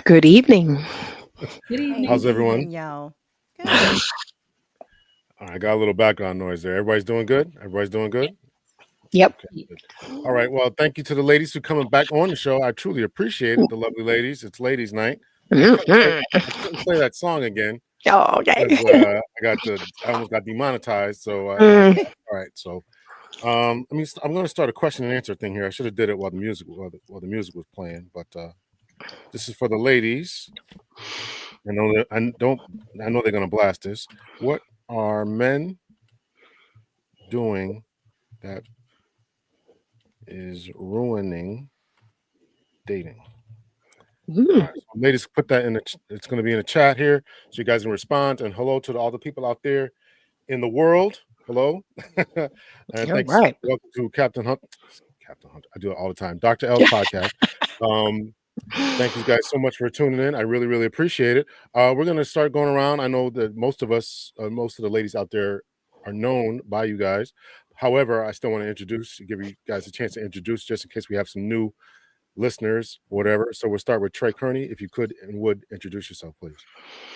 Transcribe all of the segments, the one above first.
Good evening. Good Hey, evening. good How's everyone? evening, y'all. Good. All right, I got a little background noise there. Everybody's doing good? Everybody's doing good? Yep. Okay, good. All right, well, thank you to the ladies who coming back on the show. I truly appreciate it, the lovely ladies. It's ladies' night. Mhm. I couldn't play that song again Oh, okay. because I almost got demonetized. So, Mm, all right, so I'm going to start a question and answer thing here. I should have did it while the music was playing, but this is for the ladies. I know they're going to blast this. What are men doing that is ruining dating? All mm. right, so ladies, put that in it's going to be in the chat here, so you guys can respond. And hello to all the people out there in the world. Hello, and All thanks. right. Welcome to Captain Hunt. Captain Hunt. I do it all the time. Dr. L's podcast. Um, Thank you guys so much for tuning in. I really, really appreciate it. We're going to start going around. I know that most of the ladies out there are known by you guys. However, I still want to give you guys a chance to introduce just in case we have some new listeners, whatever. So we'll start with Trey Kearney. If you could and would introduce yourself, please.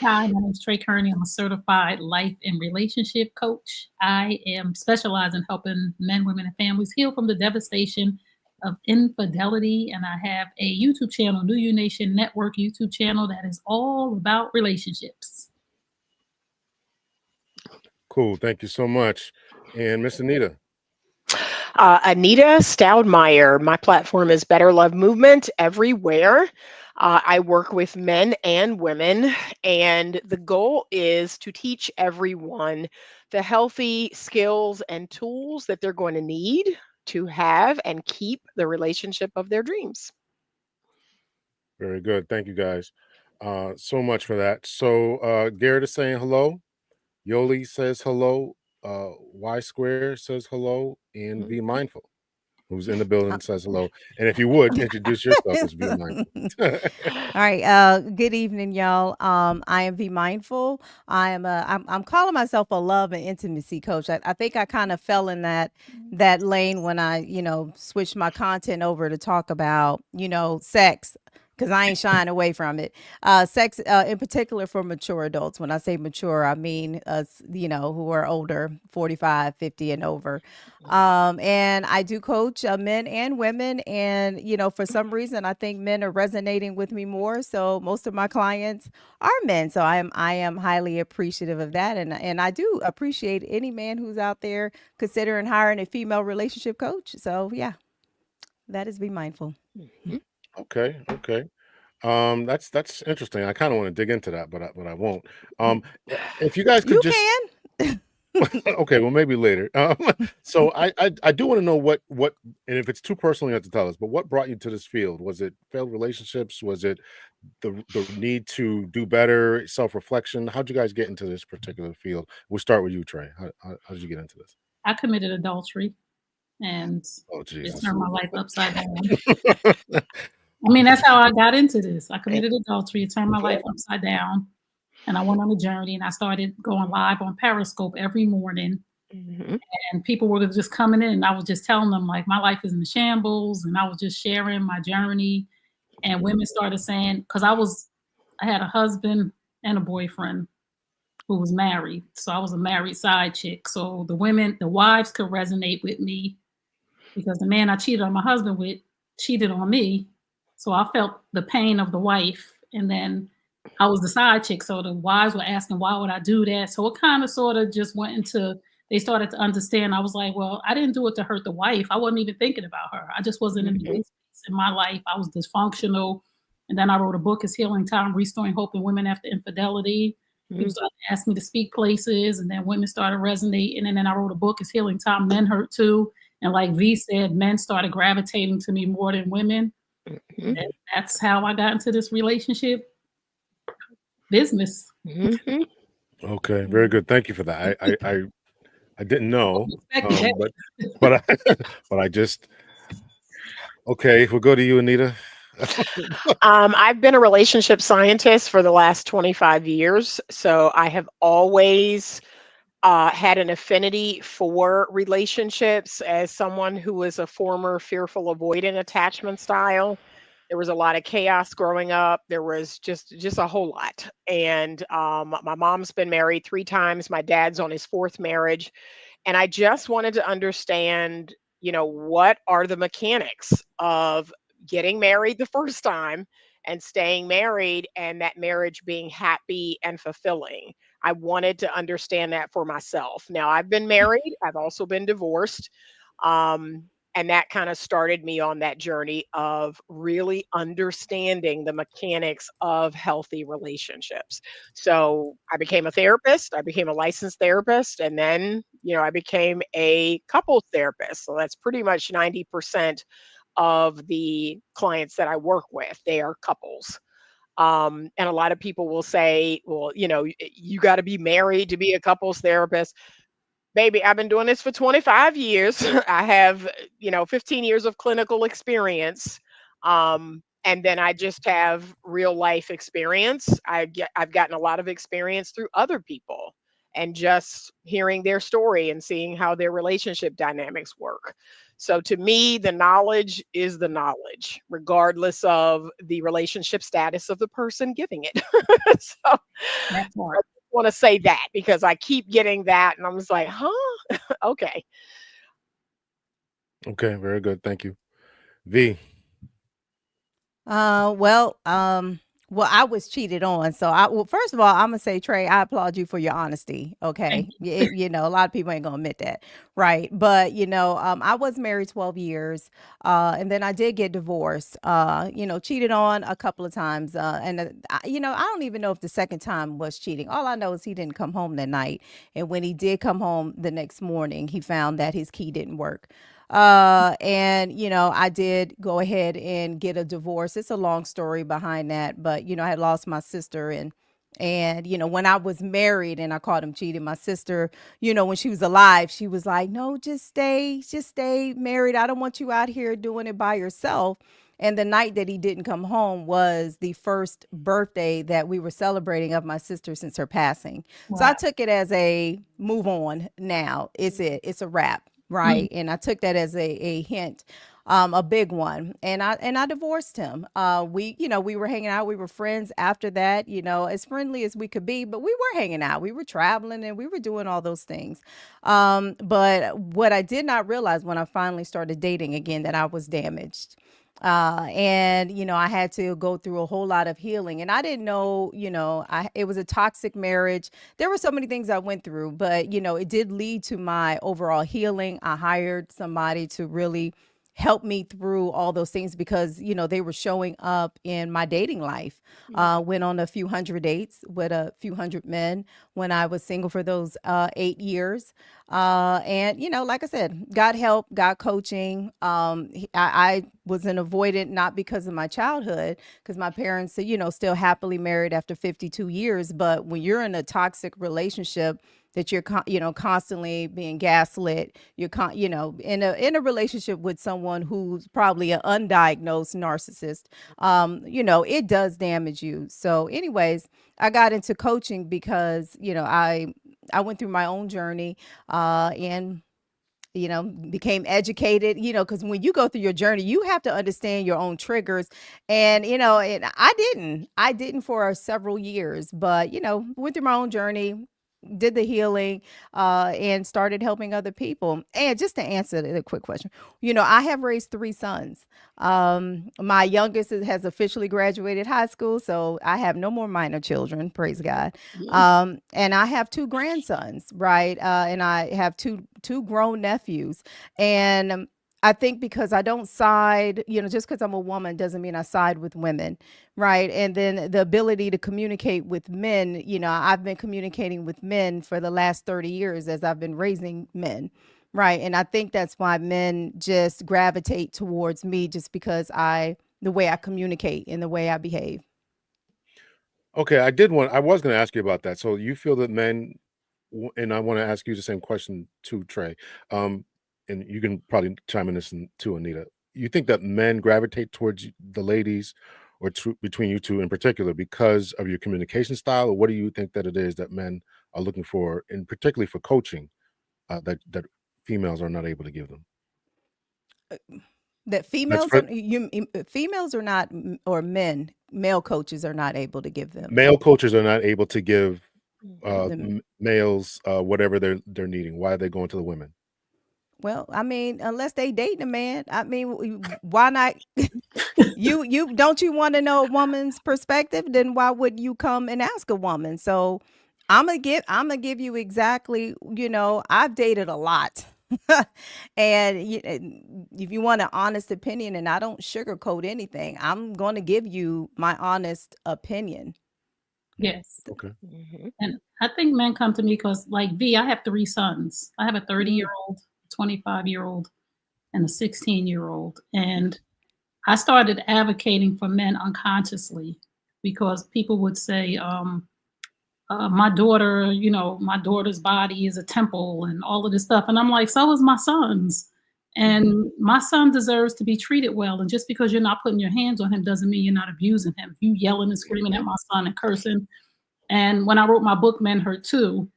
Hi, my name is Trey Kearney. I'm a certified life and relationship coach. I am specialized in helping men, women, and families heal from the devastation of infidelity. And I have a YouTube channel, New You Nation Network YouTube channel, that is all about relationships. Cool. Thank you so much. And Miss Anita. Anita Stoudmeyer. My platform is Better Love Movement everywhere. I work with men and women, and the goal is to teach everyone the healthy skills and tools that they're going to need to have and keep the relationship of their dreams. Very good. Thank you guys so much for that. So Garrett is saying hello. Yoli says hello. Y Square says hello. And Be Mindful, who's in the building, says hello. And if you would introduce yourself as Be Mindful. All right. Good evening, y'all. I am Be Mindful. I'm calling myself a love and intimacy coach. I think I kind of fell in that lane when I, switched my content over to talk about, sex. Because I ain't shying away from it. Sex, in particular for mature adults. When I say mature, I mean us, who are older, 45, 50 and over. And I do coach men and women. And, for some reason, I think men are resonating with me more. So most of my clients are men. So I am highly appreciative of that. And I do appreciate any man who's out there considering hiring a female relationship coach. So yeah, that is Be Mindful. Mhm. Okay. That's interesting. I kind of want to dig into that, but I won't. If you guys could You just can. okay, well maybe later. So I do want to know what and if it's too personal, you have to tell us. But what brought you to this field? Was it failed relationships? Was it the need to do better, self reflection? How'd you guys get into this particular field? We'll start with you, Trey. How did you get into this? I committed adultery, and Oh it Jesus. turned my life upside down. I mean, that's how I got into this. I committed adultery. It turned my life upside down. And I went on a journey, and I started going live on Periscope every morning. Mhm. And people were just coming in, and I was just telling them, like, my life is in shambles. And I was just sharing my journey. And women started saying, because I had a husband and a boyfriend who was married. So I was a married side chick. So the wives could resonate with me because the man I cheated on my husband with cheated on me. So I felt the pain of the wife. And then I was the side chick. So the wives were asking, why would I do that? So it kind of sort of just went into, they started to understand. I was like, well, I didn't do it to hurt the wife. I wasn't even thinking about her. I just wasn't in the Mhm. good space in my life. I was dysfunctional. And then I wrote a book, It's Healing Time, Restoring Hope in Women After Infidelity. People Mhm. started to ask me to speak places, and then women started resonating. And then I wrote a book, It's Healing Time, Men Hurt Too. And like V said, men started gravitating to me more than women. Mhm. And that's how I got into this relationship business. Mhm. Okay, very good. Thank you for that. I didn't know, Expected that. but but I just okay. We'll go to you, Anita. I've been a relationship scientist for the last 25 years. So I have always had an affinity for relationships as someone who was a former fearful avoidant attachment style. There was a lot of chaos growing up. There was just a whole lot. And my mom's been married 3 times. My dad's on his 4th marriage, and I just wanted to understand, what are the mechanics of getting married the first time and staying married and that marriage being happy and fulfilling. I wanted to understand that for myself. Now, I've been married, I've also been divorced. And that kind of started me on that journey of really understanding the mechanics of healthy relationships. So I became a therapist, I became a licensed therapist, and then, I became a couples therapist. So that's pretty much 90% of the clients that I work with, they are couples. And a lot of people will say, well, you got to be married to be a couples therapist. Baby, I've been doing this for 25 years. I have, 15 years of clinical experience. And then I just have real life experience. I've gotten a lot of experience through other people and just hearing their story and seeing how their relationship dynamics work. So to me, the knowledge is the knowledge, regardless of the relationship status of the person giving it. So That I part. want to say that because I keep getting that, and I'm just like, huh? Okay. Okay, very good. Thank you. V. Uh, well, um, well, I was cheated on. Well, first of all, I'm gonna say, Trey, I applaud you for your honesty. Thank Okay, you. a lot of people ain't gonna admit that, right? But I was married 12 years, and then I did get divorced. Cheated on a couple of times, I don't even know if the second time was cheating. All I know is he didn't come home that night, and when he did come home the next morning, he found that his key didn't work. And I did go ahead and get a divorce. It's a long story behind that, but I had lost my sister, and when I was married and I caught him cheating, my sister, when she was alive, she was like, no, just stay married. I don't want you out here doing it by yourself. And the night that he didn't come home was the first birthday that we were celebrating of my sister since her passing. So I Wow. took it as a move on now. It's a wrap, Mm. right? And I took that as a hint, a big one. And I divorced him. We were hanging out, we were friends after that, as friendly as we could be, but we were hanging out, we were traveling, and we were doing all those things. But what I did not realize when I finally started dating again, that I was damaged. And I had to go through a whole lot of healing, and I didn't know, it was a toxic marriage. There were so many things I went through, but it did lead to my overall healing. I hired somebody to really help me through all those things because they were showing up in my dating life. Mm. Went on a few hundred dates with a few hundred men when I was single for those 8 years. And like I said, got help, got coaching. I was an avoidant, not because of my childhood, because my parents, still happily married after 52 years. But when you're in a toxic relationship, that you're constantly being gaslit, in a relationship with someone who's probably an undiagnosed narcissist, it does damage you. So anyways, I got into coaching because I went through my own journey, and became educated, because when you go through your journey, you have to understand your own triggers. And I didn't for several years, but went through my own journey, did the healing, and started helping other people. And just to answer the quick question, I have raised 3 sons. My youngest has officially graduated high school, so I have no more minor children, praise God. Yeah. And I have 2 grandsons, right? And I have two grown nephews. And I think because I don't side, just because I'm a woman doesn't mean I side with women, right? And then the ability to communicate with men, I've been communicating with men for the last 30 years as I've been raising men, right? And I think that's why men just gravitate towards me, just because the way I communicate and the way I behave. Okay, I was going to ask you about that. So you feel that men, and I want to ask you the same question to Trey. Um, and you can probably chime in this too, Anita. You think that men gravitate towards the ladies, or between you two in particular, because of your communication style, or what do you think that it is that men are looking for, and particularly for coaching, that females are not able to give them? That females females are not, or men, male coaches are not able to give them. Male coaches are not able to give The- males whatever they're needing. Why are they going to the women? Well, I mean, unless they dating a man, I mean, why not? You don't you want to know a woman's perspective? Then why would you come and ask a woman? So I'm gonna give you exactly. I've dated a lot, and if you want an honest opinion, and I don't sugarcoat anything, I'm going to give you my honest opinion. Yes. Okay. And I think men come to me because, like V, I have 3 sons. I have a 30-year-old, 25-year-old, and a 16-year-old. And I started advocating for men unconsciously because people would say, my daughter, my daughter's body is a temple and all of this stuff. And I'm like, so is my son's. And my son deserves to be treated well. And just because you're not putting your hands on him doesn't mean you're not abusing him. You yelling and screaming at my son and cursing. And when I wrote my book, Men Hurt Too,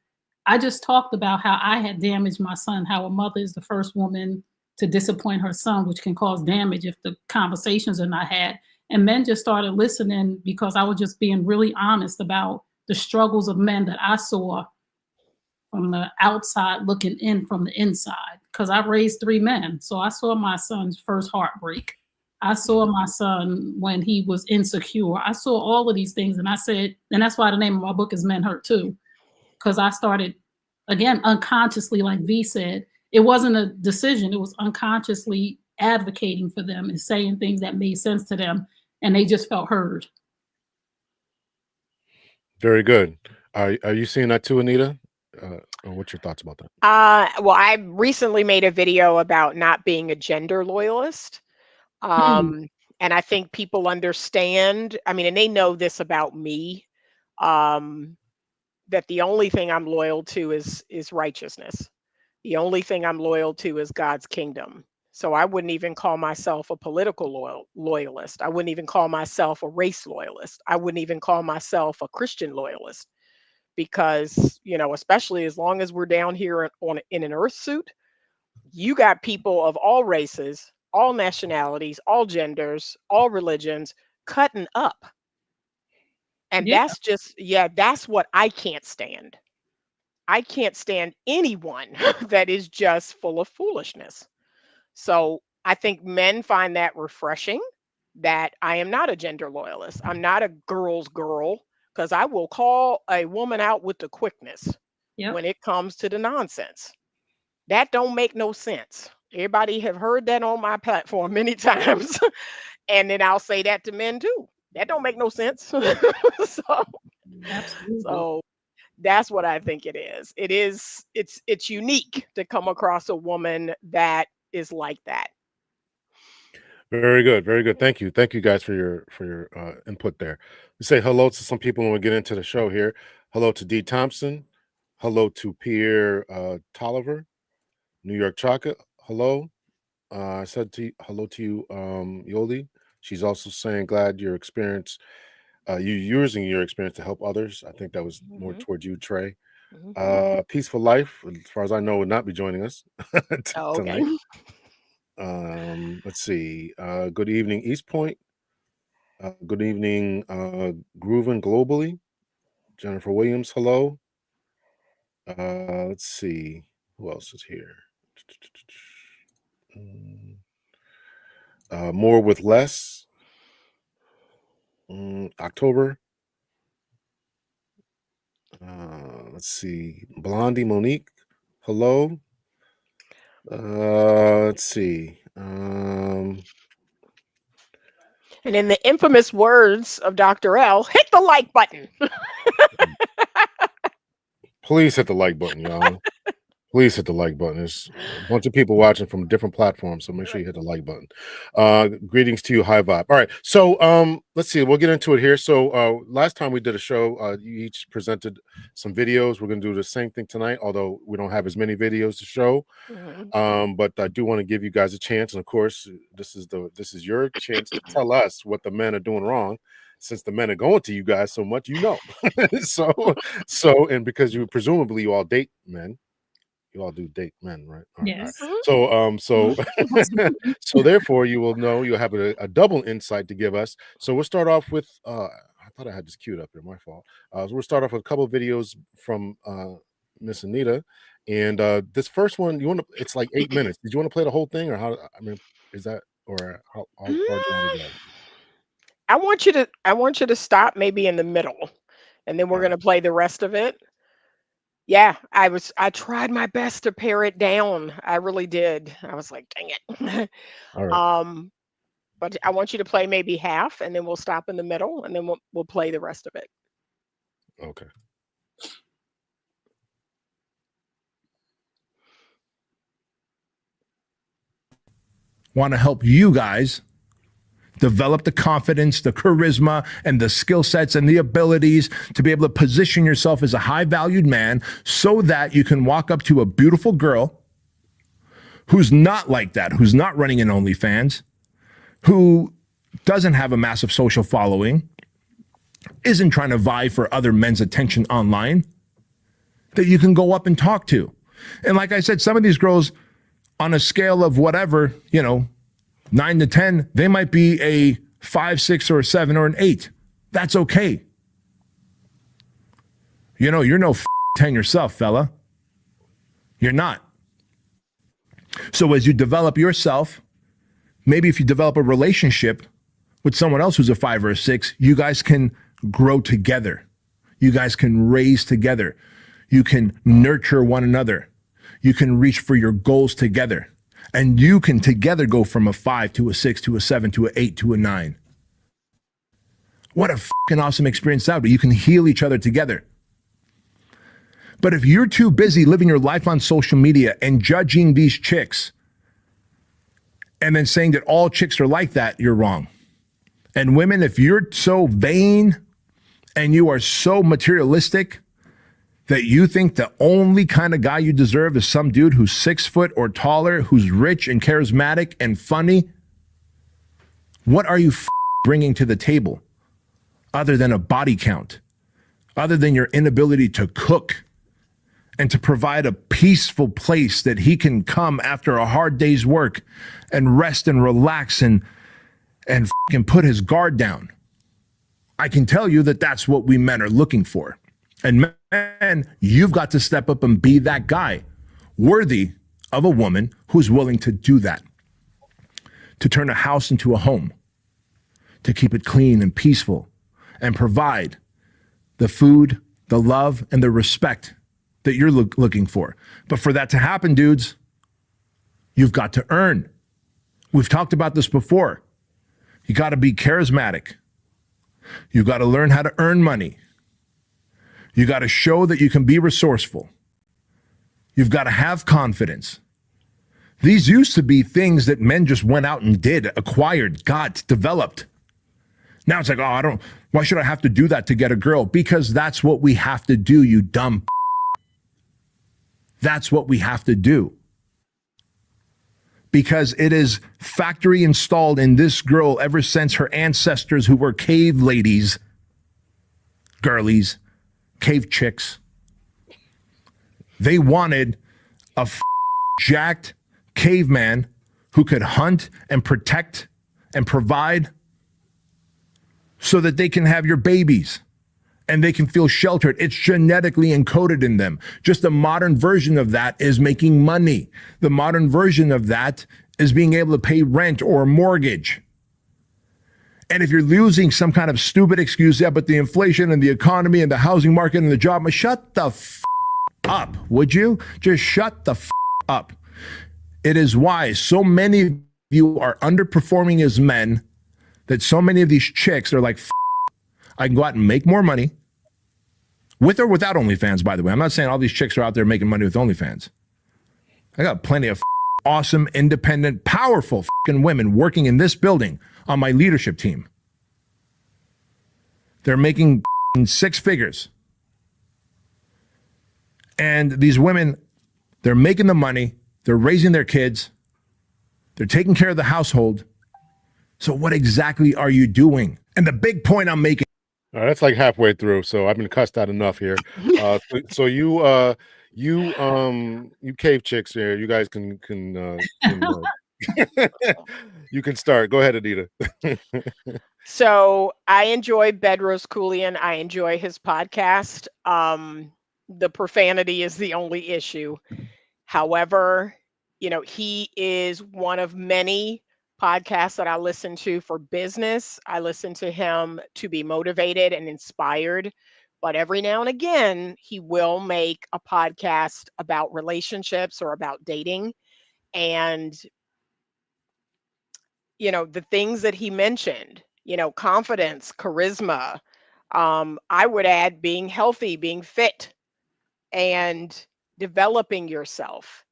I just talked about how I had damaged my son, how a mother is the first woman to disappoint her son, which can cause damage if the conversations are not had. And men just started listening because I was just being really honest about the struggles of men that I saw from the outside looking in from the inside. Because I've raised 3 men. So I saw my son's first heartbreak. I saw my son when he was insecure. I saw all of these things. And I said, and that's why the name of my book is Men Hurt Too. Because I started, again, unconsciously, like V said, it wasn't a decision. It was unconsciously advocating for them and saying things that made sense to them. And they just felt heard. Very good. Are you seeing that too, Anita? What's your thoughts about that? Well, I recently made a video about not being a gender loyalist. And I think people understand, I mean, and they know this about me, that the only thing I'm loyal to is righteousness. The only thing I'm loyal to is God's kingdom. So I wouldn't even call myself a political loyalist. I wouldn't even call myself a race loyalist. I wouldn't even call myself a Christian loyalist because, especially as long as we're down here in an earth suit, you got people of all races, all nationalities, all genders, all religions cutting up. And that's just, that's what I can't stand. I can't stand anyone that is just full of foolishness. So I think men find that refreshing, that I am not a gender loyalist. I'm not a girl's girl, because I will call a woman out with the quickness when it comes to the nonsense. That don't make no sense. Everybody have heard that on my platform many times. And then I'll say that to men too. That don't make no sense. So that's what I think it is. It's unique to come across a woman that is like that. Very good, very good. Thank you guys for your input there. We say hello to some people when we get into the show here. Hello to D. Thompson. Hello to Pierre Tolliver. New York Chocolate. Hello. I said hello to you, Yoli. She's also saying glad your experience, you using your experience to help others. I think that was more towards you, Trey. Peaceful Life, as far as I know, would not be joining us tonight. Let's see. Good evening, East Point. Good evening, Groovin Globally. Jennifer Williams, hello. Let's see. Who else is here? More with Less. October. Let's see. Blondie Monique, hello. Let's see. And in the infamous words of Dr. L, hit the like button. Please hit the like button, y'all. Please hit the like button. There's a bunch of people watching from different platforms, so make sure you hit the like button. Greetings to you, High Vibe. All right, so let's see. We'll get into it here. So last time we did a show, you each presented some videos. We're going to do the same thing tonight, although we don't have as many videos to show. But I do want to give you guys a chance, and of course, this is your chance to tell us what the men are doing wrong, since the men are going to you guys so much, so and because you presumably you all date men. you all do date men, right? All right. Yes. So so therefore you will know, you'll have a double insight to give us. So we'll start off with I thought I had this queued up here, my fault. So we'll start off with a couple of videos from Miss Anita. And this first one, it's like 8 minutes. Did you want to play the whole thing, or how? I mean, is that, or how far do you want to go? I want you to stop maybe in the middle, and then we're Alright. gonna play the rest of it. Yeah, I tried my best to pare it down. I really did. I was like, dang it. All right. um, but I want you to play maybe half, and then we'll stop in the middle, and then we'll play the rest of it. Okay. Want to help you guys develop the confidence, the charisma, and the skill sets and the abilities to be able to position yourself as a high-valued man so that you can walk up to a beautiful girl who's not like that, who's not running an OnlyFans, who doesn't have a massive social following, isn't trying to vie for other men's attention online, that you can go up and talk to. And like I said, some of these girls, on a scale of whatever, 9 to 10, they might be a 5, 6, or a 7, or an 8. That's okay. You're no 10 yourself, fella. You're not. So as you develop yourself, maybe if you develop a relationship with someone else who's a 5 or a 6, you guys can grow together. You guys can raise together. You can nurture one another. You can reach for your goals together. And you can together go from a 5 to a 6 to a 7 to an 8 to a 9. What a fucking awesome experience that would be. You can heal each other together. But if you're too busy living your life on social media and judging these chicks and then saying that all chicks are like that, you're wrong. And women, if you're so vain and you are so materialistic that you think the only kind of guy you deserve is some dude who's 6 foot or taller, who's rich and charismatic and funny, what are you bringing to the table other than a body count, other than your inability to cook and to provide a peaceful place that he can come after a hard day's work and rest and relax and put his guard down? I can tell you that that's what we men are looking for. And man, you've got to step up and be that guy, worthy of a woman who's willing to do that, to turn a house into a home, to keep it clean and peaceful, and provide the food, the love, and the respect that you're looking for. But for that to happen, dudes, you've got to earn. We've talked about this before. You got to be charismatic. You got to learn how to earn money. You got to show that you can be resourceful. You've got to have confidence. These used to be things that men just went out and did, acquired, got, developed. Now it's like, why should I have to do that to get a girl? Because that's what we have to do, you dumb. That's what we have to do. Because it is factory installed in this girl ever since her ancestors, who were cave ladies, girlies, cave chicks. They wanted a jacked caveman who could hunt and protect and provide so that they can have your babies and they can feel sheltered. It's genetically encoded in them. Just a modern version of that is making money. The modern version of that is being able to pay rent or a mortgage. And if you're using some kind of stupid excuse, but the inflation and the economy and the housing market and the job, shut the up, would you? Just shut the up. It is why so many of you are underperforming as men, that so many of these chicks are like, I can go out and make more money, with or without OnlyFans, by the way. I'm not saying all these chicks are out there making money with OnlyFans. I got plenty of awesome, independent, powerful women working in this building on my leadership team. They're making 6 figures. And these women, they're making the money, they're raising their kids, they're taking care of the household. So what exactly are you doing? And the big point I'm making. All right, that's like halfway through, so I've been cussed out enough here. So you You cave chicks here. You guys can you can start. Go ahead, Anita. So I enjoy Bedros Keuilian. I enjoy his podcast. The profanity is the only issue. However, he is one of many podcasts that I listen to for business. I listen to him to be motivated and inspired. But every now and again, he will make a podcast about relationships or about dating. And, the things that he mentioned, confidence, charisma, I would add being healthy, being fit, and developing yourself.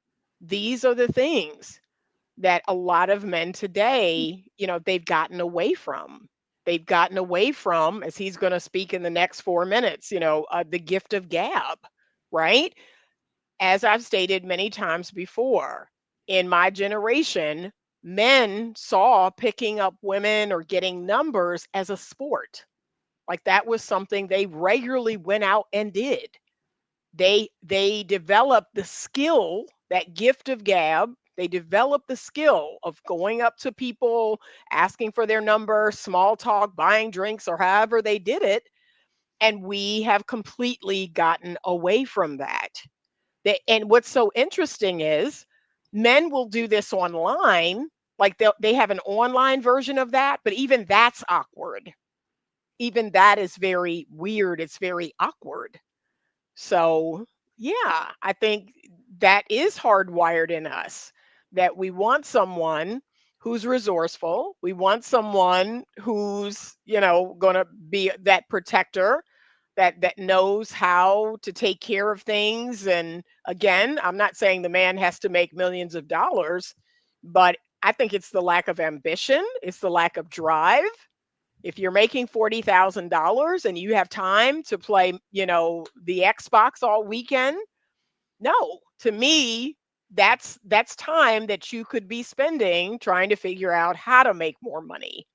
These are the things that a lot of men today, they've gotten away from. They've gotten away from, as he's going to speak in the next 4 minutes, the gift of gab, right? As I've stated many times before, in my generation, men saw picking up women or getting numbers as a sport. Like that was something they regularly went out and did. They developed the skill, that gift of gab. They developed the skill of going up to people, asking for their number, small talk, buying drinks, or however they did it. And we have completely gotten away from that. And what's so interesting is men will do this online. Like they have an online version of that, but even that's awkward. Even that is very weird. It's very awkward. So, yeah, I think that is hardwired in us, that we want someone who's resourceful. We want someone who's, going to be that protector, that knows how to take care of things. And again, I'm not saying the man has to make millions of dollars, but I think it's the lack of ambition, it's the lack of drive. If you're making $40,000 and you have time to play, the Xbox all weekend, no, to me, that's time that you could be spending trying to figure out how to make more money.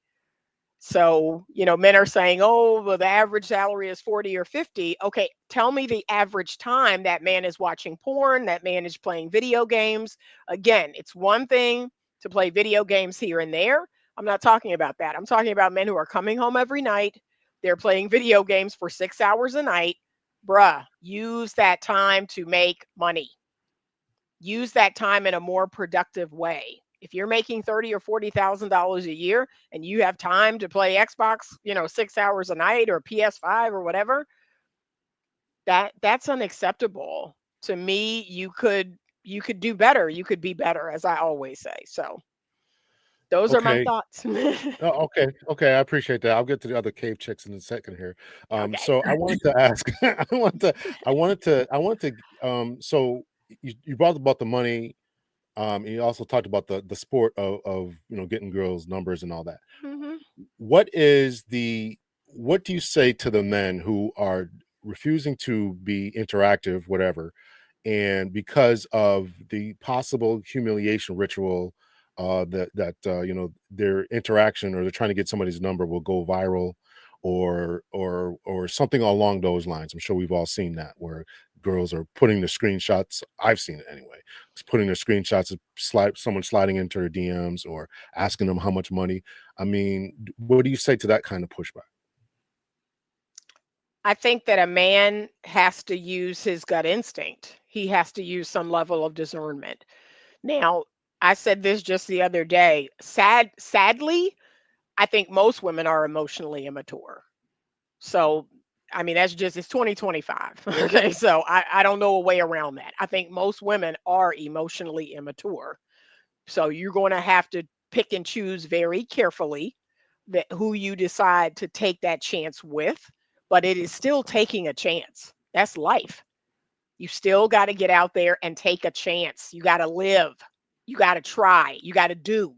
So, men are saying, oh, well, the average salary is 40 or 50. Okay, tell me the average time that man is watching porn, that man is playing video games. Again, it's one thing to play video games here and there. I'm not talking about that. I'm talking about men who are coming home every night. They're playing video games for 6 hours a night. Bruh, use that time to make money. Use that time in a more productive way. If you're making $30 or $40,000 a year and you have time to play Xbox, 6 hours a night, or PS5 or whatever, that's unacceptable. To me, you could do better. You could be better, as I always say. So those are my Okay. thoughts. Oh, okay. I appreciate that. I'll get to the other cave chicks in a second here. Okay. So I wanted to ask. So you brought up about the money. And you also talked about the sport of getting girls numbers and all that. Mhm. What do you say to the men who are refusing to be interactive, whatever, and because of the possible humiliation ritual, their interaction, or they're trying to get somebody's number, will go viral, or something along those lines? I'm sure we've all seen that, where girls are putting the screenshots. I've seen it anyway. It's putting the screenshots of someone sliding into their DMs or asking them how much money. I mean, what do you say to that kind of pushback? I think that a man has to use his gut instinct. He has to use some level of discernment. Now, I said this just the other day. Sadly, I think most women are emotionally immature. So, I mean, it's 2025. Okay. So I don't know a way around that. I think most women are emotionally immature. So you're going to have to pick and choose very carefully that who you decide to take that chance with, but it is still taking a chance. That's life. You still got to get out there and take a chance. You got to live. You got to try. You got to do.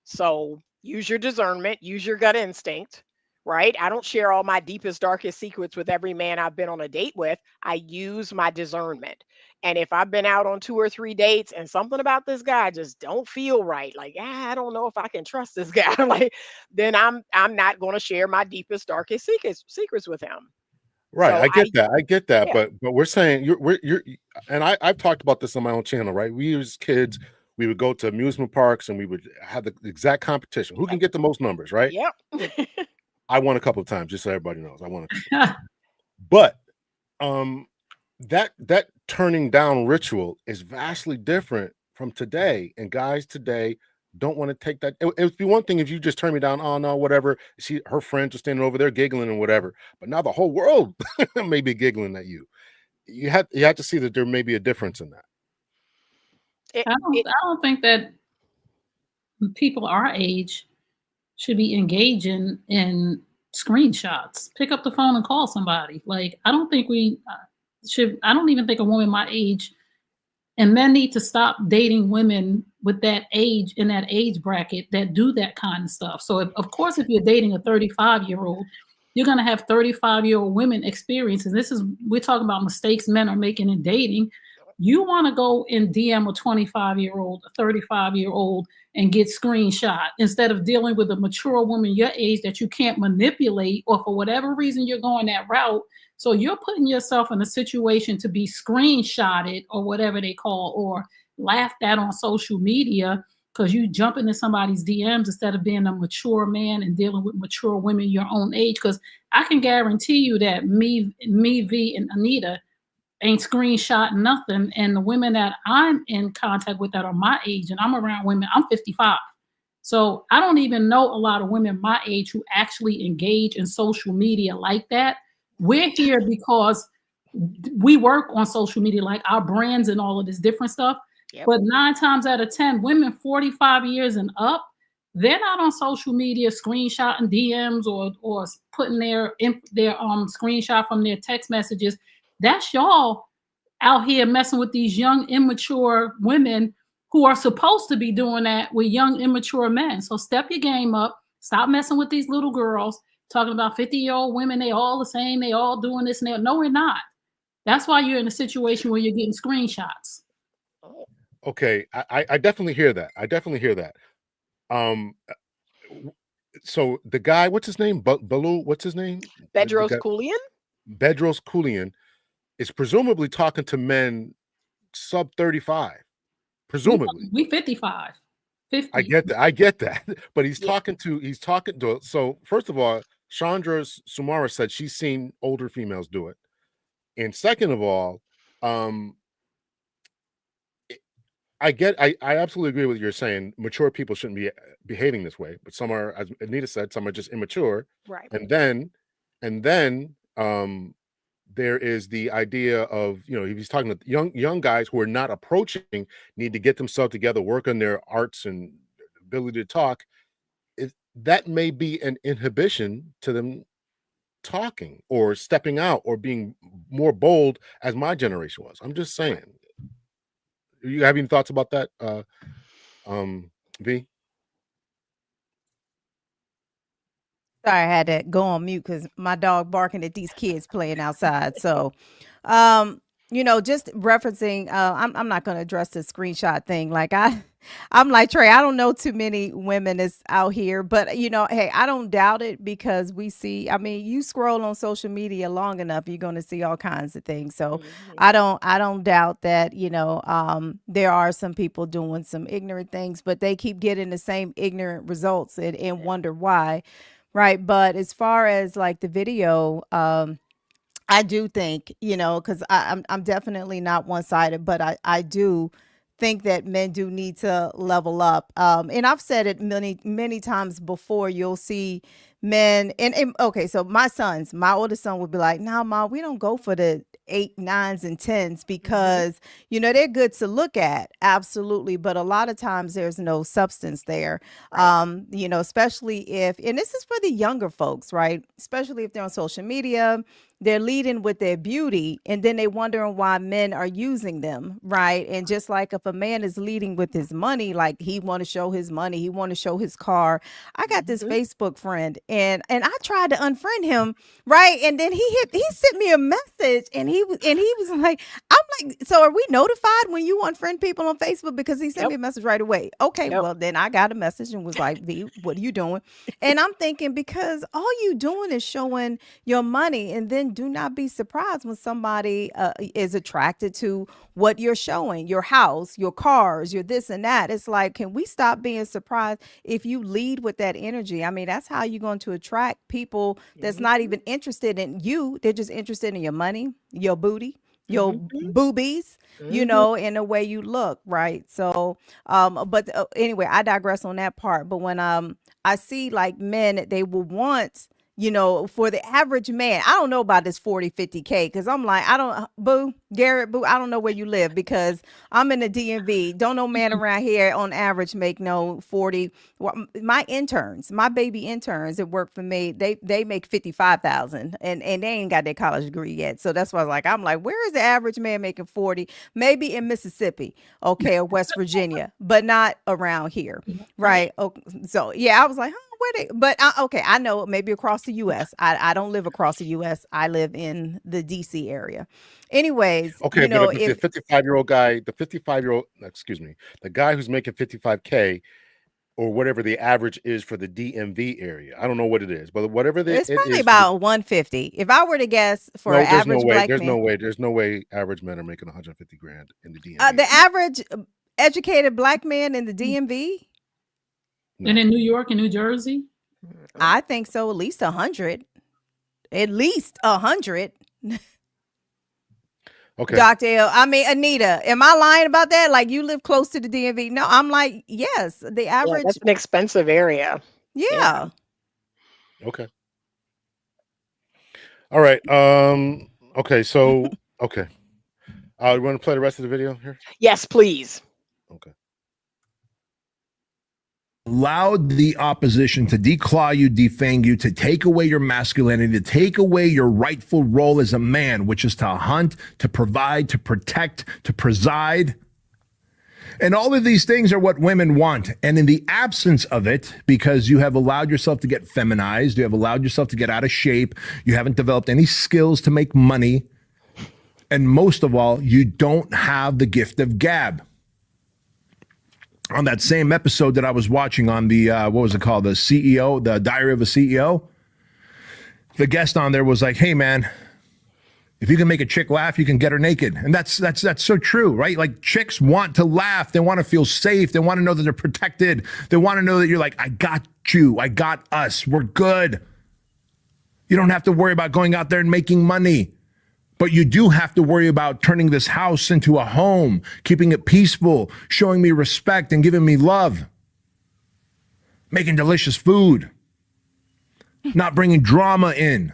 So use your discernment, use your gut instinct, right? I don't share all my deepest, darkest secrets with every man I've been on a date with. I use my discernment. And if I've been out on 2 or 3 dates and something about this guy just don't feel right, like I don't know if I can trust this guy, like then I'm not going to share my deepest, darkest secrets with him. Right, So I get that. I get that, yeah, but we're saying you're, and I've talked about this on my own channel, right? We as kids, we would go to amusement parks and we would have the exact competition. Who can get the most numbers, right? yep. I won a couple of times, just so everybody knows. I won a couple of times. But um that turning down ritual is vastly different from today. And guys today don't want to take that. It would be one thing if you just turn me down, oh no, whatever. Her friends are standing over there giggling and whatever. But now the whole world may be giggling at you. You have to see that there may be a difference in that. It, I it, don't think that people our age should be engaging in screenshots. Pick up the phone and call somebody. Like, I don't think we should. I don't even think a woman my age and men need to stop dating women with that age in that age bracket that do that kind of stuff. So, of course, if you're dating a 35-year-old, you're going to have 35-year-old women experiences. We're talking about mistakes men are making in dating. You want to go and DM a 25-year-old, a 35-year-old, and get screenshot instead of dealing with a mature woman your age that you can't manipulate, or for whatever reason you're going that route. So you're putting yourself in a situation to be screenshotted or whatever they call, or laughed at on social media because you jump into somebody's DMs instead of being a mature man and dealing with mature women your own age. Because I can guarantee you that me, V, and Anita ain't screenshot nothing. And the women that I'm in contact with that are my age, and I'm around women, I'm 55. So I don't even know a lot of women my age who actually engage in social media like that. We're here because we work on social media, like our brands and all of this different stuff. Yep. But 9 times out of 10, women 45 years and up, they're not on social media screenshotting DMs or putting their screenshot from their text messages. That's y'all out here messing with these young, immature women who are supposed to be doing that with young, immature men. So step your game up. Stop messing with these little girls, talking about 50-year-old women. They all the same. They all doing this. And no, we're not. That's why you're in a situation where you're getting screenshots. Okay, I definitely hear that. I definitely hear that. So the guy, what's his name? Baloo, what's his name? Bedros Keuilian? Bedros Keuilian is presumably talking to men sub 35. Presumably. We 55. 50. I get that. But he's talking to. So first of all, Chandra Sumara said she's seen older females do it. And second of all, I absolutely agree with what you're saying. Mature people shouldn't be behaving this way, but some are, as Anita said, some are just immature. Right. And then there is the idea of, he's talking to young guys who are not approaching, need to get themselves together, work on their arts and ability to talk. That may be an inhibition to them talking or stepping out or being more bold as my generation was. I'm just saying. You have any thoughts about that, V? Sorry, I had to go on mute because my dog barking at these kids playing outside. So, just referencing, I'm not going to address the screenshot thing. Like I'm like Trey, I don't know too many women that's out here, but hey, I don't doubt it because we see, you scroll on social media long enough, you're going to see all kinds of things. So I don't doubt that, there are some people doing some ignorant things, but they keep getting the same ignorant results and wonder why. Right. But as far as like the video, I do think, because I'm definitely not one-sided, but I do think that men do need to level up. And I've said it many, many times before. You'll see men and okay, so my oldest son would be like, "No, Ma, we don't go for the 8, 9s, and 10s because they're good to look at, absolutely, but a lot of times there's no substance there. Right. Especially if, and this is for the younger folks, right? Especially if they're on social media, they're leading with their beauty and then they wondering why men are using them, right? And just like if a man is leading with his money, like he want to show his money, he want to show his car. I got this Facebook friend and I tried to unfriend him, right? And then he sent me a message and he was like, I'm like, so are we notified when you unfriend people on Facebook? Because he sent me a message right away. Okay, well then I got a message and was like, V, what are you doing? And I'm thinking, because all you doing is showing your money and then do not be surprised when somebody is attracted to what you're showing, your house, your cars, your this and that. It's like, can we stop being surprised if you lead with that energy? I mean, that's how you're going to attract people that's not even interested in you. They're just interested in your money, your booty, your boobies, you know, in the way you look, right? So, anyway, I digress on that part. But when I see like men, they will want, you know, for the average man, I don't know about this 40, 50K, because I'm like, Garrett, I don't know where you live, because I'm in the DMV. Don't no man around here on average make no 40. Well, my interns, my baby interns that work for me, they make 55,000 and they ain't got their college degree yet. So that's why I'm like, where is the average man making 40? Maybe in Mississippi, okay, or West Virginia, but not around here, right? Okay, so yeah, I was like, okay, I know maybe across the U.S. I don't live across the U.S. I live in the D.C. area. Anyways, okay, you know, but the 55-year-old guy, the guy who's making 55K or whatever the average is for the DMV area, I don't know what it is, but whatever it's probably about 150. If I were to guess for an average black man, there's no way average men are making 150 grand in the DMV. The average educated black man in the DMV. No. And in New York and New Jersey? I think so. At least 100. At least 100. Okay. Dr. L. I mean, Anita, am I lying about that? Like, you live close to the DMV? No, I'm like, yes. The average. Yeah, that's an expensive area. Yeah. Okay. All right. Okay. So, okay. You want to play the rest of the video here? Yes, please. Okay. Allowed the opposition to declaw you, defang you, to take away your masculinity, to take away your rightful role as a man, which is to hunt, to provide, to protect, to preside. And all of these things are what women want. And in the absence of it, because you have allowed yourself to get feminized, you have allowed yourself to get out of shape, you haven't developed any skills to make money, and most of all, you don't have the gift of gab. On that same episode that I was watching on the, what was it called? The CEO, the Diary of a CEO. The guest on there was like, hey man, if you can make a chick laugh, you can get her naked. And that's so true, right? Like, chicks want to laugh. They want to feel safe. They want to know that they're protected. They want to know that you're like, I got you. I got us. We're good. You don't have to worry about going out there and making money. But you do have to worry about turning this house into a home, keeping it peaceful, showing me respect and giving me love, making delicious food, not bringing drama in.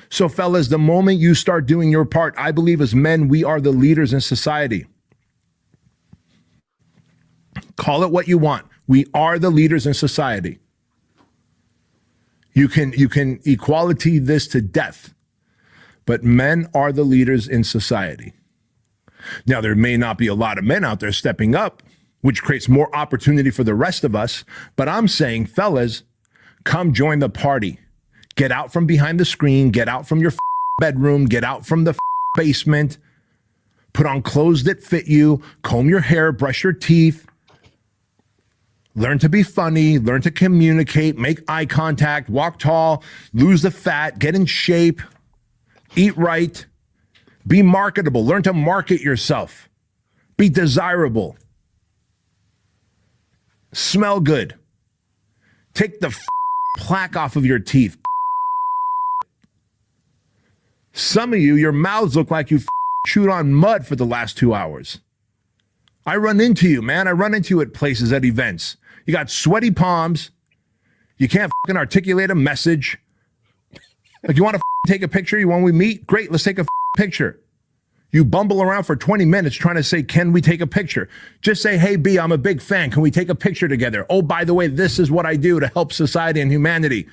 So fellas, the moment you start doing your part, I believe as men, we are the leaders in society. Call it what you want. We are the leaders in society. You can equality this to death. But men are the leaders in society. Now, there may not be a lot of men out there stepping up, which creates more opportunity for the rest of us. But I'm saying, fellas, come join the party. Get out from behind the screen. Get out from your bedroom. Get out from the basement. Put on clothes that fit you. Comb your hair. Brush your teeth. Learn to be funny. Learn to communicate. Make eye contact. Walk tall. Lose the fat. Get in shape. Eat right, be marketable, learn to market yourself, be desirable, smell good, take the plaque off of your teeth. Some of you, your mouths look like you chewed on mud for the last 2 hours. I run into you, man. I run into you at places, at events. You got sweaty palms. You can't articulate a message. Like, you want to take a picture? You want we meet? Great, let's take a picture. You bumble around for 20 minutes trying to say, can we take a picture? Just say, hey, B, I'm a big fan. Can we take a picture together? Oh, by the way, this is what I do to help society and humanity.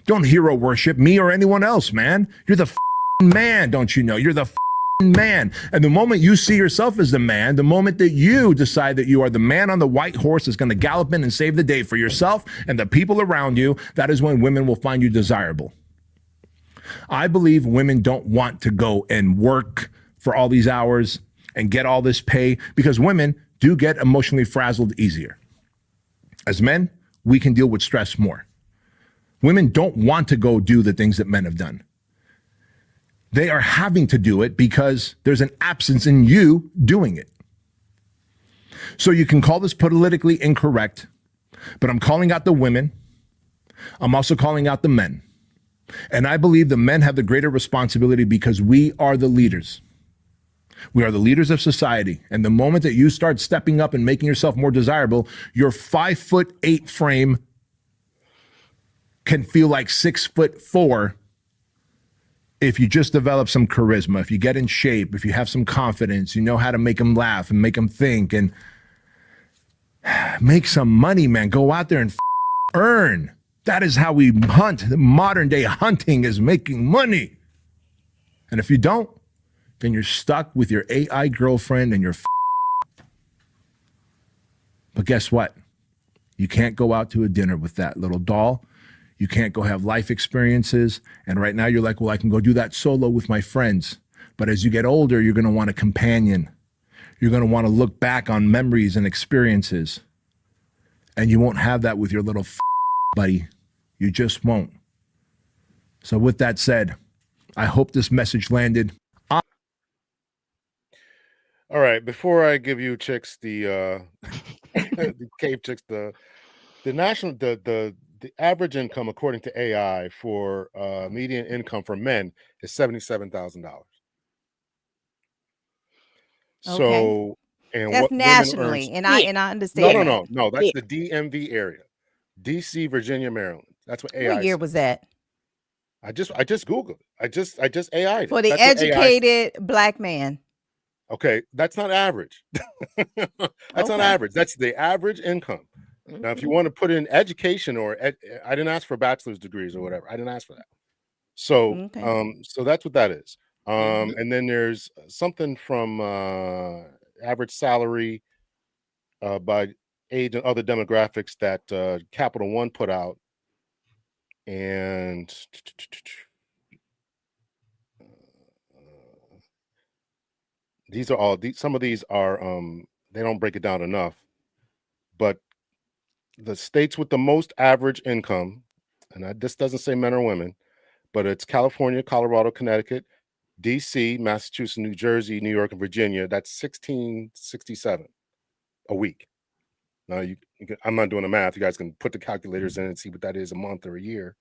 Don't hero worship me or anyone else, man. You're the man, don't you know? You're the man. And the moment you see yourself as the man, the moment that you decide that you are the man on the white horse that's going to gallop in and save the day for yourself and the people around you, that is when women will find you desirable. I believe women don't want to go and work for all these hours and get all this pay, because women do get emotionally frazzled easier. As men, we can deal with stress more. Women don't want to go do the things that men have done. They are having to do it because there's an absence in you doing it. So you can call this politically incorrect, but I'm calling out the women. I'm also calling out the men. And I believe the men have the greater responsibility because we are the leaders. We are the leaders of society. And the moment that you start stepping up and making yourself more desirable, your 5'8" frame can feel like 6'4" if you just develop some charisma, if you get in shape, if you have some confidence, you know how to make them laugh and make them think and make some money, man. Go out there and earn. That is how we hunt. The modern day hunting is making money. And if you don't, then you're stuck with your AI girlfriend and your But guess what? You can't go out to a dinner with that little doll. You can't go have life experiences. And right now you're like, well, I can go do that solo with my friends. But as you get older, you're going to want a companion. You're going to want to look back on memories and experiences. And you won't have that with your little buddy. You just won't. So with that said, I hope this message landed. All right, before I give you chicks the the cave chicks the average income according to AI for median income for men is $77,000. Okay. So, and That's what women earn? nationally, and Yeah. I No, understand no, that. no, no. That's Yeah. the DMV area, DC, Virginia, Maryland. That's what AI What year says. was that? I just Googled. I just AI'd For it. the That's what AI. educated black man. Okay, that's not average. That's not Okay. average. That's the average income. Now, if you want to put in education or I didn't ask for bachelor's degrees or whatever. I didn't ask for that. So, Okay. so that's what that is. Mhm. And then there's something from average salary by age and other demographics that Capital One put out, and these are all some of these are they don't break it down enough, but the states with the most average income, and this doesn't say men or women, but it's California, Colorado, Connecticut, DC, Massachusetts, New Jersey, New York, and Virginia. That's $1,667 a week. Now I'm not doing the math. You guys can put the calculators in and see what that is a month or a year.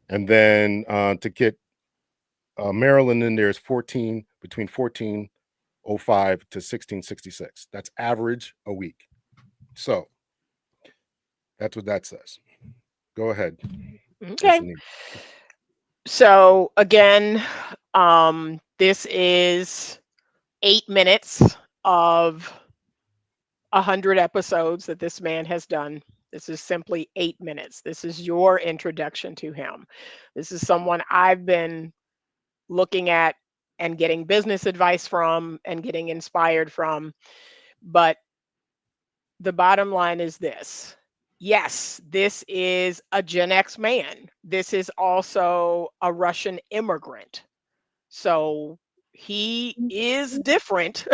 And then to get Maryland in there is between 1405 to 1666. That's average a week. So that's what that says. Go ahead. Okay. So again, this is 8 minutes of 100 episodes that this man has done. This is simply 8 minutes. This is your introduction to him. This is someone I've been looking at and getting business advice from and getting inspired from. But the bottom line is this. Yes, this is a Gen X man. This is also a Russian immigrant. So he is different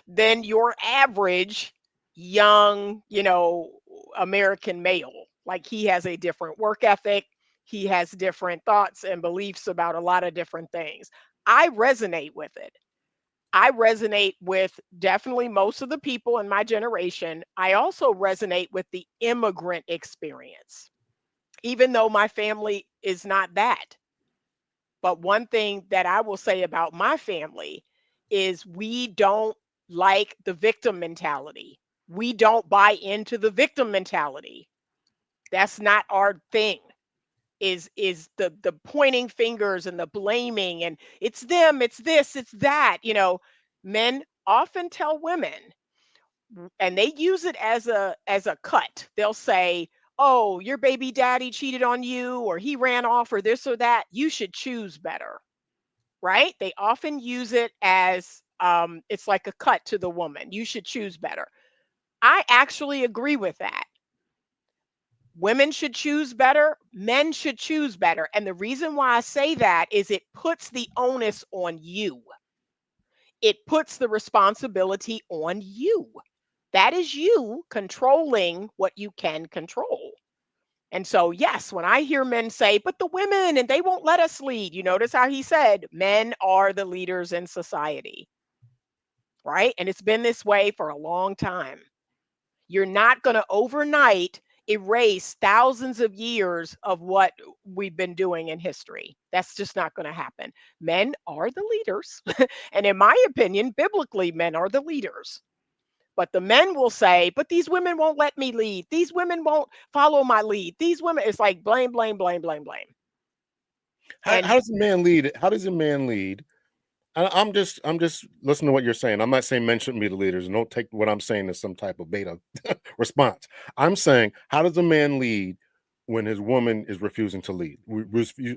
than your average young, American male. Like he has a different work ethic. He has different thoughts and beliefs about a lot of different things. I resonate with it. I resonate with definitely most of the people in my generation. I also resonate with the immigrant experience, even though my family is not that. But one thing that I will say about my family is we don't like the victim mentality. We don't buy into the victim mentality. That's not our thing. Is the pointing fingers and the blaming and it's them, it's this, it's that, men often tell women and they use it as a cut. They'll say, "Oh, your baby daddy cheated on you or he ran off or this or that. You should choose better." Right? They often use it as it's like a cut to the woman. You should choose better. I actually agree with that. Women should choose better, men should choose better. And the reason why I say that is it puts the onus on you. It puts the responsibility on you. That is you controlling what you can control. And so, yes, when I hear men say, but the women and they won't let us lead, you notice how he said men are the leaders in society, right? And it's been this way for a long time. You're not going to overnight erase thousands of years of what we've been doing in history. That's just not going to happen. Men are the leaders. And in my opinion, biblically, men are the leaders. But the men will say, but these women won't let me lead. These women won't follow my lead. These women, it's like blame, blame, blame, blame, blame. How And does a man lead? How does a man lead? I'm just listening to what you're saying. I'm not saying men shouldn't be the leaders, and don't take what I'm saying as some type of beta response. I'm saying, how does a man lead when his woman is refusing to lead,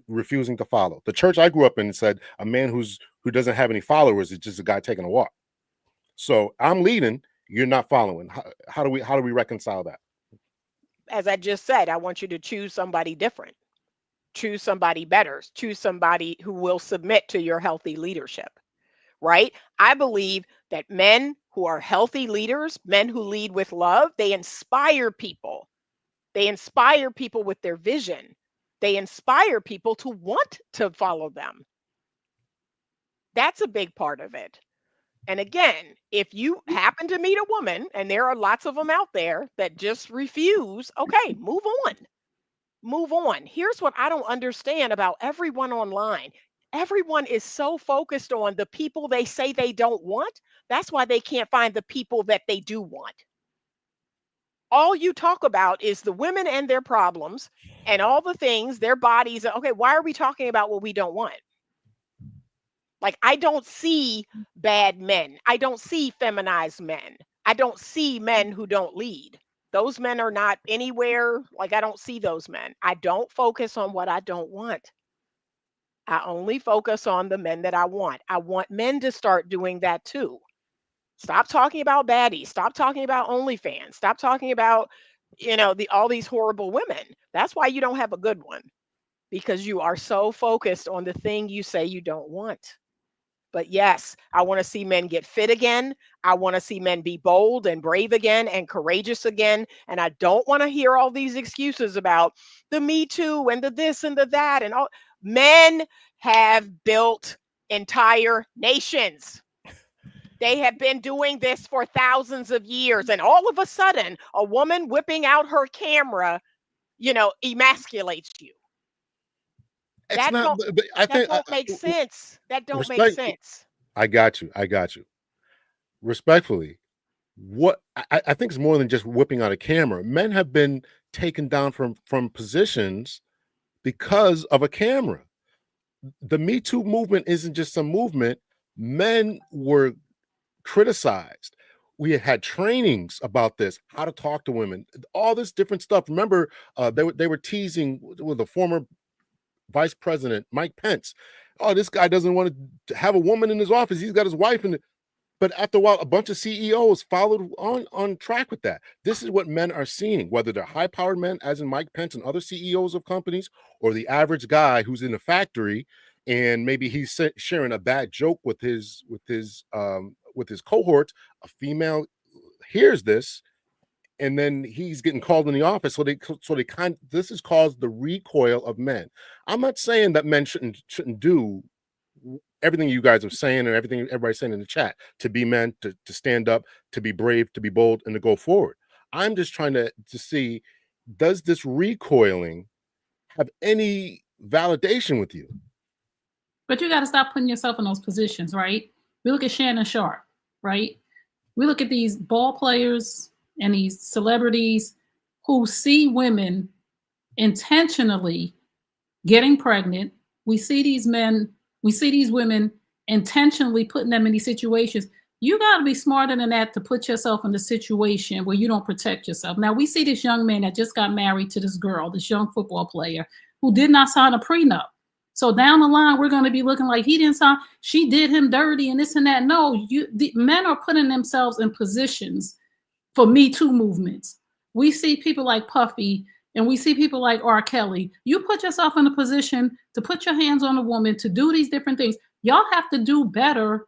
refusing to follow? The church I grew up in said a man who doesn't have any followers is just a guy taking a walk. So I'm leading, you're not following. How do we reconcile that? as I just said, I want you to choose somebody different. Choose somebody better. Choose somebody who will submit to your healthy leadership, right? I believe that men who are healthy leaders, men who lead with love, they inspire people. They inspire people with their vision. They inspire people to want to follow them. That's a big part of it. And again, if you happen to meet a woman, and there are lots of them out there that just refuse, okay, move on. Move on. Here's what I don't understand about everyone online. Everyone is so focused on the people they say they don't want. That's why they can't find the people that they do want. All you talk about is the women and their problems and all the things, their bodies. Okay, why are we talking about what we don't want? Like, I don't see bad men. I don't see feminized men. I don't see men who don't lead. Those men are not anywhere. Like, I don't see those men. I don't focus on what I don't want. I only focus on the men that I want. I want men to start doing that too. Stop talking about baddies. Stop talking about OnlyFans. Stop talking about, all these horrible women. That's why you don't have a good one, because you are so focused on the thing you say you don't want. But yes, I want to see men get fit again. I want to see men be bold and brave again and courageous again. And I don't want to hear all these excuses about the Me Too and the this and the that and all. Men have built entire nations. They have been doing this for thousands of years. And all of a sudden, a woman whipping out her camera, emasculates you. It's not. I That think don't make sense. That don't make respect. sense. I got you. Respectfully, what I think it's more than just whipping out a camera. Men have been taken down from positions because of a camera. The Me Too movement isn't just some movement. Men were criticized. We had trainings about this, how to talk to women, all this different stuff. Remember, they were teasing with the former Vice President Mike Pence. Oh, this guy doesn't want to have a woman in his office. He's got his wife in it. But after a while, a bunch of CEOs followed on track with that. This is what men are seeing, whether they're high-powered men, as in Mike Pence and other CEOs of companies, or the average guy who's in a factory and maybe he's sharing a bad joke with his cohort. A female hears this, and then he's getting called in the office. So this has caused the recoil of men. I'm not saying that men shouldn't do everything you guys are saying and everything everybody's saying in the chat, to be men, to stand up, to be brave, to be bold, and to go forward. I'm just trying to see, does this recoiling have any validation with you? But you got to stop putting yourself in those positions, right? We look at Shannon Sharp, right? We look at these ball players and these celebrities who see women intentionally getting pregnant. We see these men, we see these women intentionally putting them in these situations. You got to be smarter than that to put yourself in the situation where you don't protect yourself. Now, we see this young man that just got married to this girl, this young football player who did not sign a prenup. So down the line, we're going to be looking like he didn't sign, she did him dirty and this and that. No, the men are putting themselves in positions for Me Too movements. We see people like Puffy and we see people like R. Kelly. You put yourself in a position to put your hands on a woman, to do these different things. Y'all have to do better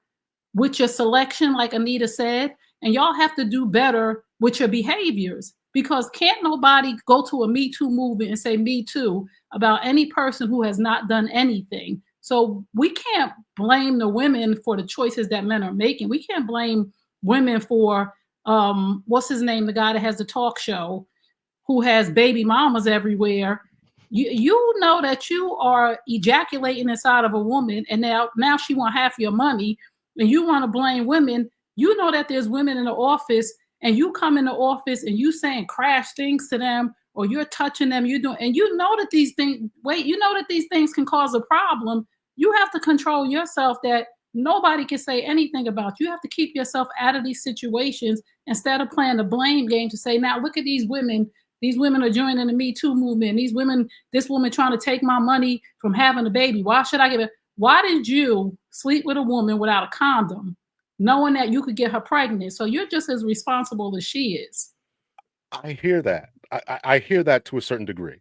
with your selection, like Anita said, and y'all have to do better with your behaviors, because can't nobody go to a Me Too movement and say Me Too about any person who has not done anything. So we can't blame the women for the choices that men are making. We can't blame women for what's his name, the guy that has the talk show, who has baby mamas everywhere. You know that you are ejaculating inside of a woman, and now she want half your money, and you want to blame women. You know that there's women in the office, and you come in the office and you saying crash things to them, or you're touching them, and you know that these things. Wait, you know that these things can cause a problem. You have to control yourself. That nobody can say anything about. You have to keep yourself out of these situations instead of playing the blame game to say, now look at these women. These women are joining the Me Too movement. This woman trying to take my money from having a baby. Why should I give it? Why did you sleep with a woman without a condom, knowing that you could get her pregnant? So you're just as responsible as she is. I hear that. I hear that to a certain degree.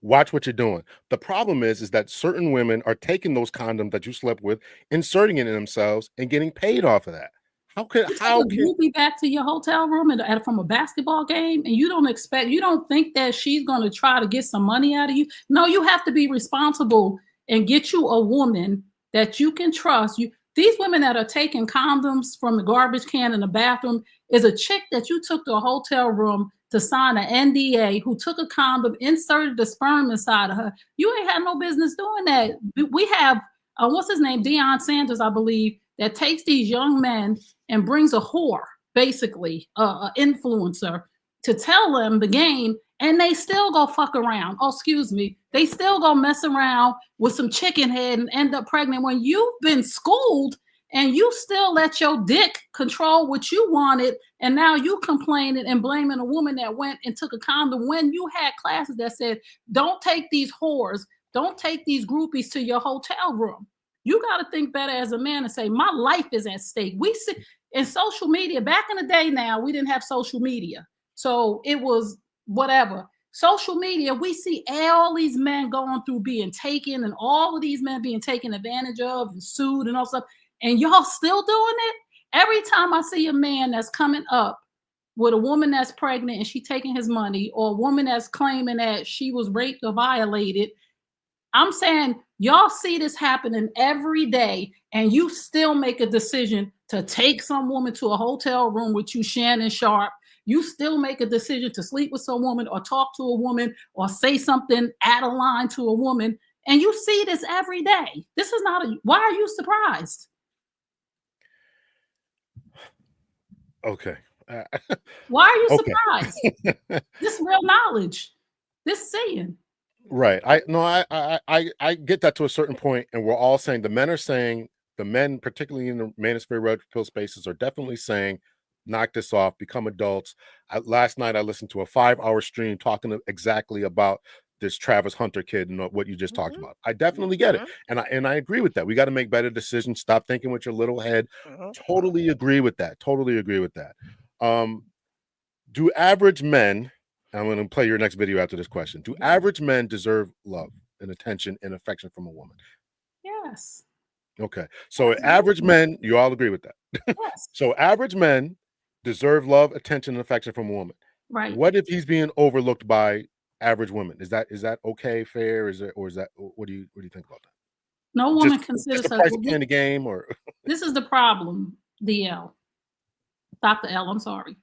Watch what you're doing. The problem is that certain women are taking those condoms that you slept with, inserting it in themselves, and getting paid off of that. How can you be back to your hotel room and from a basketball game, and you don't think that she's going to try to get some money out of you? No, you have to be responsible and get you a woman that you can trust. These women that are taking condoms from the garbage can in the bathroom is a chick that you took to a hotel room to sign an NDA, who took a condom, inserted the sperm inside of her. You ain't had no business doing that. We have what's his name, Deion Sanders, I believe, that takes these young men and brings a whore, basically, an influencer, to tell them the game, and they still go fuck around. Oh, excuse me. They still go mess around with some chicken head and end up pregnant when you've been schooled and you still let your dick control what you wanted, and now you complaining and blaming a woman that went and took a condom when you had classes that said, don't take these whores, don't take these groupies to your hotel room. You got to think better as a man and say, my life is at stake. We see in social media, back in the day now, we didn't have social media. So it was whatever. Social media, we see all these men going through being taken, and all of these men being taken advantage of and sued and all stuff. And y'all still doing it? Every time I see a man that's coming up with a woman that's pregnant and she taking his money, or a woman that's claiming that she was raped or violated, I'm saying y'all see this happening every day, and you still make a decision to take some woman to a hotel room with you, Shannon Sharp. You still make a decision to sleep with some woman or talk to a woman or say something out of line to a woman. And you see this every day. This is not why are you surprised? Okay. Why are you surprised? This real knowledge, this seeing. Right. I get that to a certain point, and we're all saying, the men, particularly in the manosphere red pill spaces, are definitely saying, knock this off, become adults. Last night I listened to a 5-hour stream talking exactly about this Travis Hunter kid and what you just talked about. I definitely get it, and I agree with that. We got to make better decisions. Stop thinking with your little head. Totally agree with that. Do average men, I'm going to play your next video after this question. Do average men deserve love and attention and affection from a woman? Yes. Okay. So average men, you all agree with that? Yes. So average men deserve love, attention, and affection from a woman. Right. What if he's being overlooked by average women? Is that okay, fair? What do you think about that? No woman considers just the price in the game, or this is the problem, DL. Dr. L, I'm sorry.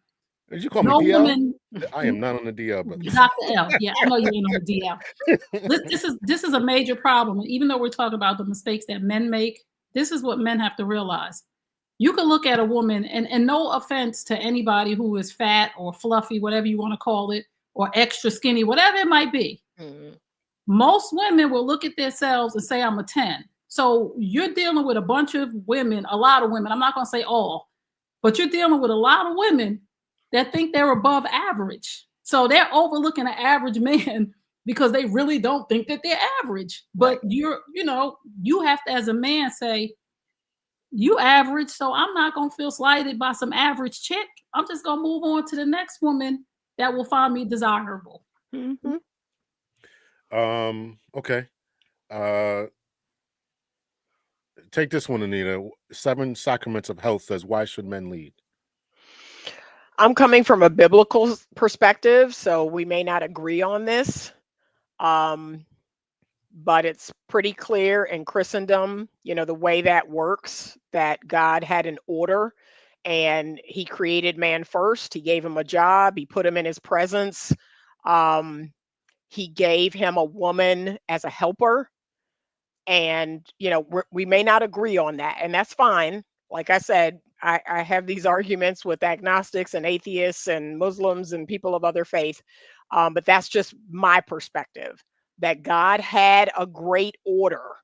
Did you call me DL? Woman, I am not on the DL, but Dr. L. Yeah, I know you ain't on the DL. This is a major problem. Even though we're talking about the mistakes that men make, this is what men have to realize. You can look at a woman, and no offense to anybody who is fat or fluffy, whatever you want to call it, or extra skinny, whatever it might be. Most women will look at themselves and say, I'm a 10. So you're dealing with a bunch of women, a lot of women. I'm not going to say all, but you're dealing with a lot of women that think they're above average. So they're overlooking an average man because they really don't think that they're average. But you have to, as a man, say, you average, so I'm not going to feel slighted by some average chick. I'm just going to move on to the next woman that will find me desirable. Okay. Take this one, Anita. 7 Sacraments of Health says, why should men lead? I'm coming from a biblical perspective, so we may not agree on this. Um, but it's pretty clear in Christendom, the way that works, that God had an order and he created man first. He gave him a job, he put him in his presence. Um, he gave him a woman as a helper. And, we may not agree on that, and that's fine. Like I said, I have these arguments with agnostics and atheists and Muslims and people of other faith. But that's just my perspective, that God had a great order,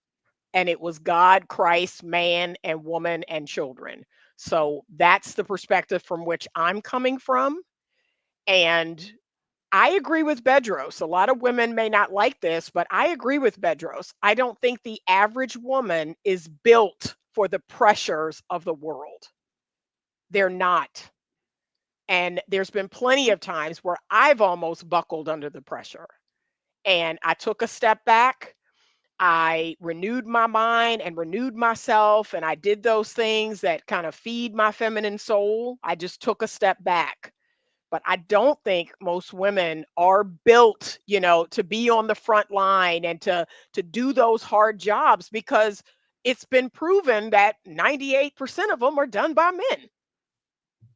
and it was God, Christ, man, and woman, and children. So that's the perspective from which I'm coming from. And I agree with Bedros. A lot of women may not like this, but I agree with Bedros. I don't think the average woman is built for the pressures of the world. They're not. And there's been plenty of times where I've almost buckled under the pressure. And I took a step back. I renewed my mind and renewed myself. And I did those things that kind of feed my feminine soul. I just took a step back. But I don't think most women are built, to be on the front line and to do those hard jobs, because it's been proven that 98% of them are done by men.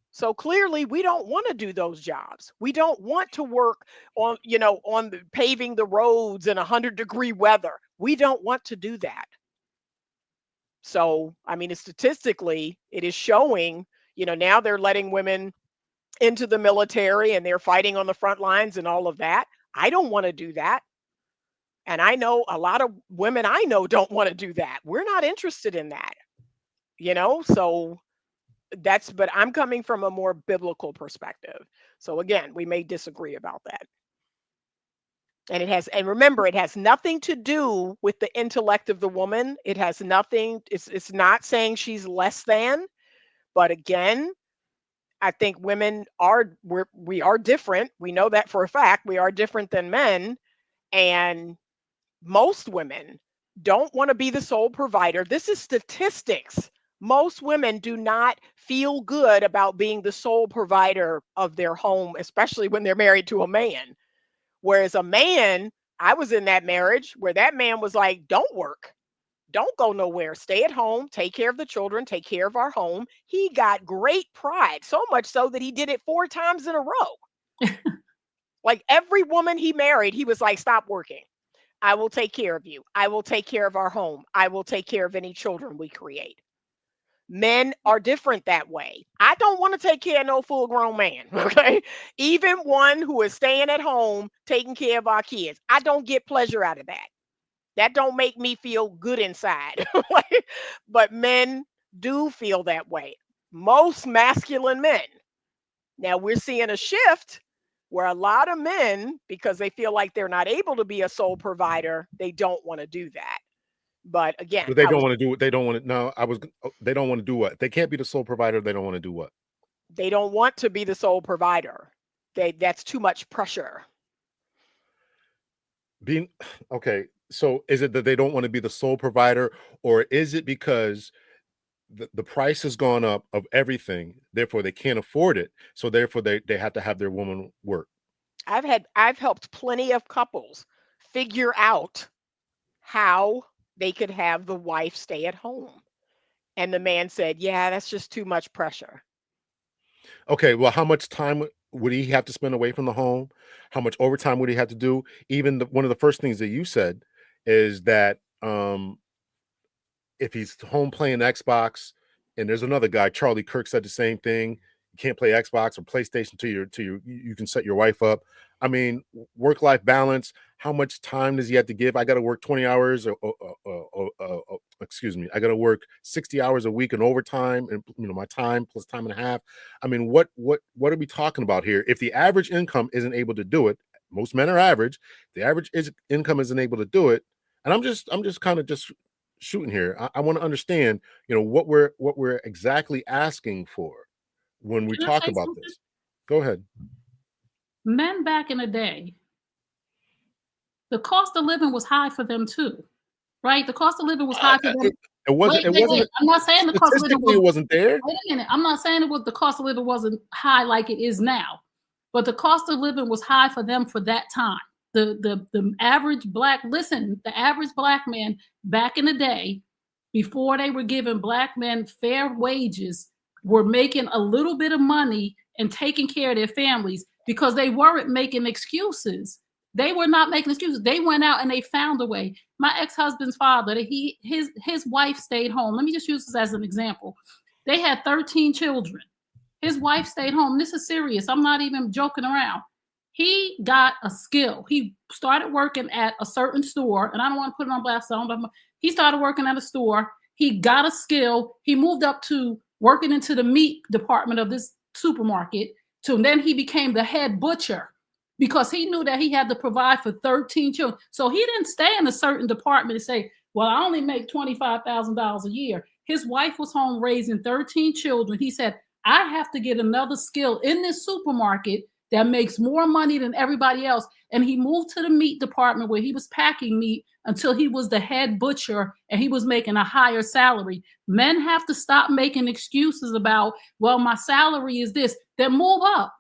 So clearly we don't want to do those jobs. We don't want to work on paving the roads in 100-degree weather. We don't want to do that. So, I mean, statistically, it is showing, now they're letting women into the military and they're fighting on the front lines and all of that. I don't want to do that. And I know a lot of women I know don't want to do that. We're not interested in that, so but I'm coming from a more biblical perspective. So again, we may disagree about that. And remember, it has nothing to do with the intellect of the woman. It has nothing, it's not saying she's less than, but again, I think women we are different. We know that for a fact. We are different than men. And most women don't want to be the sole provider. This is statistics. Most women do not feel good about being the sole provider of their home, especially when they're married to a man. Whereas a man, I was in that marriage where that man was like, don't work. Don't go nowhere. Stay at home, take care of the children, take care of our home. He got great pride, so much so that he did it 4 times in a row. Like every woman he married, he was like, stop working. I will take care of you. I will take care of our home. I will take care of any children we create. Men are different that way. I don't want to take care of no full grown man. Okay. Even one who is staying at home, taking care of our kids. I don't get pleasure out of that. That don't make me feel good inside. But men do feel that way. Most masculine men. Now we're seeing a shift where a lot of men, because they feel like they're not able to be a sole provider, they don't want to do that. But again, But they don't want to do what they don't want to. No, they don't want to do what? They can't be the sole provider. They don't want to do what? They don't want to be the sole provider. That's too much pressure. Okay. So is it that they don't want to be the sole provider, or is it because the price has gone up of everything, therefore they can't afford it, so therefore they have to have their woman work? I've helped plenty of couples figure out how they could have the wife stay at home. And the man said, yeah, that's just too much pressure. Okay, well, how much time would he have to spend away from the home? How much overtime would he have to do? Even one of the first things that you said is that if he's home playing Xbox, and there's another guy, Charlie Kirk, said the same thing. You can't play Xbox or PlayStation you can set your wife up. I mean, work-life balance. How much time does he have to give? I got to work 20 hours, excuse me. I got to work 60 hours a week in overtime, and my time plus time and a half. I mean, what are we talking about here? If the average income isn't able to do it, most men are average. The average income isn't able to do it, and I'm just kind of just shooting here. I want to understand, what we're exactly asking for when we Can I talk say about something? this. Go ahead. Men back in the day, the cost of living was high for them too, right? The cost of living was high for them. It wasn't. Wait. I'm not saying the cost of living Statistically, it wasn't there. Wait a minute. I'm not saying the cost of living wasn't high like it is now, but the cost of living was high for them for that time. The average black man back in the day, before they were giving black men fair wages, were making a little bit of money and taking care of their families because they weren't making excuses. They were not making excuses. They went out and they found a way. My ex-husband's father, his wife stayed home. Let me just use this as an example. They had 13 children. His wife stayed home. This is serious. I'm not even joking around. He got a skill. He started working at a certain store, and I don't want to put it on blast. He started working at a store. He got a skill. He moved up to working into the meat department of this supermarket. Then he became the head butcher because he knew that he had to provide for 13 children. So he didn't stay in a certain department and say, well, I only make $25,000 a year. His wife was home raising 13 children. He said, I have to get another skill in this supermarket that makes more money than everybody else. And he moved to the meat department where he was packing meat until he was the head butcher and he was making a higher salary. Men have to stop making excuses about, well, my salary is this. Then move up,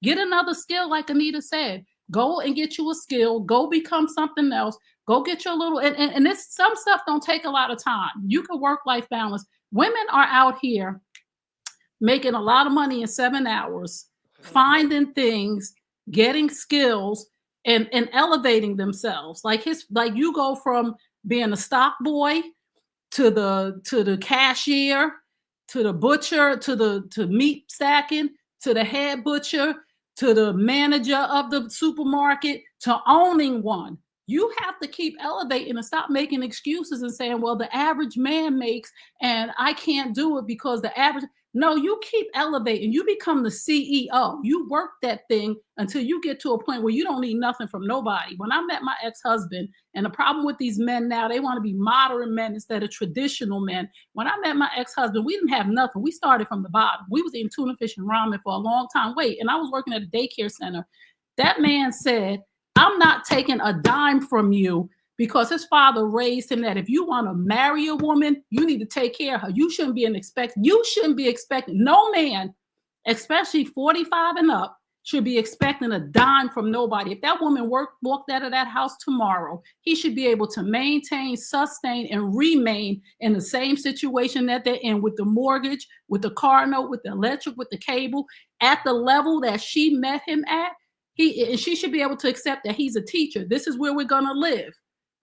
get another skill like Anita said. Go and get you a skill, go become something else, go get your little, and this, some stuff don't take a lot of time. You can work-life balance. Women are out here making a lot of money in 7 hours, finding things, getting skills, and elevating themselves. Like you go from being a stock boy to the cashier, to the butcher, to meat stacking, to the head butcher, to the manager of the supermarket, to owning one. You have to keep elevating and stop making excuses and saying, well, the average man makes, and I can't do it because the average. No, you keep elevating. You become the CEO. You work that thing until you get to a point where you don't need nothing from nobody. When I met my ex-husband, and the problem with these men now, they want to be modern men instead of traditional men. When I met my ex-husband, we didn't have nothing. We started from the bottom. We was eating tuna fish and ramen for a long time. And I was working at a daycare center. That man said, I'm not taking a dime from you, because his father raised him that if you want to marry a woman, you need to take care of her. You shouldn't be expecting, no man, especially 45 and up, should be expecting a dime from nobody. If that woman walked out of that house tomorrow, he should be able to maintain, sustain, and remain in the same situation that they're in, with the mortgage, with the car note, with the electric, with the cable, at the level that she met him at. She should be able to accept that he's a teacher. This is where we're going to live.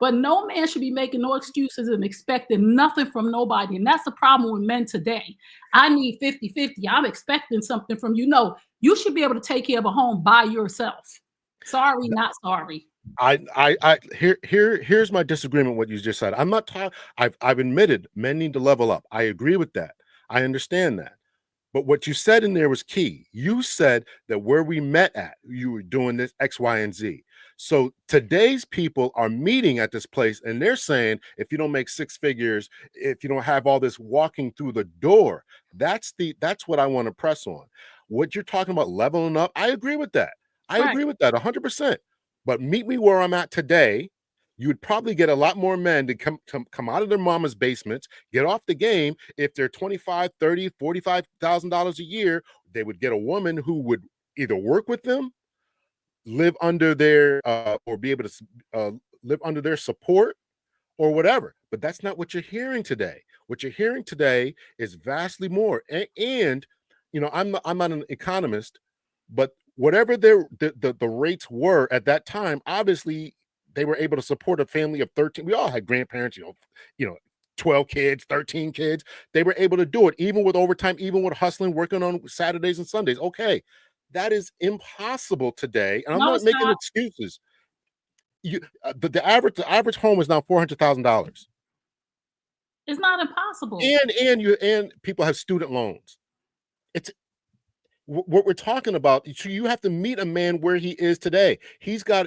But no man should be making no excuses and expecting nothing from nobody. And that's the problem with men today. I need 50-50. I'm expecting something from you. No, you should be able to take care of a home by yourself. Sorry, not sorry. Here's my disagreement with what you just said. I'm not talking. I've admitted men need to level up. I agree with that. I understand that. But what you said in there was key. You said that where we met at, you were doing this X, Y, and Z. So today's people are meeting at this place and they're saying, if you don't make six figures, if you don't have all this walking through the door, that's what I want to press on. What you're talking about leveling up, I agree with that. I agree with that 100%. But meet me where I'm at today. You would probably get a lot more men to come out of their mama's basements, get off the game. If they're $25,000, $30,000, $45,000 a year, they would get a woman who would either work with them, live under their or be able to live under their support or whatever. But that's not what you're hearing today. What you're hearing today is vastly more. And you know, I'm not an economist, but whatever the rates were at that time, obviously they were able to support a family of 13. We all had grandparents, you know, 12 kids, 13 kids. They were able to do it, even with overtime, even with hustling, working on Saturdays and Sundays. Okay, that is impossible today. And I'm not making excuses. The average home is now $400,000. It's not impossible. And people have student loans. It's what we're talking about. So you have to meet a man where he is today. He's got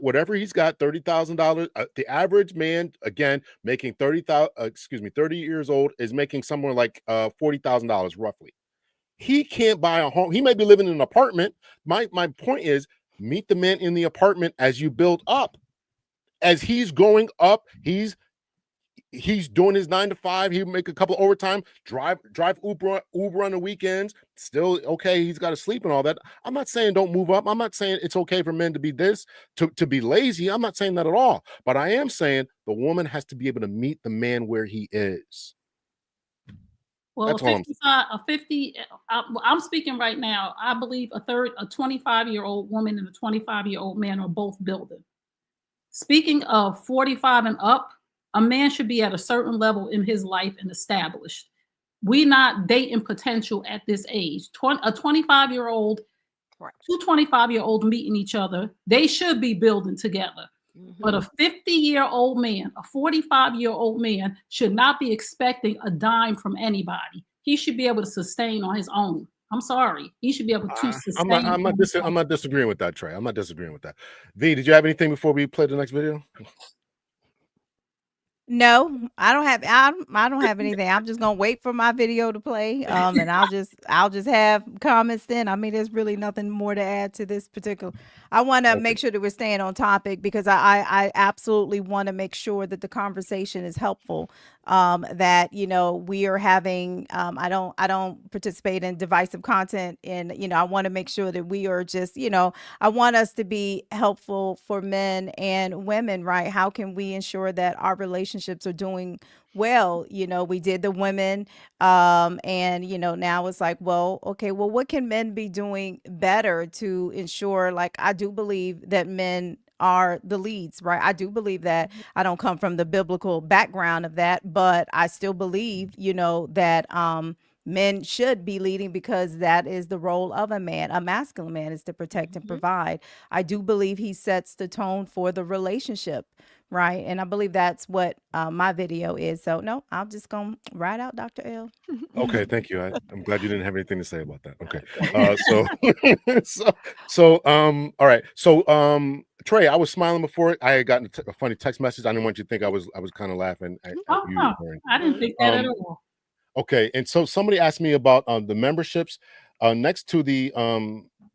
whatever he's got, $30,000. The average man, again, making 30 years old, is making somewhere like $40,000 roughly. He can't buy a home. He may be living in an apartment. My point is, meet the man in the apartment as you build up. As he's going up, he's doing his 9 to 5. He make a couple overtime, drive Uber on the weekends. Still okay. He's got to sleep and all that. I'm not saying don't move up. I'm not saying it's okay for men to be to be lazy. I'm not saying that at all. But I am saying the woman has to be able to meet the man where he is. Well, That's I'm speaking right now. I believe a 25-year-old woman and a 25-year-old man are both building. Speaking of 45 and up, a man should be at a certain level in his life and established. We not dating potential at this age. A 25-year-old, Right. two 25-year-olds meeting each other, they should be building together. But a 50-year-old man, a 45-year-old man should not be expecting a dime from anybody. He should be able to sustain on his own. I'm sorry. He should be able to sustain. I'm not disagreeing with that, Trey. I'm not disagreeing with that. V, did you have anything before we play the next video? No, I don't have anything. I'm just gonna wait for my video to play. And I'll just have comments then. I mean, there's really nothing more to add to this particular. I want to make sure that we're staying on topic because I absolutely want to make sure that the conversation is helpful. That we are having. I don't participate in divisive content, and I want to make sure that we are just. I want us to be helpful for men and women, right? How can we ensure that our relationships are doing well? We did the women, and now it's like, well, okay, well, what can men be doing better to ensure? Like, I do believe that men are the leads, right? I do believe that. I don't come from the biblical background of that, but I still believe, that men should be leading because that is the role of a man. A masculine man is to protect and provide. I do believe he sets the tone for the relationship, right? And I believe that's what my video is. So no, I'm just gonna ride out Dr. L. Okay, thank you. I'm glad you didn't have anything to say about that. Okay. All right. So Trey, I was smiling before I had gotten a funny text message. I didn't want you to think I was kind of laughing at you. I didn't think that at all. Okay, and so somebody asked me about the memberships. Next to the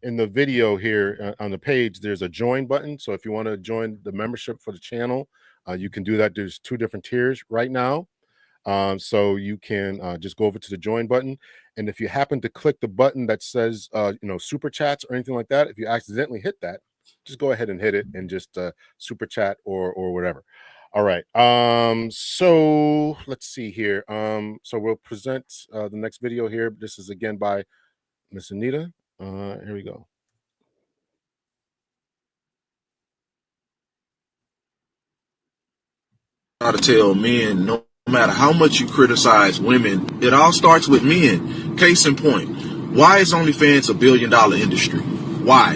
in the video here on the page, there's a join button. So if you want to join the membership for the channel, you can do that. There's 2 different tiers right now. So you can just go over to the join button. And if you happen to click the button that says, super chats or anything like that, if you accidentally hit that, just go ahead and hit it and just super chat or whatever. All right. So let's see here. So we'll present the next video here. This is again by Miss Anita. Here we go. How to tell men, no matter how much you criticize women, it all starts with men. Case in point, why is OnlyFans $1 billion industry? Why?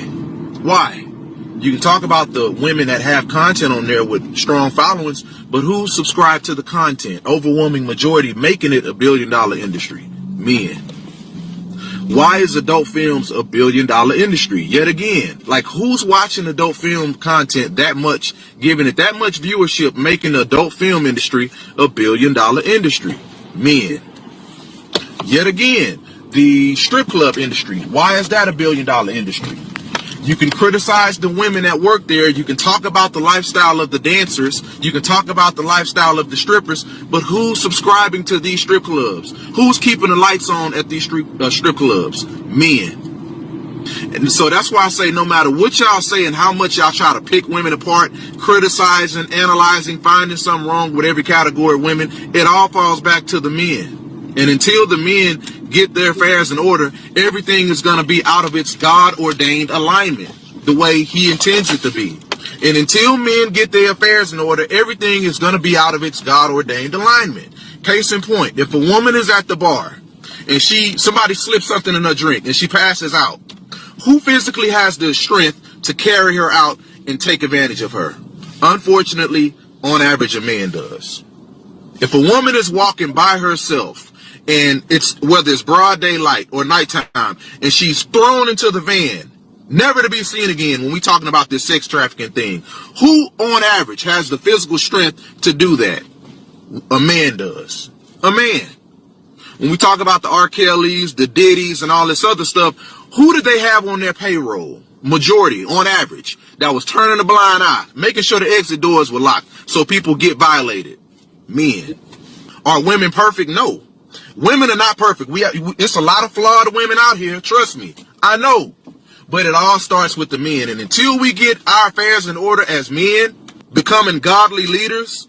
You can talk about the women that have content on there with strong followings, but who subscribe to the content? Overwhelming majority making it $1 billion industry. Men. Why is adult films $1 billion industry? Yet again, like who's watching adult film content that much, giving it that much viewership, making the adult film industry $1 billion industry? Men. Yet again, the strip club industry. Why is that $1 billion industry? You can criticize the women that work there. You can talk about the lifestyle of the dancers. You can talk about the lifestyle of the strippers. But who's subscribing to these strip clubs? Who's keeping the lights on at these strip clubs? Men. And so that's why I say no matter what y'all say and how much y'all try to pick women apart, criticizing, analyzing, finding something wrong with every category of women, it all falls back to the men. And until the men get their affairs in order, everything is going to be out of its God-ordained alignment, the way he intends it to be. And until men get their affairs in order, everything is going to be out of its God-ordained alignment. Case in point, if a woman is at the bar and somebody slips something in her drink and she passes out, who physically has the strength to carry her out and take advantage of her? Unfortunately, on average, a man does. If a woman is walking by herself, and it's whether it's broad daylight or nighttime, and she's thrown into the van, never to be seen again when we're talking about this sex trafficking thing, who on average has the physical strength to do that? A man does. A man. When we talk about the R. Kellys, the Diddy's, and all this other stuff, who did they have on their payroll? Majority, on average, that was turning a blind eye, making sure the exit doors were locked so people get violated. Men. Are women perfect? No. Women are not perfect. It's a lot of flawed women out here. Trust me. I know. But it all starts with the men. And until we get our affairs in order as men, becoming godly leaders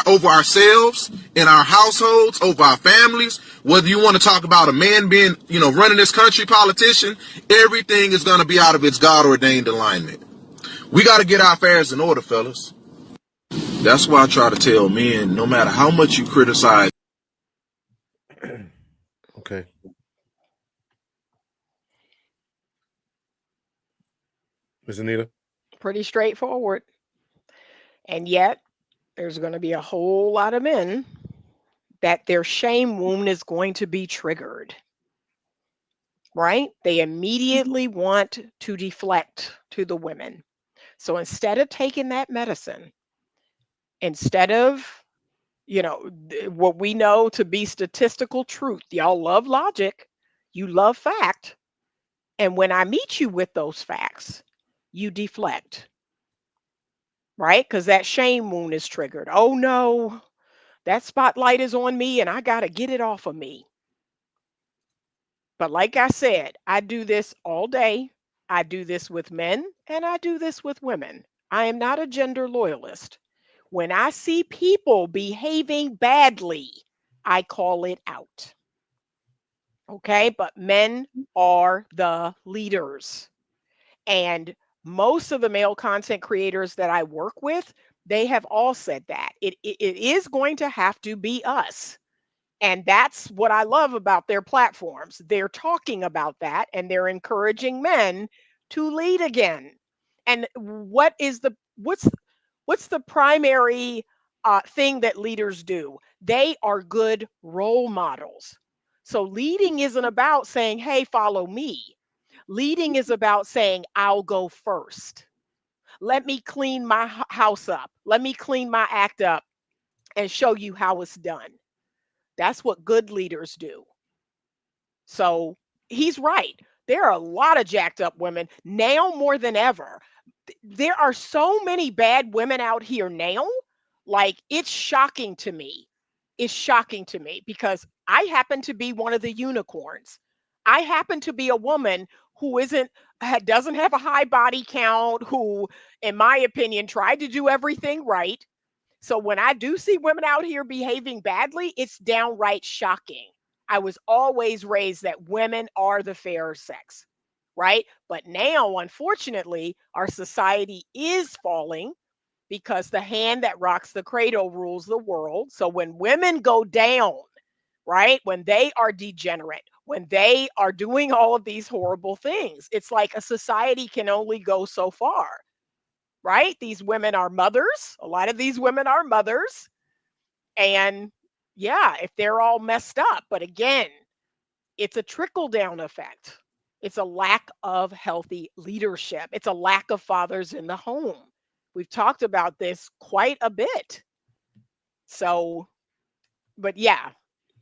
over ourselves, in our households, over our families, whether you want to talk about a man being, running this country, politician, everything is going to be out of its God-ordained alignment. We got to get our affairs in order, fellas. That's why I try to tell men, no matter how much you criticize. Okay. Ms. Anita? Pretty straightforward. And yet, there's going to be a whole lot of men that their shame wound is going to be triggered, right? They immediately want to deflect to the women. So instead of taking that medicine, instead of, what we know to be statistical truth, y'all love logic, you love fact. And when I meet you with those facts, you deflect, right? Because that shame wound is triggered. Oh no, that spotlight is on me and I got to get it off of me. But like I said, I do this all day. I do this with men and I do this with women. I am not a gender loyalist. When I see people behaving badly, I call it out. Okay, but men are the leaders. And most of the male content creators that I work with, they have all said that. It is going to have to be us. And that's what I love about their platforms. They're talking about that and they're encouraging men to lead again. And what's the primary thing that leaders do? They are good role models. So leading isn't about saying, "Hey, follow me." Leading is about saying, "I'll go first. Let me clean my house up. Let me clean my act up and show you how it's done." That's what good leaders do. So he's right. There are a lot of jacked up women now more than ever. There are so many bad women out here now. Like, it's shocking to me. It's shocking to me because I happen to be one of the unicorns. I happen to be a woman who doesn't have a high body count, who, in my opinion, tried to do everything right. So when I do see women out here behaving badly, it's downright shocking. I was always raised that women are the fairer sex, right? But now, unfortunately, our society is falling because the hand that rocks the cradle rules the world. So when women go down, right, when they are degenerate, when they are doing all of these horrible things, it's like a society can only go so far, right? These women are mothers. A lot of these women are mothers. And yeah, if they're all messed up, but again, it's a trickle down effect. It's a lack of healthy leadership. It's a lack of fathers in the home. We've talked about this quite a bit. So, but yeah,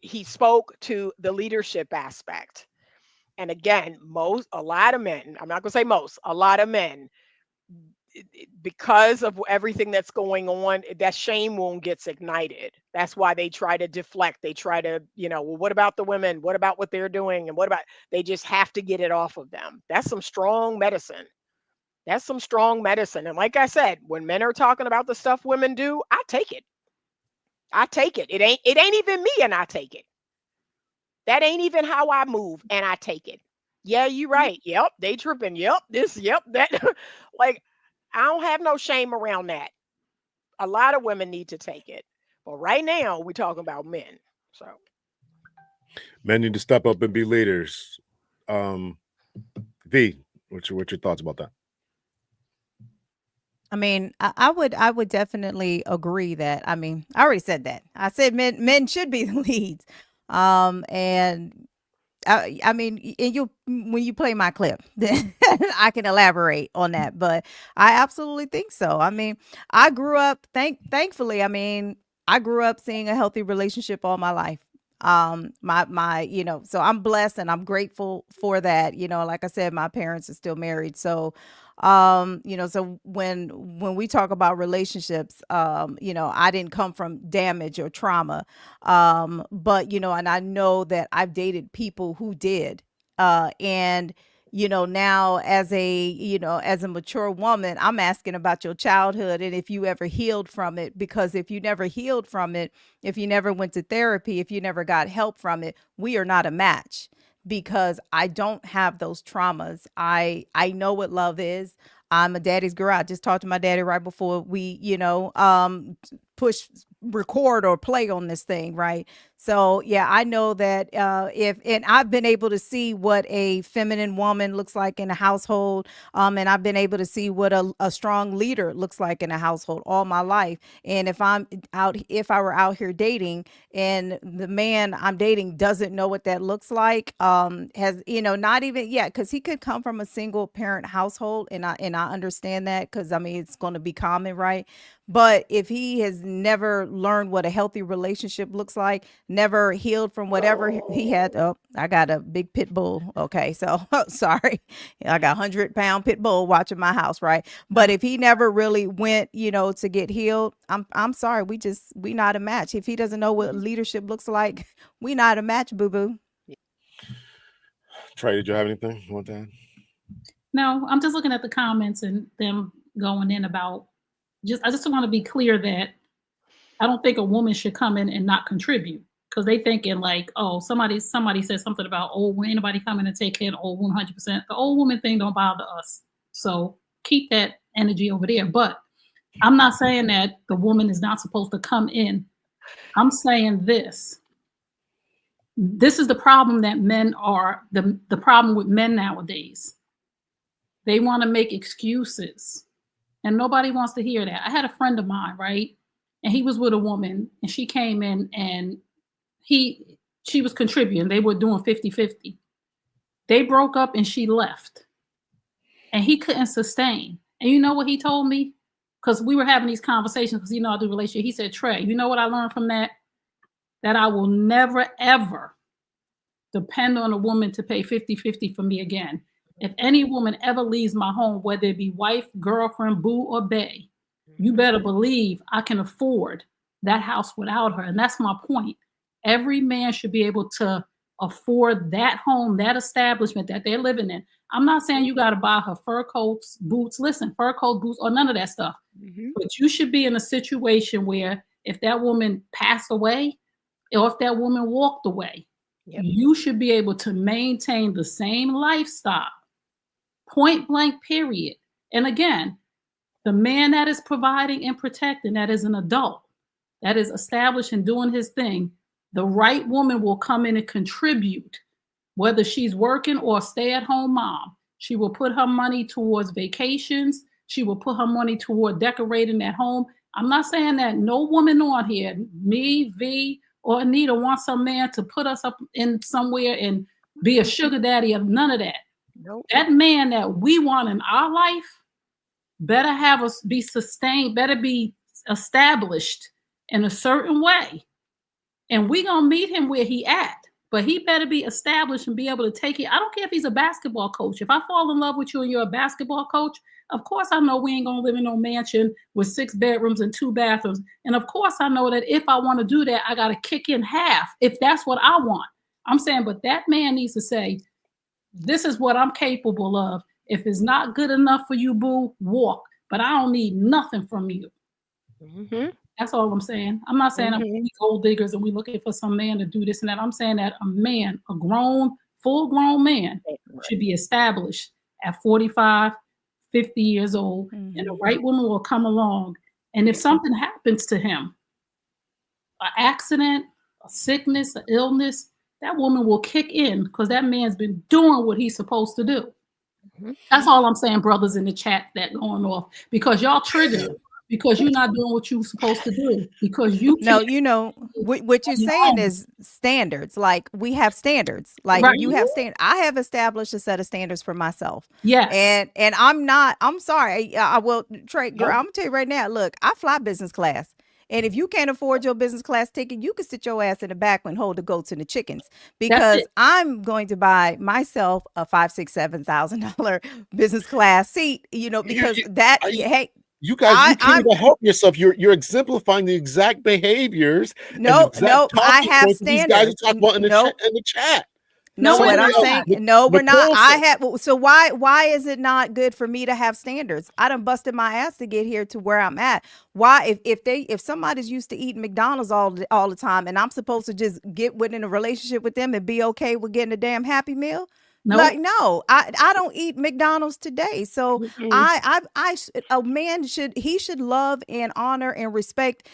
he spoke to the leadership aspect. And again, a lot of men, I'm not going to say most, a lot of men, because of everything that's going on, that shame wound gets ignited. That's why they try to deflect. They try to, well, what about the women? What about what they're doing? And what about, they just have to get it off of them. That's some strong medicine. That's some strong medicine. And like I said, when men are talking about the stuff women do, I take it. I take it. It ain't even me and I take it. That ain't even how I move and I take it. Yeah, you right. Yep, they tripping. Yep, this, yep, that. Like, I don't have no shame around that. A lot of women need to take it. But right now, we're talking about men. So Men need to step up and be leaders. V, what's your thoughts about that? I mean, I would definitely agree that. I mean, I already said that. I said men should be the leads. And I mean, and when you play my clip, then I can elaborate on that. But I absolutely think so. I mean, I grew up thankfully. I mean, I grew up seeing a healthy relationship all my life. My, so I'm blessed and I'm grateful for that. Like I said, my parents are still married. So, so when we talk about relationships, I didn't come from damage or trauma. But, and I know that I've dated people who did, and now as a mature woman, I'm asking about your childhood and if you ever healed from it, because if you never healed from it, if you never went to therapy, if you never got help from it, we are not a match, because I don't have those traumas. I know what love is. I'm a daddy's girl. I just talked to my daddy right before we, push record or play on this thing, right? So yeah, I know that and I've been able to see what a feminine woman looks like in a household, and I've been able to see what a strong leader looks like in a household all my life. And if I were out here dating and the man I'm dating doesn't know what that looks like, has not even because he could come from a single parent household, and I understand that, because I mean it's going to be common, right? But if he has never learned what a healthy relationship looks like, never healed from whatever he had. Oh, I got a big pit bull. Okay. So sorry. I got 100-pound pit bull watching my house. Right. But if he never really went, to get healed, I'm sorry. We not a match. If he doesn't know what leadership looks like, we not a match, boo boo. Trey, did you have anything you want to add? No, I'm just looking at the comments and them going in about I just want to be clear that I don't think a woman should come in and not contribute, because they thinking like, oh, somebody said something about, oh, when anybody come in and take care of the old 100%. The old woman thing don't bother us. So keep that energy over there. But I'm not saying that the woman is not supposed to come in. I'm saying this. This is the problem that men are, the problem with men nowadays. They want to make excuses. And nobody wants to hear that. I had a friend of mine, right? And he was with a woman, and she came in and she was contributing. They were doing 50-50. They broke up and she left. And he couldn't sustain. And you know what he told me? Because we were having these conversations, because I do relationship. He said, Trey, you know what I learned from that? That I will never, ever depend on a woman to pay 50-50 for me again. If any woman ever leaves my home, whether it be wife, girlfriend, boo, or bae, you better believe I can afford that house without her. And that's my point. Every man should be able to afford that home, that establishment that they're living in. I'm not saying you got to buy her fur coats, boots. Listen, fur coats, boots, or none of that stuff. Mm-hmm. But you should be in a situation where if that woman passed away, or if that woman walked away, you should be able to maintain the same lifestyle. Point blank, period. And again, the man that is providing and protecting, that is an adult, that is established and doing his thing, the right woman will come in and contribute, whether she's working or a stay-at-home mom. She will put her money towards vacations. She will put her money toward decorating that home. I'm not saying that no woman on here, me, V, or Anita, wants some man to put us up in somewhere and be a sugar daddy of none of that. Nope. That man that we want in our life better have us be sustained, better be established in a certain way. And we gonna meet him where he at, but he better be established and be able to take it. I don't care if he's a basketball coach. If I fall in love with you and you're a basketball coach, of course I know we ain't gonna live in no mansion with 6 bedrooms and 2 bathrooms. And of course I know that if I want to do that, I gotta kick in half if that's what I want. I'm saying, but that man needs to say, this is what I'm capable of. If it's not good enough for you, boo, walk. But I don't need nothing from you. Mm-hmm. That's all I'm saying. I'm not saying I'm gold diggers and we looking for some man to do this and that. I'm saying that a man, a grown, full-grown man should be established at 45, 50 years old, and the right woman will come along. And if something happens to him, an accident, a sickness, an illness, that woman will kick in because that man's been doing what he's supposed to do. That's all I'm saying, brothers in the chat that going off, because y'all triggered because you're not doing what you're supposed to do, because you what you're saying is standards. Like we have standards, like you have standards. I have established a set of standards for myself. Yes. And I'm sorry. I will, Trey, girl, I'm gonna tell you right now, look, I fly business class. And if you can't afford your business class ticket, you can sit your ass in the back and hold the goats and the chickens, That's because it. I'm going to buy myself a $5,000, $6,000, $7,000 business class seat, because that, Are hey, you guys, you can't I'm even help yourself. You're exemplifying the exact behaviors and the no, exact I talking have points that these guys are standards. talking about in the chat. No, In the chat, no, No, we're what I'm somebody else, not. saying, no, we're not. Nicole I said, have, so why is it not good for me to have standards? I done busted my ass to get here to where I'm at. Why, if somebody's used to eating McDonald's all the time, and I'm supposed to just get within a relationship with them and be okay with getting a damn Happy Meal? Nope. Like, no, I don't eat McDonald's today. So Mm-mm. a man should love and honor and respect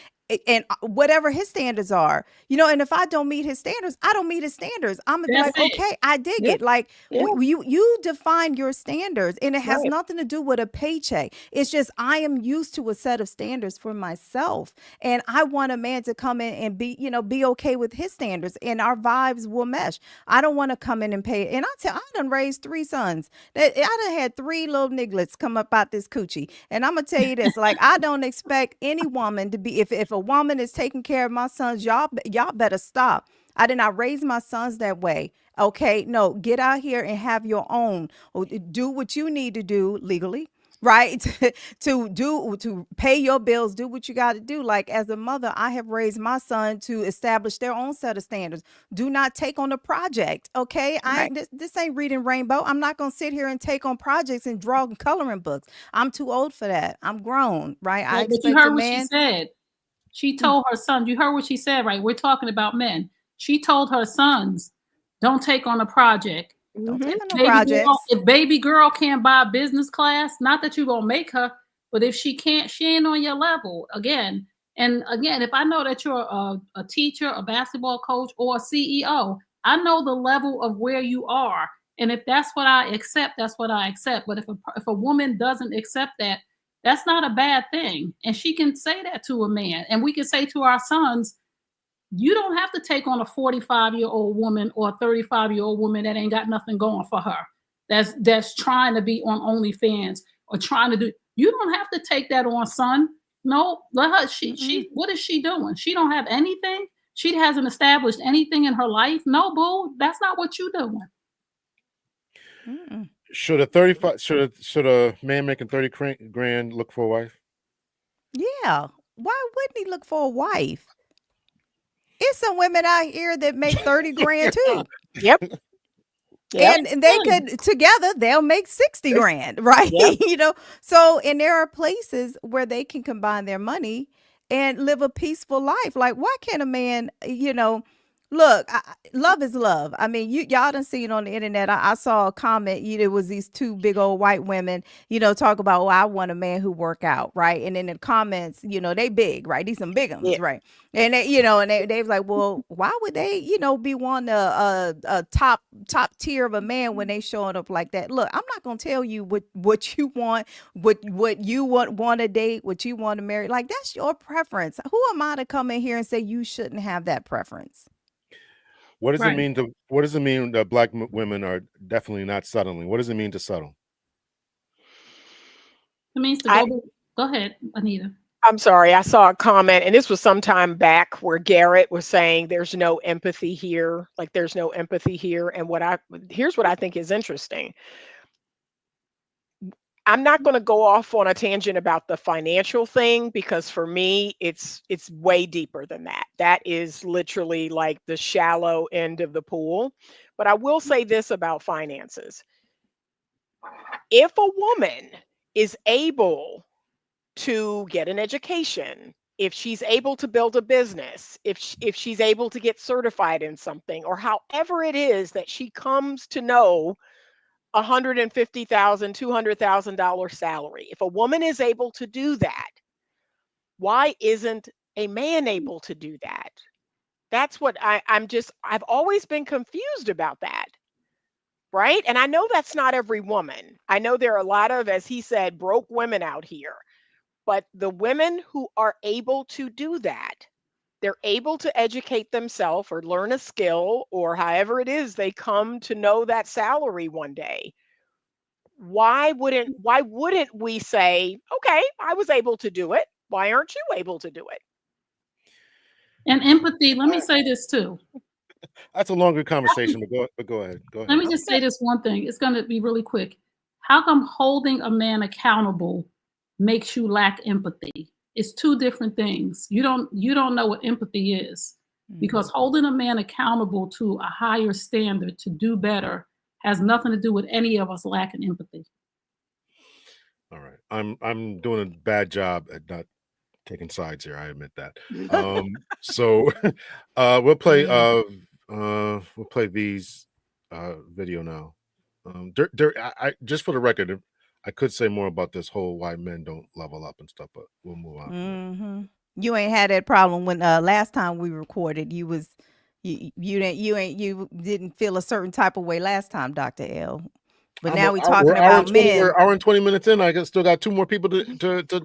and whatever his standards are, and if I don't meet his standards, I don't meet his standards. I'm gonna be That's like, it. okay, I dig Yeah, it. Like, yeah, you define your standards, and it has right. nothing to do with a paycheck. It's just I am used to a set of standards for myself, and I want a man to come in and be okay with his standards, and our vibes will mesh. I don't want to come in and pay. And I done raised 3 sons. I done had 3 little nigglets come up out this coochie, and I'm gonna tell you this: like, I don't expect any woman to be. If a woman is taking care of my sons, y'all better stop. I did not raise my sons that way. Okay, no, get out here and have your own. Do what you need to do legally, right? To pay your bills, do what you got to do. Like, as a mother, I have raised my son to establish their own set of standards. Do not take on a project. Okay, Right. this ain't reading rainbow. I'm not gonna sit here and take on projects and draw coloring books. I'm too old for that. I'm grown, right? I Well, but you expect a heard what she man. said. She told her son, you heard what she said, right? We're talking about men. She told her sons, don't take on a project. Don't Mm-hmm. take on no Baby girl, projects. if baby girl can't buy a business class, not that you're gonna make her, but if she can't, she ain't on your level again. And again, if I know that you're a teacher, a basketball coach, or a CEO, I know the level of where you are. And if that's what I accept, that's what I accept. But if a woman doesn't accept that, that's not a bad thing. And she can say that to a man. And we can say to our sons, you don't have to take on a 45-year-old woman or a 35-year-old woman that ain't got nothing going for her. That's trying to be on OnlyFans or trying to do. You don't have to take that on, son. No, let her. She. What is she doing? She don't have anything. She hasn't established anything in her life. No, boo. That's not what you doing. Mm-mm. should a man making 30 grand look for a wife? Yeah. Why wouldn't he look for a wife? It's some women out here that make 30 grand too. Yep. Yep. And they could together they'll make 60 grand, right? Yep. So, and there are places where they can combine their money and live a peaceful life. Like, why can't a man, look, love is love. I mean, y'all done seen on the internet. I saw a comment. It was these 2 big old white women, talk about, oh, I want a man who work out, right? And in the comments, they big, right? These some big ones, Yeah. right? And they was like, well, why would they, be wanting a top tier of a man when they showing up like that? Look, I'm not gonna tell you what you want, what you want to date, what you want to marry. Like, that's your preference. Who am I to come in here and say you shouldn't have that preference? What does it Right. mean what does it mean that black women are definitely not settling? What does it mean to settle? It means to I go. Go ahead, Anita. I'm sorry. I saw a comment, and this was some time back, where Garrett was saying there's no empathy here. Like, there's no empathy here. And here's what I think is interesting. I'm not going to go off on a tangent about the financial thing, because for me it's way deeper than that. That is literally like the shallow end of the pool. But I will say this about finances. If a woman is able to get an education, if she's able to build a business, if she's able to get certified in something, or however it is that she comes to know $150,000, $200,000 salary. If a woman is able to do that, why isn't a man able to do that? That's what I've always been confused about that. Right. And I know that's not every woman. I know there are a lot of, as he said, broke women out here. But the women who are able to do that, they're able to educate themselves or learn a skill, or however it is they come to know that salary one day. Why wouldn't we say, okay, I was able to do it. Why aren't you able to do it? And empathy, let me say this too. That's a longer conversation, but go ahead. Go Let ahead. me just say this one thing. It's going to be really quick. How come holding a man accountable makes you lack empathy? It's two different things. You don't know what empathy is, because holding a man accountable to a higher standard to do better has nothing to do with any of us lacking empathy. All right. I'm doing a bad job at not taking sides here. I admit that. So we'll play V's video now. I just for the record, I could say more about this whole why men don't level up and stuff, but we'll move on. You ain't had that problem when last time we recorded. You didn't feel a certain type of way last time, Dr. L. But now we're talking about men. We're hour and 20 minutes in. I still got two more people to talk to.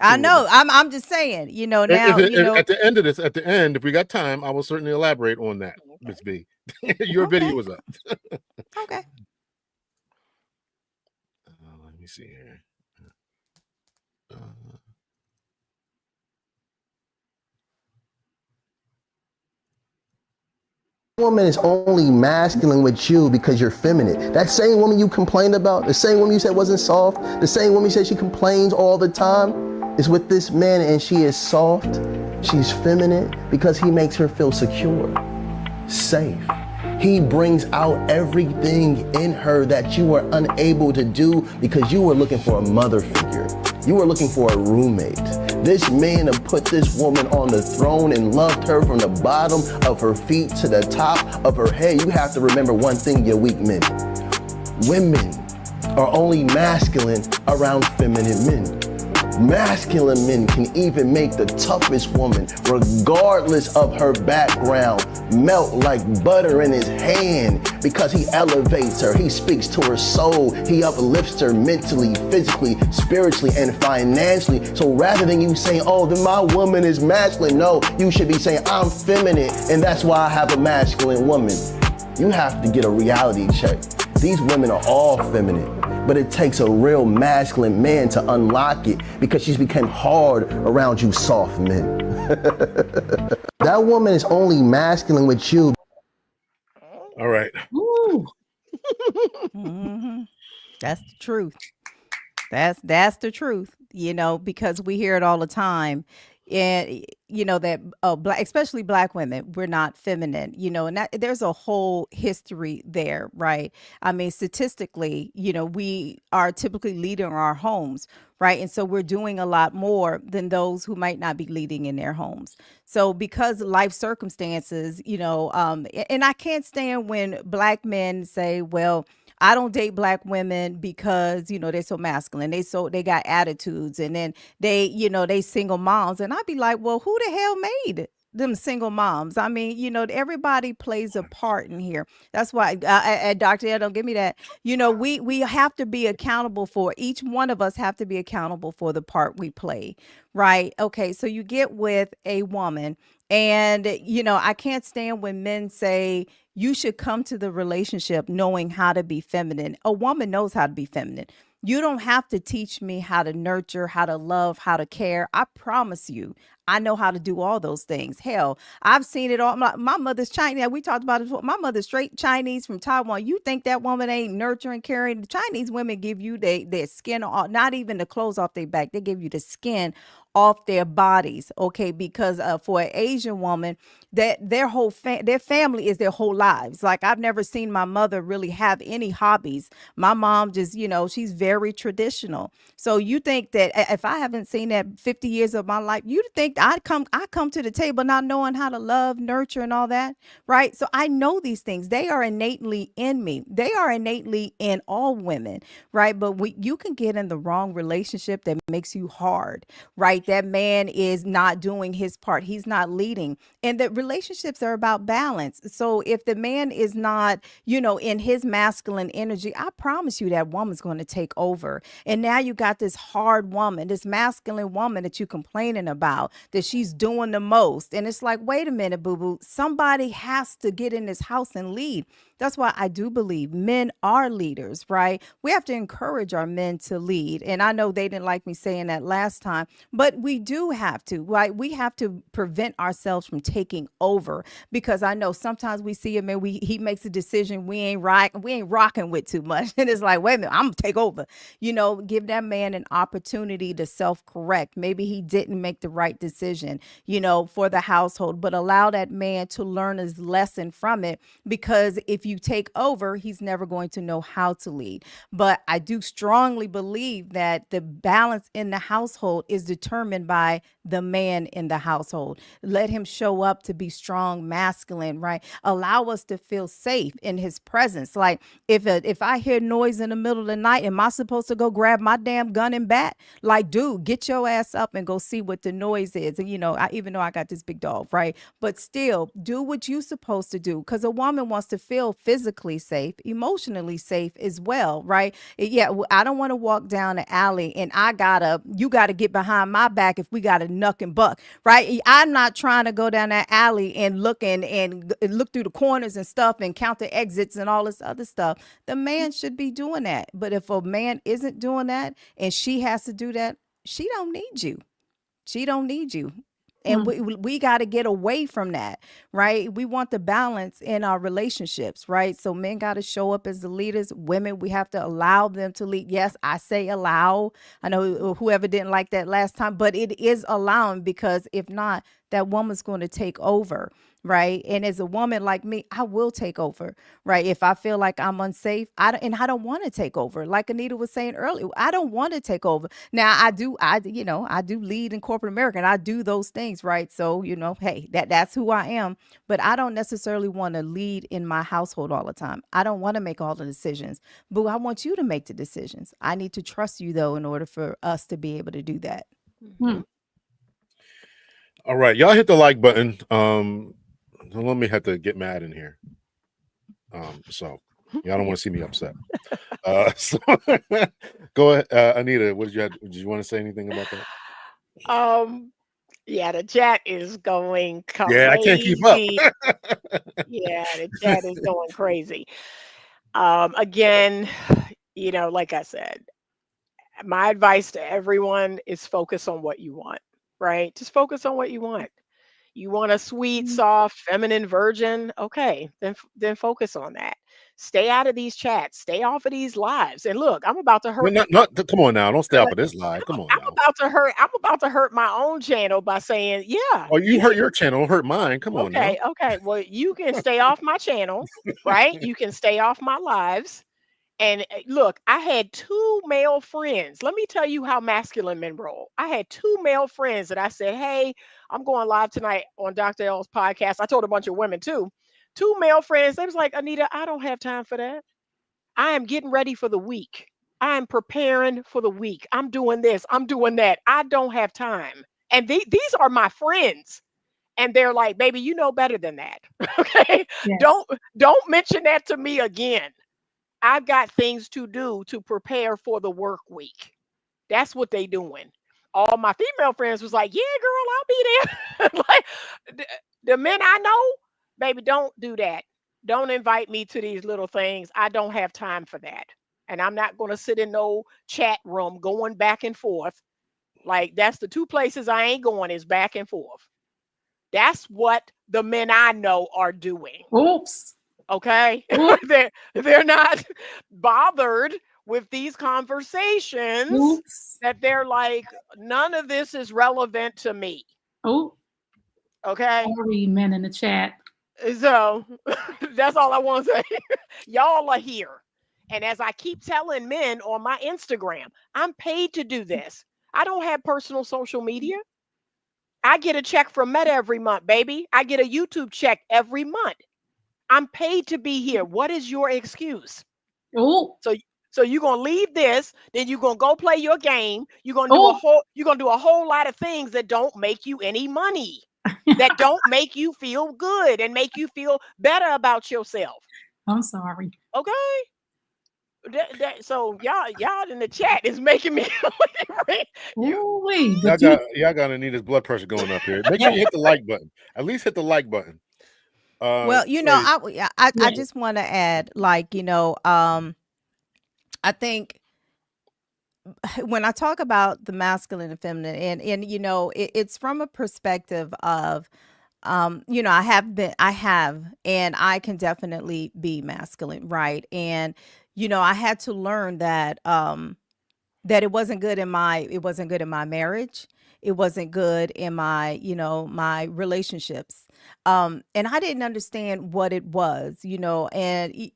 I know. I'm just saying. Now at the end of this, if we got time, I will certainly elaborate on that, Ms. B. Your video was up. Okay. Let me see here. Woman is only masculine with you because you're feminine. That same woman you complained about, the same woman you said wasn't soft, the same woman you said she complains all the time, is with this man, and she is soft, she's feminine because he makes her feel secure, safe. He brings out everything in her that you were unable to do because you were looking for a mother figure. You were looking for a roommate. This man put this woman on the throne and loved her from the bottom of her feet to the top of her head. You have to remember one thing, you weak men. Women are only masculine around feminine men. Masculine men can even make the toughest woman, regardless of her background, melt like butter in his hand because he elevates her. He speaks to her soul. He uplifts her mentally, physically, spiritually, and financially. So rather than you saying, oh, then my woman is masculine, no, you should be saying, I'm feminine, and that's why I have a masculine woman. You have to get a reality check. These women are all feminine, but it takes a real masculine man to unlock it because she's become hard around you soft men. That woman is only masculine with you. All right. Ooh. That's the truth. That's the truth, because we hear it all the time. And that especially black women, we're not feminine, and that there's a whole history there, right? I mean, statistically, we are typically leading our homes, right? And so we're doing a lot more than those who might not be leading in their homes. So because of life circumstances, and I can't stand when black men say, well, I don't date black women because, they're so masculine. They got attitudes, and then they single moms. And I'd be like, well, who the hell made them single moms? I mean, everybody plays a part in here. That's why, Dr. Ed, don't give me that. We have to be accountable for, each one of us have to be accountable for the part we play, right? Okay, so you get with a woman, and, I can't stand when men say, you should come to the relationship knowing how to be feminine. A woman knows how to be feminine. You don't have to teach me how to nurture, how to love, how to care. I promise you, I know how to do all those things. Hell, I've seen it all. My mother's Chinese. We talked about it before. My mother's straight Chinese from Taiwan. You think that woman ain't nurturing, caring? The Chinese women give you their skin off, not even the clothes off their back. They give you the skin off their bodies, okay? Because for an Asian woman, that their family is their whole lives. Like, I've never seen my mother really have any hobbies. My mom just, she's very traditional. So you think that if I haven't seen that 50 years of my life, you think I come to the table not knowing how to love, nurture, and all that, right? So I know these things. They are innately in me. They are innately in all women, right? But you can get in the wrong relationship that makes you hard, right? That man is not doing his part. He's not leading. And the relationships are about balance. So if the man is not, in his masculine energy, I promise you that woman's going to take over. And now you got this hard woman, this masculine woman that you're complaining about, that she's doing the most. And it's like, wait a minute, boo-boo, somebody has to get in this house and lead. That's why I do believe men are leaders, right? We have to encourage our men to lead. And I know they didn't like me saying that last time, but but we do have to, right? We have to prevent ourselves from taking over, because I know sometimes we see him and he makes a decision we ain't rocking with too much. And it's like, wait a minute, I'm gonna take over. Give that man an opportunity to self-correct. Maybe he didn't make the right decision, for the household, but allow that man to learn his lesson from it, because if you take over, he's never going to know how to lead. But I do strongly believe that the balance in the household is determined by the man in the household. Let him show up to be strong, masculine, right? Allow us to feel safe in his presence. Like if I hear noise in the middle of the night, am I supposed to go grab my damn gun and bat? Like, dude, get your ass up and go see what the noise is. And even though I got this big dog, right? But still, do what you're supposed to do, because a woman wants to feel physically safe, emotionally safe as well, right? Yeah, I don't want to walk down the alley and you gotta get behind my back if we got a knuck and buck, right? I'm not trying to go down that alley and look through the corners and stuff and count the exits and all this other stuff. The man should be doing that. But if a man isn't doing that and she has to do that, she don't need you. She don't need you. And we got to get away from that, right? We want the balance in our relationships, right? So men got to show up as the leaders. Women, we have to allow them to lead. Yes, I say allow. I know whoever didn't like that last time, but it is allowing, because if not, that woman's going to take over, right? And as a woman like me, I will take over, right? If I feel like I'm unsafe, I don't want to take over. Like Anita was saying earlier, I don't want to take over. Now I do lead in corporate America, and I do those things, right? So, hey, that's who I am, but I don't necessarily want to lead in my household all the time. I don't want to make all the decisions, but I want you to make the decisions. I need to trust you, though, in order for us to be able to do that. All right, y'all hit the like button. Let me have to get mad in here. So y'all don't want to see me upset. So go ahead, Anita. Did you want to say anything about that? Yeah, the chat is going crazy. Yeah, I can't keep up. Yeah, the chat is going crazy. Again, like I said, my advice to everyone is focus on what you want, right? Just focus on what you want. You want a sweet, soft, feminine virgin? Okay, then focus on that. Stay out of these chats. Stay off of these lives. And look, I'm about to hurt. Come on now, don't stay off of this live. Come on. I'm about to hurt my own channel by saying, yeah. Oh, you hurt your channel, don't hurt mine. Come on now. Okay. Well, you can stay off my channel, right? You can stay off my lives. And look, I had 2 male friends. Let me tell you how masculine men roll. I had 2 male friends that I said, hey, I'm going live tonight on Dr. L's podcast. I told a bunch of women too. 2 male friends. They was like, Anita, I don't have time for that. I am getting ready for the week. I am preparing for the week. I'm doing this. I'm doing that. I don't have time. And these are my friends. And they're like, baby, you know better than that. Okay. Yes. Don't mention that to me again. I've got things to do to prepare for the work week. That's what they doing. All my female friends was like, yeah, girl, I'll be there. Like the men I know, baby, don't do that. Don't invite me to these little things. I don't have time for that. And I'm not going to sit in no chat room going back and forth. Like that's the 2 places I ain't going is back and forth. That's what the men I know are doing. Oops. Okay. They're not bothered with these conversations. Oops. That they're like, none of this is relevant to me. Oh. Okay. Sorry, men in the chat. So that's all I want to say. Y'all are here. And as I keep telling men on my Instagram, I'm paid to do this. I don't have personal social media. I get a check from Meta every month, baby. I get a YouTube check every month. I'm paid to be here. What is your excuse? Oh. So you're gonna leave this, then you're gonna go play your game. You're gonna do a whole lot of things that don't make you any money, that don't make you feel good and make you feel better about yourself. I'm sorry. Okay. So y'all in the chat is making me. Y'all got Anita's blood pressure going up here. Make sure you hit the like button. At least hit the like button. Well, I just want to add, like, I think when I talk about the masculine and feminine, and it's from a perspective of, I have, and I can definitely be masculine, right? And I had to learn that that it wasn't good in my marriage. It wasn't good in my, my relationships. And I didn't understand what it was, and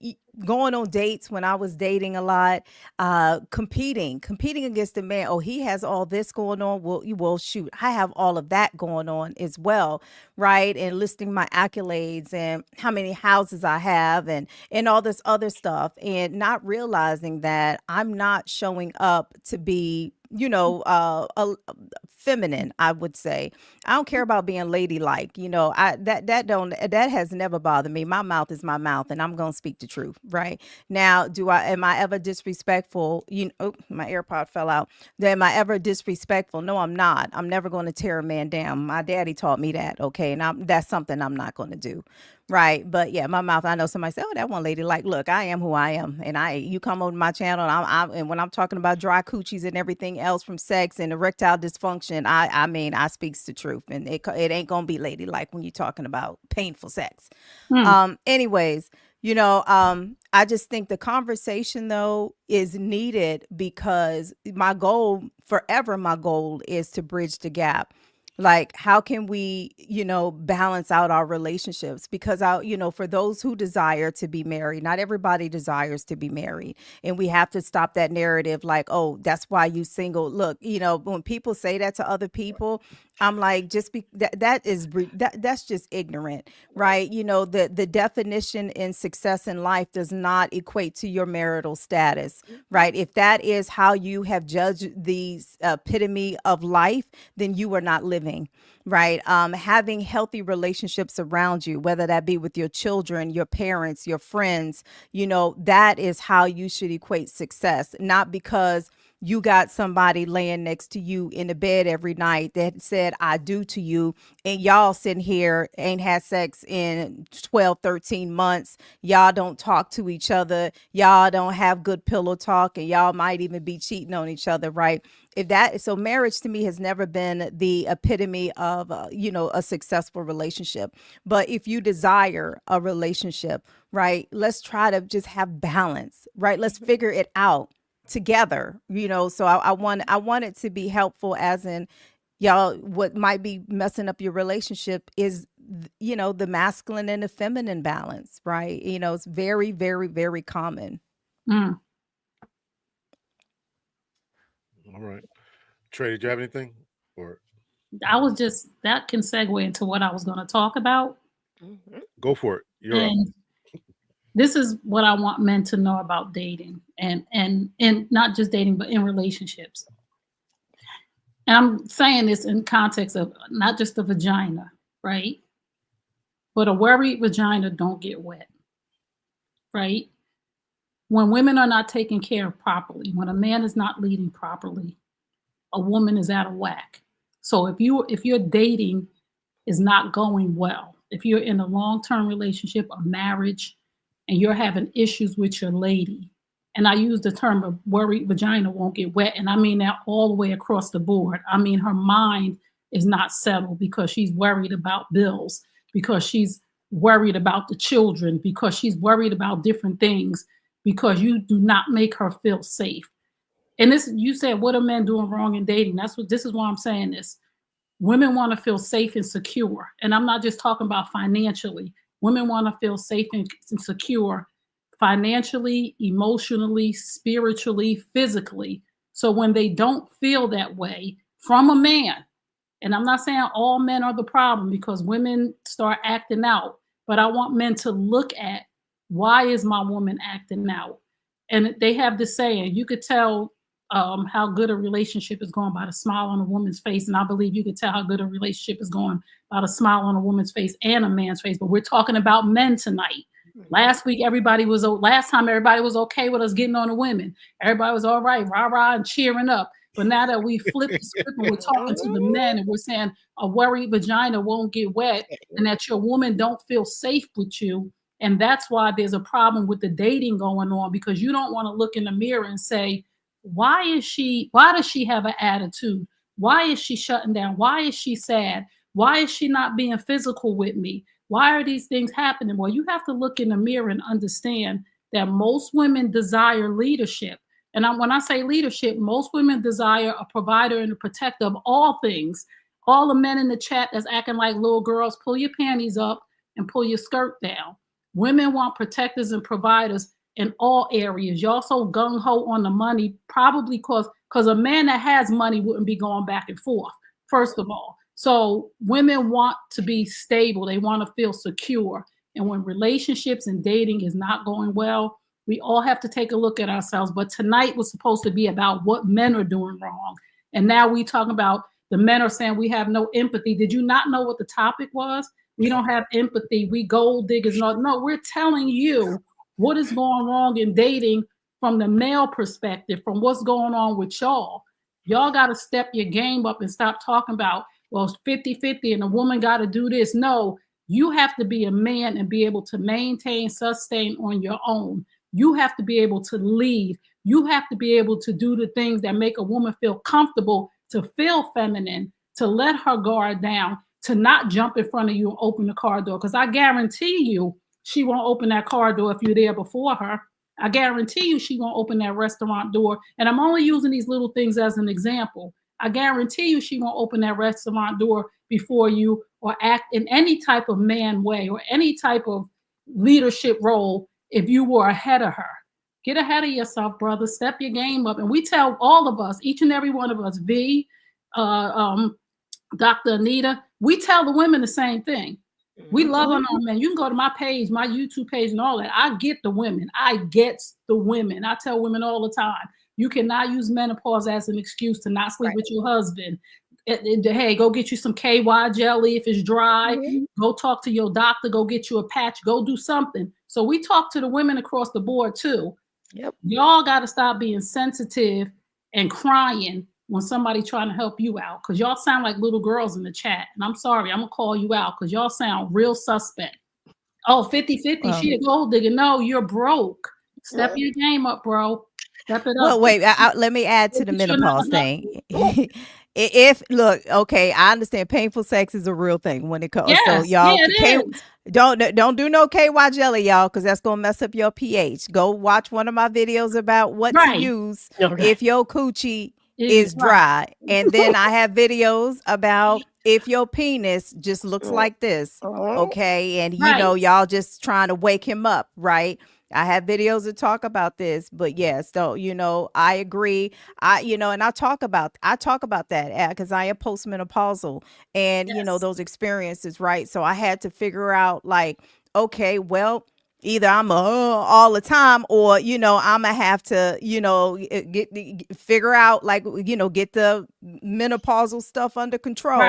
going on dates when I was dating a lot, competing against the man. Oh, he has all this going on. Well, shoot, I have all of that going on as well, right? And listing my accolades and how many houses I have, and all this other stuff, and not realizing that I'm not showing up to be, feminine, I would say. I don't care about being ladylike. That has never bothered me. My mouth is my mouth, and I'm gonna speak the truth, right? Now, am I ever disrespectful? Oh, my AirPod fell out. Am I ever disrespectful? No, I'm not. I'm never going to tear a man down. My daddy taught me that, okay? And that's something I'm not going to do. Right. But yeah, my mouth, I know somebody said, oh, that one lady, like, look, I am who I am. And you come on my channel, and when I'm talking about dry coochies and everything else from sex and erectile dysfunction, I mean, I speaks the truth, and it ain't going to be ladylike when you're talking about painful sex. Anyways, I just think the conversation, though, is needed, because my goal is to bridge the gap. Like, how can we, balance out our relationships? Because for those who desire to be married, not everybody desires to be married. And we have to stop that narrative like, oh, that's why you single. Look, when people say that to other people, I'm like, that's just ignorant, right? The definition in success in life does not equate to your marital status, right? If that is how you have judged the epitome of life, then you are not living, right? Having healthy relationships around you, whether that be with your children, your parents, your friends, that is how you should equate success, not because you got somebody laying next to you in the bed every night that said, I do to you, and y'all sitting here ain't had sex in 12, 13 months. Y'all don't talk to each other. Y'all don't have good pillow talk, and y'all might even be cheating on each other, right? So marriage to me has never been the epitome of, a successful relationship. But if you desire a relationship, right, let's try to just have balance, right? Let's figure it out together, so I want it to be helpful, as in, y'all, what might be messing up your relationship is, the masculine and the feminine balance, right? It's very, very, very common. All right. Trey, did you have anything? Or that can segue into what I was going to talk about. Go for it. You're up. This is what I want men to know about dating, and not just dating, but in relationships. And I'm saying this in context of not just the vagina, right? But a worried vagina don't get wet, right? When women are not taken care of properly, when a man is not leading properly, a woman is out of whack. So if your dating is not going well, if you're in a long-term relationship or marriage, and you're having issues with your lady, and I use the term of worried vagina won't get wet, and I mean that all the way across the board. I mean, her mind is not settled because she's worried about bills, because she's worried about the children, because she's worried about different things, because you do not make her feel safe. And this, you said, what are men doing wrong in dating? This is why I'm saying this. Women want to feel safe and secure. And I'm not just talking about financially. Women want to feel safe and secure financially, emotionally, spiritually, physically. So when they don't feel that way from a man, and I'm not saying all men are the problem, because women start acting out, but I want men to look at, why is my woman acting out? And they have this saying, you could tell how good a relationship is going by the smile on a woman's face. And I believe you could tell how good a relationship is going by the smile on a woman's face and a man's face. But we're talking about men tonight. Last time everybody was okay with us getting on the women. Everybody was all right, rah-rah, and cheering up. But now that we flip the script and we're talking to the men, and we're saying a worried vagina won't get wet, and that your woman don't feel safe with you. And that's why there's a problem with the dating going on, because you don't want to look in the mirror and say, why does she have an attitude? Why is she shutting down? Why is she sad? Why is she not being physical with me? Why are these things happening? Well, you have to look in the mirror and understand that most women desire leadership. And when I say leadership, most women desire a provider and a protector of all things. All the men in the chat that's acting like little girls, pull your panties up and pull your skirt down. Women want protectors and providers in all areas. Y'all so gung-ho on the money, probably because a man that has money wouldn't be going back and forth, first of all. So women want to be stable. They want to feel secure. And when relationships and dating is not going well, we all have to take a look at ourselves. But tonight was supposed to be about what men are doing wrong. And now we talk about the men are saying we have no empathy. Did you not know what the topic was? We don't have empathy. We gold diggers. No, we're telling you what is going wrong in dating from the male perspective, from what's going on with y'all. Y'all got to step your game up and stop talking about, well, it's 50-50 and a woman got to do this. No, you have to be a man and be able to maintain, sustain on your own. You have to be able to lead. You have to be able to do the things that make a woman feel comfortable, to feel feminine, to let her guard down, to not jump in front of you and open the car door. Because I guarantee you, she won't open that car door if you're there before her. I guarantee you she won't open that restaurant door. And I'm only using these little things as an example. I guarantee you she won't open that restaurant door before you or act in any type of man way or any type of leadership role if you were ahead of her. Get ahead of yourself, brother. Step your game up. And we tell all of us, each and every one of us, V, Dr. Anita, we tell the women the same thing. We love on our men. You can go to my page, my YouTube page and all that. I get the women. I tell women all the time, you cannot use menopause as an excuse to not sleep with your husband. Hey, go get you some KY jelly if it's dry. Go talk to your doctor. Go get you a patch. Go do something. So we talk to the women across the board too. Yep. Y'all got to stop being sensitive and crying when somebody trying to help you out, because y'all sound like little girls in the chat. And I'm sorry, I'm going to call you out because y'all sound real suspect. Oh, 50-50, she a gold digger. No, you're broke. Step your game up, bro. Step it up. Well, wait, let me add to the menopause thing. Okay, I understand painful sex is a real thing when it comes. So y'all don't do no KY jelly, y'all, because that's gonna mess up your pH. Go watch one of my videos about what to use if your coochie is dry. And then I have videos about if your penis just looks like this, okay? And you know, y'all just trying to wake him up, right? I have videos that talk about this, but yes, so I agree. And I talk about that because I am postmenopausal, and those experiences, right? So I had to figure out, like, okay, well, either I'm all the time, or I'm gonna have to figure out, like, get the menopausal stuff under control,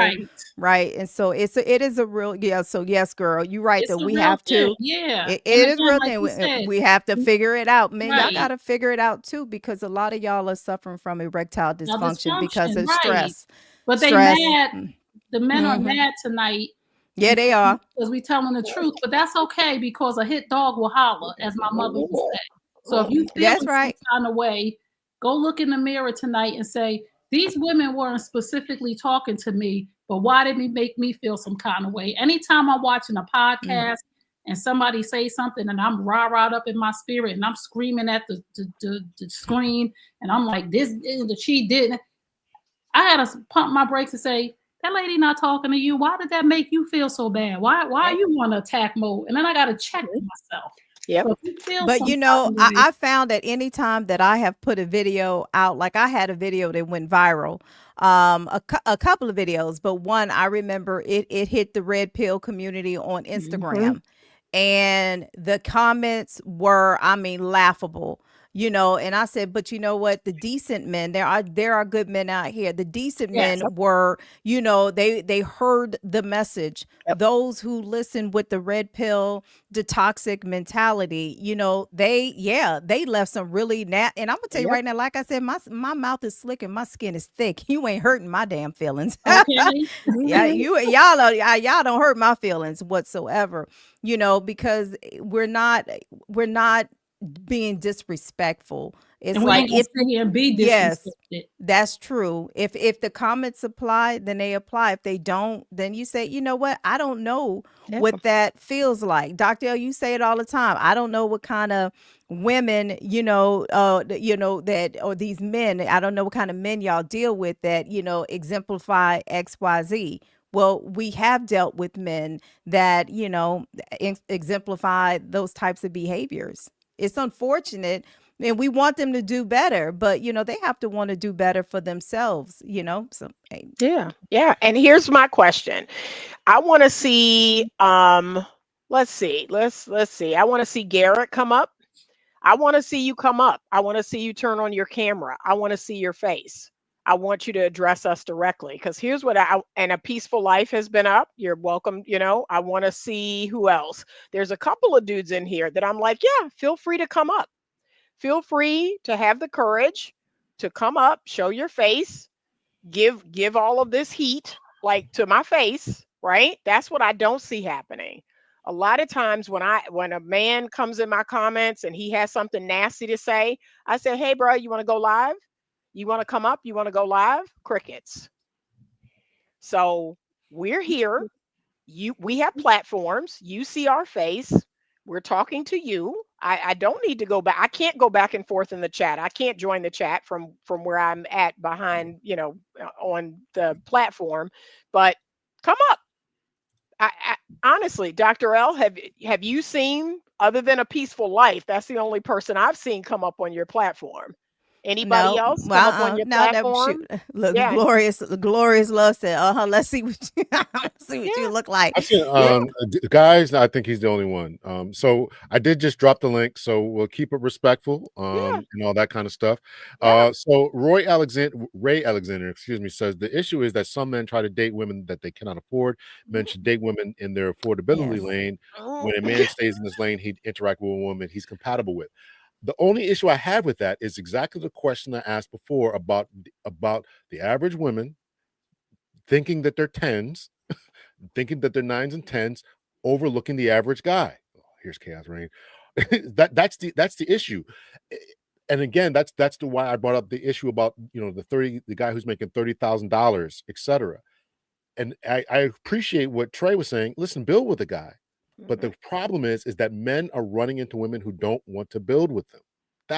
right? And so it is a real so yes, girl, you're right, that we have to it is a real thing. We have to figure it out, man. Y'all gotta figure it out too, because a lot of y'all are suffering from erectile dysfunction because of stress. But they mad. The men are mad tonight. Yeah, they are. Because we telling the truth, but that's okay, because a hit dog will holler, as my mother would say. So if you feel some kind of way, go look in the mirror tonight and say, these women weren't specifically talking to me, but why did it make me feel some kind of way? Anytime I'm watching a podcast and somebody say something and I'm rah-rahed up in my spirit and I'm screaming at the screen and I'm like, this, she didn't. I had to pump my brakes and say, that lady not talking to you. Why did that make you feel so bad? Why are you on attack mode? And then I got to check myself. Yep. So but I found that anytime that I have put a video out, like I had a video that went viral, a couple of videos, but one I remember it hit the red pill community on Instagram, and the comments were, laughable. And I said, but you know what? The decent men, there are good men out here. The decent men were, they heard the message. Those who listen with the red pill, the toxic mentality, they left some really and I'm gonna tell you right now, like I said, my mouth is slick and my skin is thick. You ain't hurting my damn feelings. Okay. y'all don't hurt my feelings whatsoever. Because we're not being disrespectful, It's And we like ain't gonna if sit here and be yes, disrespected. that's true. If the comments apply, then they apply. If they don't, then you say, you know what? I don't know Yeah. what that feels like. Dr. L, you say it all the time. I don't know what kind of women, that or these men, I don't know what kind of men y'all deal with that, exemplify XYZ. Well, we have dealt with men that, exemplify those types of behaviors. It's unfortunate and we want them to do better, but they have to want to do better for themselves, so hey. Yeah. And here's my question. I want to see let's see. Let's see. I want to see Garrett come up. I want to see you come up. I want to see you turn on your camera. I want to see your face. I want you to address us directly because here's what and a peaceful life has been up. You're welcome. I want to see who else. There's a couple of dudes in here that I'm like, yeah, feel free to come up. Feel free to have the courage to come up, show your face, give all of this heat like to my face, right? That's what I don't see happening. A lot of times when a man comes in my comments and he has something nasty to say, I say, "Hey bro, you want to go live? You want to come up? You want to go live?" Crickets. So, we're here. We have platforms. You see our face. We're talking to you. I don't need to go back. I can't go back and forth in the chat. I can't join the chat from where I'm at behind, on the platform. But come up. I honestly, Dr. L, have you seen other than a peaceful life? That's the only person I've seen come up on your platform. Anybody No, else come up on well, your no, no, platform? shoot. Look, Yeah, glorious love said, let's see what see what you yeah, look like. I see, yeah, guys, I think he's the only one. So I did just drop the link, so we'll keep it respectful, yeah, and all that kind of stuff. yeah. So Ray Alexander, excuse me, says the issue is that some men try to date women that they cannot afford. Men should date women in their affordability Yes. lane. Mm. When a man stays in his lane, he'd interact with a woman he's compatible with. The only issue I have with that is exactly the question I asked before about the average women thinking that they're tens, thinking that they're nines and tens, overlooking the average guy. Oh, here's chaos rain. That's the issue. And again, that's the why I brought up the issue about the guy who's making $30,000, etc. And I appreciate what Trey was saying. Listen, build with a guy. But the problem is that men are running into women who don't want to build with them.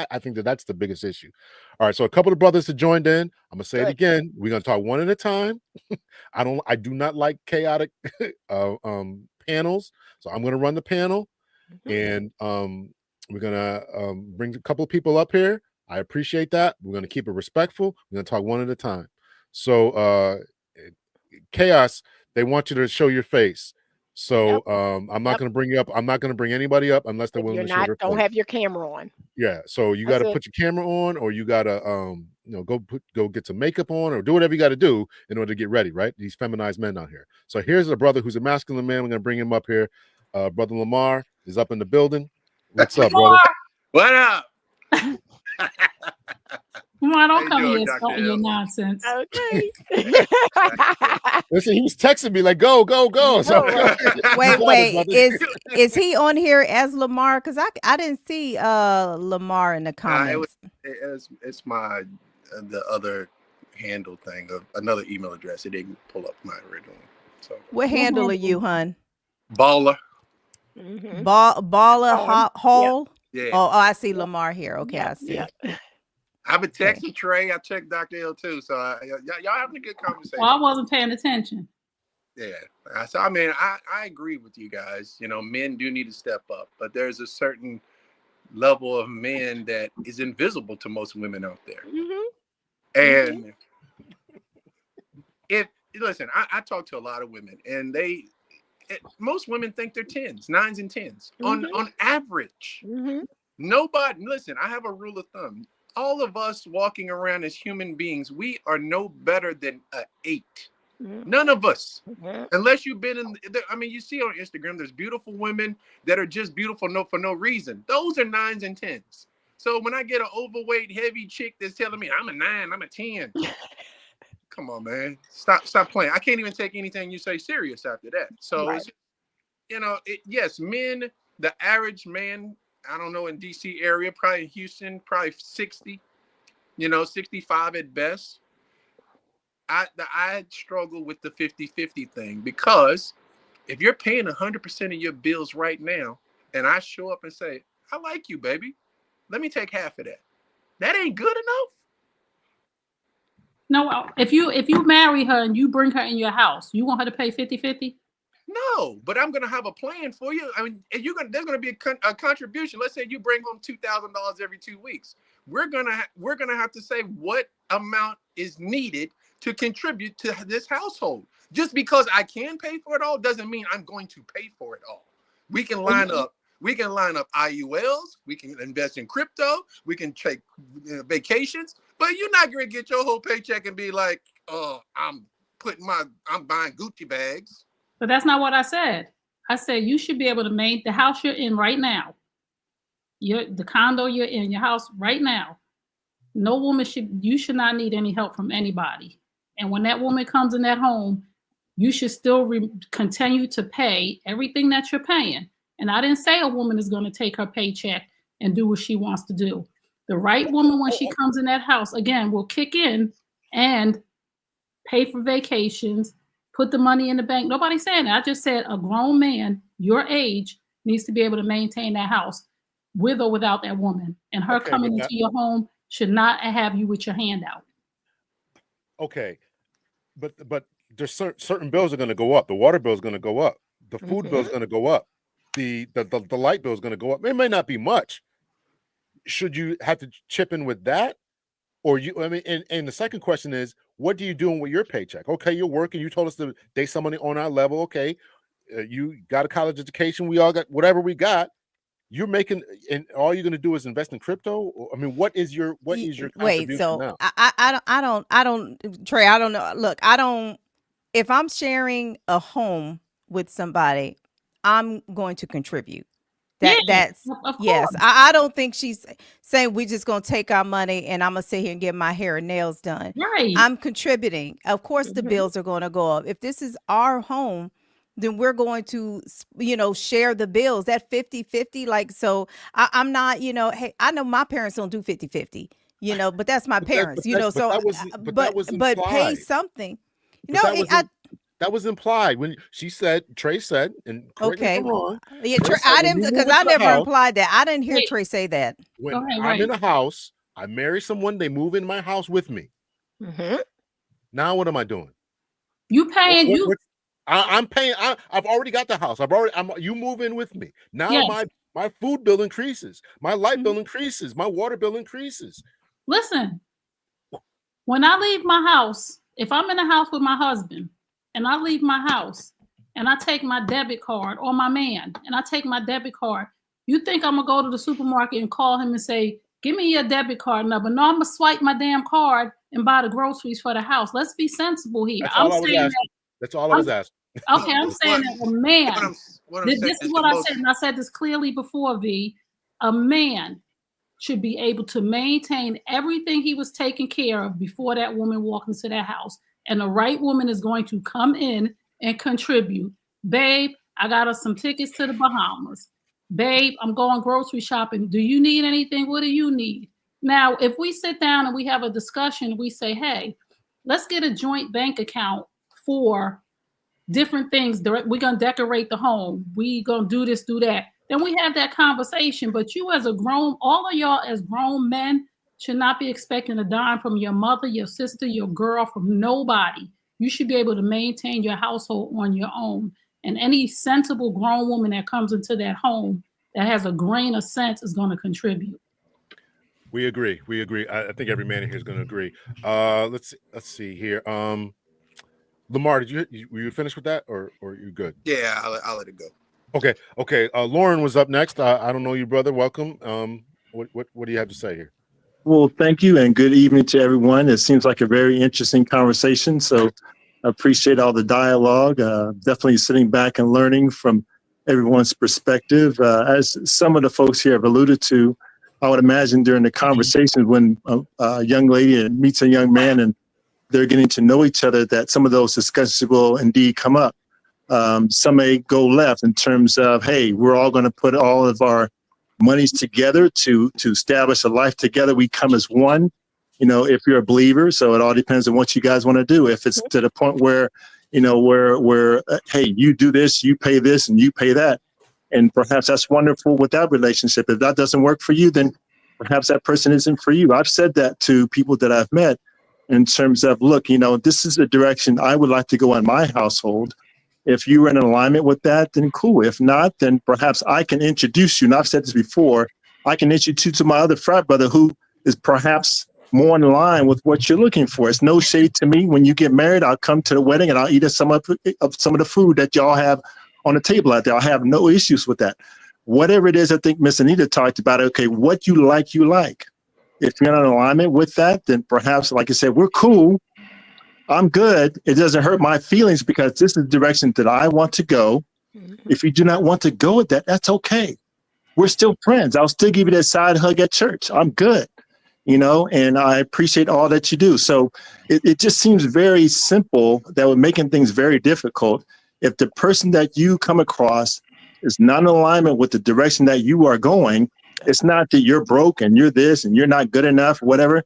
I think that's the biggest issue. All right, so a couple of brothers have joined in. I'm gonna say it Good. again. We're gonna talk one at a time. I do not like chaotic panels, so I'm gonna run the panel, and we're gonna bring a couple of people up here. I appreciate that. We're gonna keep it respectful. We're gonna talk one at a time. So chaos, they want you to show your face. So Yep. I'm not Yep. going to bring you up. I'm not going to bring anybody up unless they're If willing you're to show not, their don't face. have your camera on. Yeah. So you got That's to it. put your camera on, or you got to go get some makeup on, or do whatever you got to do in order to get ready. Right? These feminized men out here. So here's a brother who's a masculine man. We're going to bring him up here. Brother Lamar is up in the building. What's up, brother? What up? Well, How don't you come doing, here Dr. starting your L? nonsense. Okay. Listen, he was texting me like, "Go, go, go." So Oh, right. Wait, got it, wait. brother. Is he on here as Lamar? Because I didn't see Lamar in the It comments. it's my the other handle thing of another email address. It didn't pull up my original. So What handle are you, hun? baller. Mhm. Baller On. Yep. Hall? Yeah. Oh, I see Yep. Lamar here. Okay, I Yep. see. Yeah. Yep. I've been Okay. texting Trey. I checked Dr. L too. So y'all having a good conversation. Well, I wasn't paying attention. Yeah. So I mean, I agree with you guys. Men do need to step up, but there's a certain level of men that is invisible to most women out there. Mhm. And if listen, I talk to a lot of women, and most women think they're tens, nines, and tens on average. Mhm. Nobody, listen, I have a rule of thumb. All of us walking around as human beings, we are no better than an 8. None of us. Mhm. Unless you've been you see on Instagram, there's beautiful women that are just beautiful for no reason. Those are 9s and 10s. So when I get an overweight, heavy chick that's telling me I'm a 9, I'm a 10, come on, man, stop playing. I can't even take anything you say serious after that. So Right. it's, yes, men, the average man I don't know, in DC area, probably in Houston, probably 60, 65 at best. I struggle with the 50-50 thing, because if you're paying 100% of your bills right now, and I show up and say, I like you, baby, let me take half of that. That ain't good enough. No, if you marry her and you bring her in your house, you want her to pay 50-50? No, but I'm gonna have a plan for you. I mean, there's gonna be a contribution. Let's say you bring home $2,000 every 2 weeks. We're gonna have to say what amount is needed to contribute to this household. Just because I can pay for it all doesn't mean I'm going to pay for it all. We can line up IULs. We can invest in crypto. We can take vacations. But you're not gonna get your whole paycheck and be like, "Oh, I'm buying Gucci bags." But that's not what I said. I said you should be able to make the house you're in right now. The condo you're in, your house right now. No woman should not need any help from anybody. And when that woman comes in that home, you should still continue to pay everything that you're paying. And I didn't say a woman is going to take her paycheck and do what she wants to do. The right woman, when she comes in that house, again, will kick in and pay for vacations, put the money in the bank. Nobody's saying that. I just said a grown man your age needs to be able to maintain that house with or without that woman. And her coming into your home should not have you with your hand out. Okay. But there's certain bills are going to go up. The water bill is going to go up. The food bill is going to go up. The light bill is going to go up. It may not be much. Should you have to chip in with that? Or and the second question is, what do you do with your paycheck? Okay, you're working. You told us to date somebody on our level. Okay, you got a college education. We all got whatever we got. You're making, and all you're going to do is invest in crypto. I mean, what is your contribution wait? So now? I don't, Trey. I don't know. Look, if I'm sharing a home with somebody, I'm going to contribute. That's yes. I don't think she's saying we're just gonna take our money and I'm gonna sit here and get my hair and nails done. Right. I'm contributing. Of course, the bills are going to go up. If this is our home, then we're going to, share the bills. That 50-50, like, so I'm not, hey, I know my parents don't do 50-50, but that's my parents, but pay something. That was implied when Trey said, and correct me if I'm wrong. Yeah, I didn't, because I never implied that. I didn't hear Trey say that. When I'm in a house, I marry someone, they move in my house with me. Now what am I doing? You paying I'm paying. I've already got the house. You move in with me. Now my food bill increases. My light bill increases. My water bill increases. Listen, when I leave my house, if I'm in a house with my husband and I leave my house and I take my debit card, or my man, and I take my debit card, you think I'm going to go to the supermarket and call him and say, give me your debit card number? No, I'm going to swipe my damn card and buy the groceries for the house. Let's be sensible here. That's all I was asking. Okay, I'm saying that a man, this is what I said, and I said this clearly before, V, a man should be able to maintain everything he was taking care of before that woman walked into that house. And the right woman is going to come in and contribute. Babe, I got us some tickets to the Bahamas. Babe, I'm going grocery shopping. Do you need anything? What do you need? Now, if we sit down and we have a discussion, we say, hey, let's get a joint bank account for different things. We're going to decorate the home. We're going to do this, do that. Then we have that conversation. But you all of y'all as grown men should not be expecting a dime from your mother, your sister, your girl, from nobody. You should be able to maintain your household on your own. And any sensible grown woman that comes into that home that has a grain of sense is going to contribute. We agree. I think every man in here is going to agree. Let's see here. Lamar, were you finished with that, or you good? Yeah, I'll let it go. Okay. Lauren was up next. I don't know you, brother. Welcome. What do you have to say here? Well, thank you, and good evening to everyone. It seems like a very interesting conversation, so I appreciate all the dialogue. Definitely sitting back and learning from everyone's perspective. As some of the folks here have alluded to, I would imagine during the conversation when a young lady meets a young man and they're getting to know each other, that some of those discussions will indeed come up. Some may go left in terms of, hey, we're all going to put all of our monies together to establish a life together. We come as one, if you're a believer. So it all depends on what you guys want to do. If it's to the point where, hey, you do this, you pay this, and you pay that. And perhaps that's wonderful with that relationship. If that doesn't work for you, then perhaps that person isn't for you. I've said that to people that I've met in terms of, look, this is the direction I would like to go in my household. If you're in alignment with that, then cool. If not, then perhaps I can introduce you. And I've said this before, I can introduce you to my other frat brother who is perhaps more in line with what you're looking for. It's no shade to me. When you get married, I'll come to the wedding and I'll eat some of the food that y'all have on the table out there. I have no issues with that. Whatever it is, I think Miss Anita talked about, okay, what you like, you like. If you're in alignment with that, then perhaps, like I said, we're cool. I'm good. It doesn't hurt my feelings because this is the direction that I want to go. If you do not want to go with that, that's okay. We're still friends. I'll still give you that side hug at church. I'm good, and I appreciate all that you do. So it just seems very simple that we're making things very difficult. If the person that you come across is not in alignment with the direction that you are going, it's not that you're broke and you're this and you're not good enough, whatever.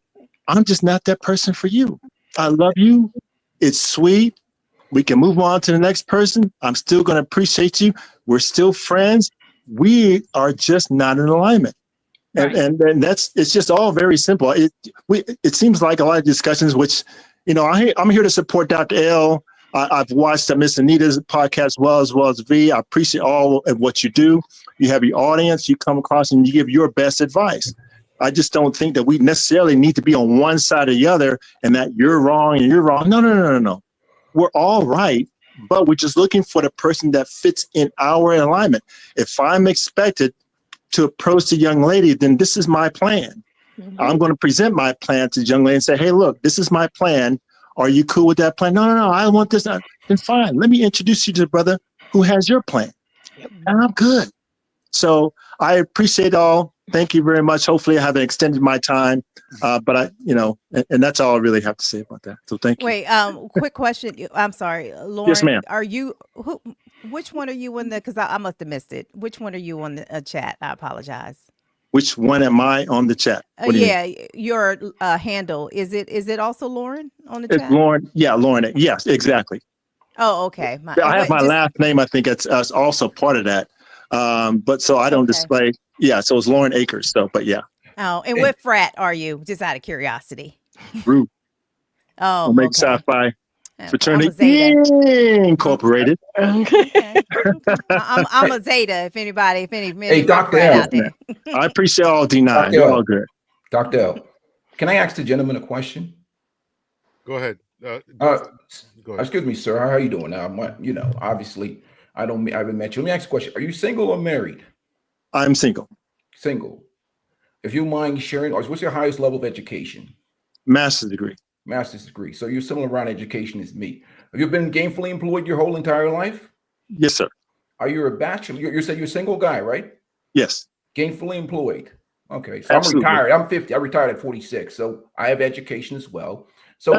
I'm just not that person for you. I love you. It's sweet. We can move on to the next person. I'm still going to appreciate you. We're still friends. We are just not in alignment. Right. And it's just all very simple. It seems like a lot of discussions, which, I'm here to support Dr. L. I've watched Miss Anita's podcast as well as V. I appreciate all of what you do. You have your audience, you come across and you give your best advice. I just don't think that we necessarily need to be on one side or the other and that you're wrong and you're wrong. No. We're all right, but we're just looking for the person that fits in our alignment. If I'm expected to approach the young lady, then this is my plan. I'm going to present my plan to the young lady and say, hey, look, this is my plan. Are you cool with that plan? No, I want this. Then fine. Let me introduce you to the brother who has your plan. And I'm good. So I appreciate all. Thank you very much. Hopefully I haven't extended my time, but and that's all I really have to say about that. So thank you. Wait, quick question. I'm sorry, Lauren. Yes, ma'am. Which one are you in because I must have missed it. Which one are you on the chat? I apologize. Which one am I on the chat? Your handle. Is it also Lauren on the chat? It's Lauren. Yeah, Lauren. Yes, exactly. Oh, okay. I have my last name. I think it's also part of that. But so I don't display. Yeah, so it's Lauren Akers. So, but yeah. Oh, and what frat are you? Just out of curiosity. Root. Oh, Make Sci-Fi Fraternity Incorporated. Okay. I'm a Zeta. If any hey, Dr. L. Out there. I appreciate all D9. You're all good. Dr. L. Can I ask the gentleman a question? Go ahead. Go ahead. Excuse me, sir. How are you doing? Now, obviously, I haven't met you. Let me ask a question. Are you single or married? I'm single. Single. If you mind sharing, what's your highest level of education? Master's degree. Master's degree. So you're similar around education as me. Have you been gainfully employed your whole entire life? Yes, sir. Are you a bachelor? You said you're a single guy, right? Yes. Gainfully employed. Okay. So Absolutely. I'm retired. I'm 50. I retired at 46. So I have education as well. So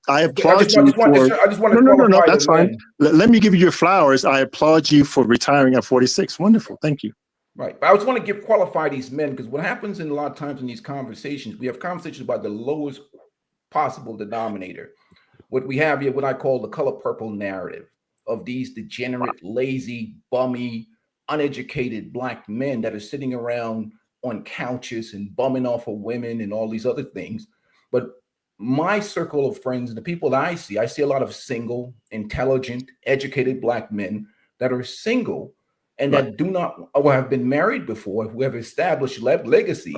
I applaud you for. I just want to no. That's fine. Let me give you your flowers. I applaud you for retiring at 46. Wonderful. Thank you. Right. But I just want to qualify these men because what happens in a lot of times in these conversations, we have conversations about the lowest possible denominator. What we have here, what I call the color purple narrative of these degenerate, lazy, bummy, uneducated Black men that are sitting around on couches and bumming off of women and all these other things. But my circle of friends and the people that I see a lot of single, intelligent, educated Black men that are single and that do not or have been married before, who have established legacies,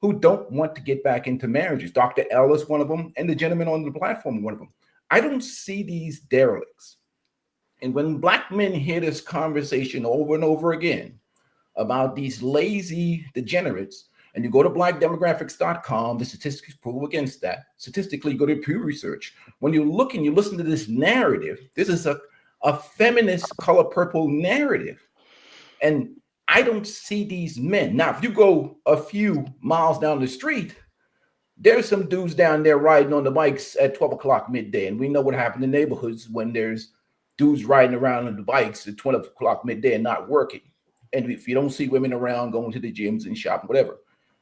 who don't want to get back into marriages. Dr. L is one of them, and the gentleman on the platform, one of them. I don't see these derelicts. And when Black men hear this conversation over and over again about these lazy degenerates, and you go to blackdemographics.com, the statistics prove against that. Statistically, you go to Pew Research. When you look and you listen to this narrative, this is a feminist color purple narrative. And I don't see these men. Now, if you go a few miles down the street, there's some dudes down there riding on the bikes at 12 o'clock midday. And we know what happened in neighborhoods when there's dudes riding around on the bikes at 12 o'clock midday and not working. And if you don't see women around going to the gyms and shopping, whatever.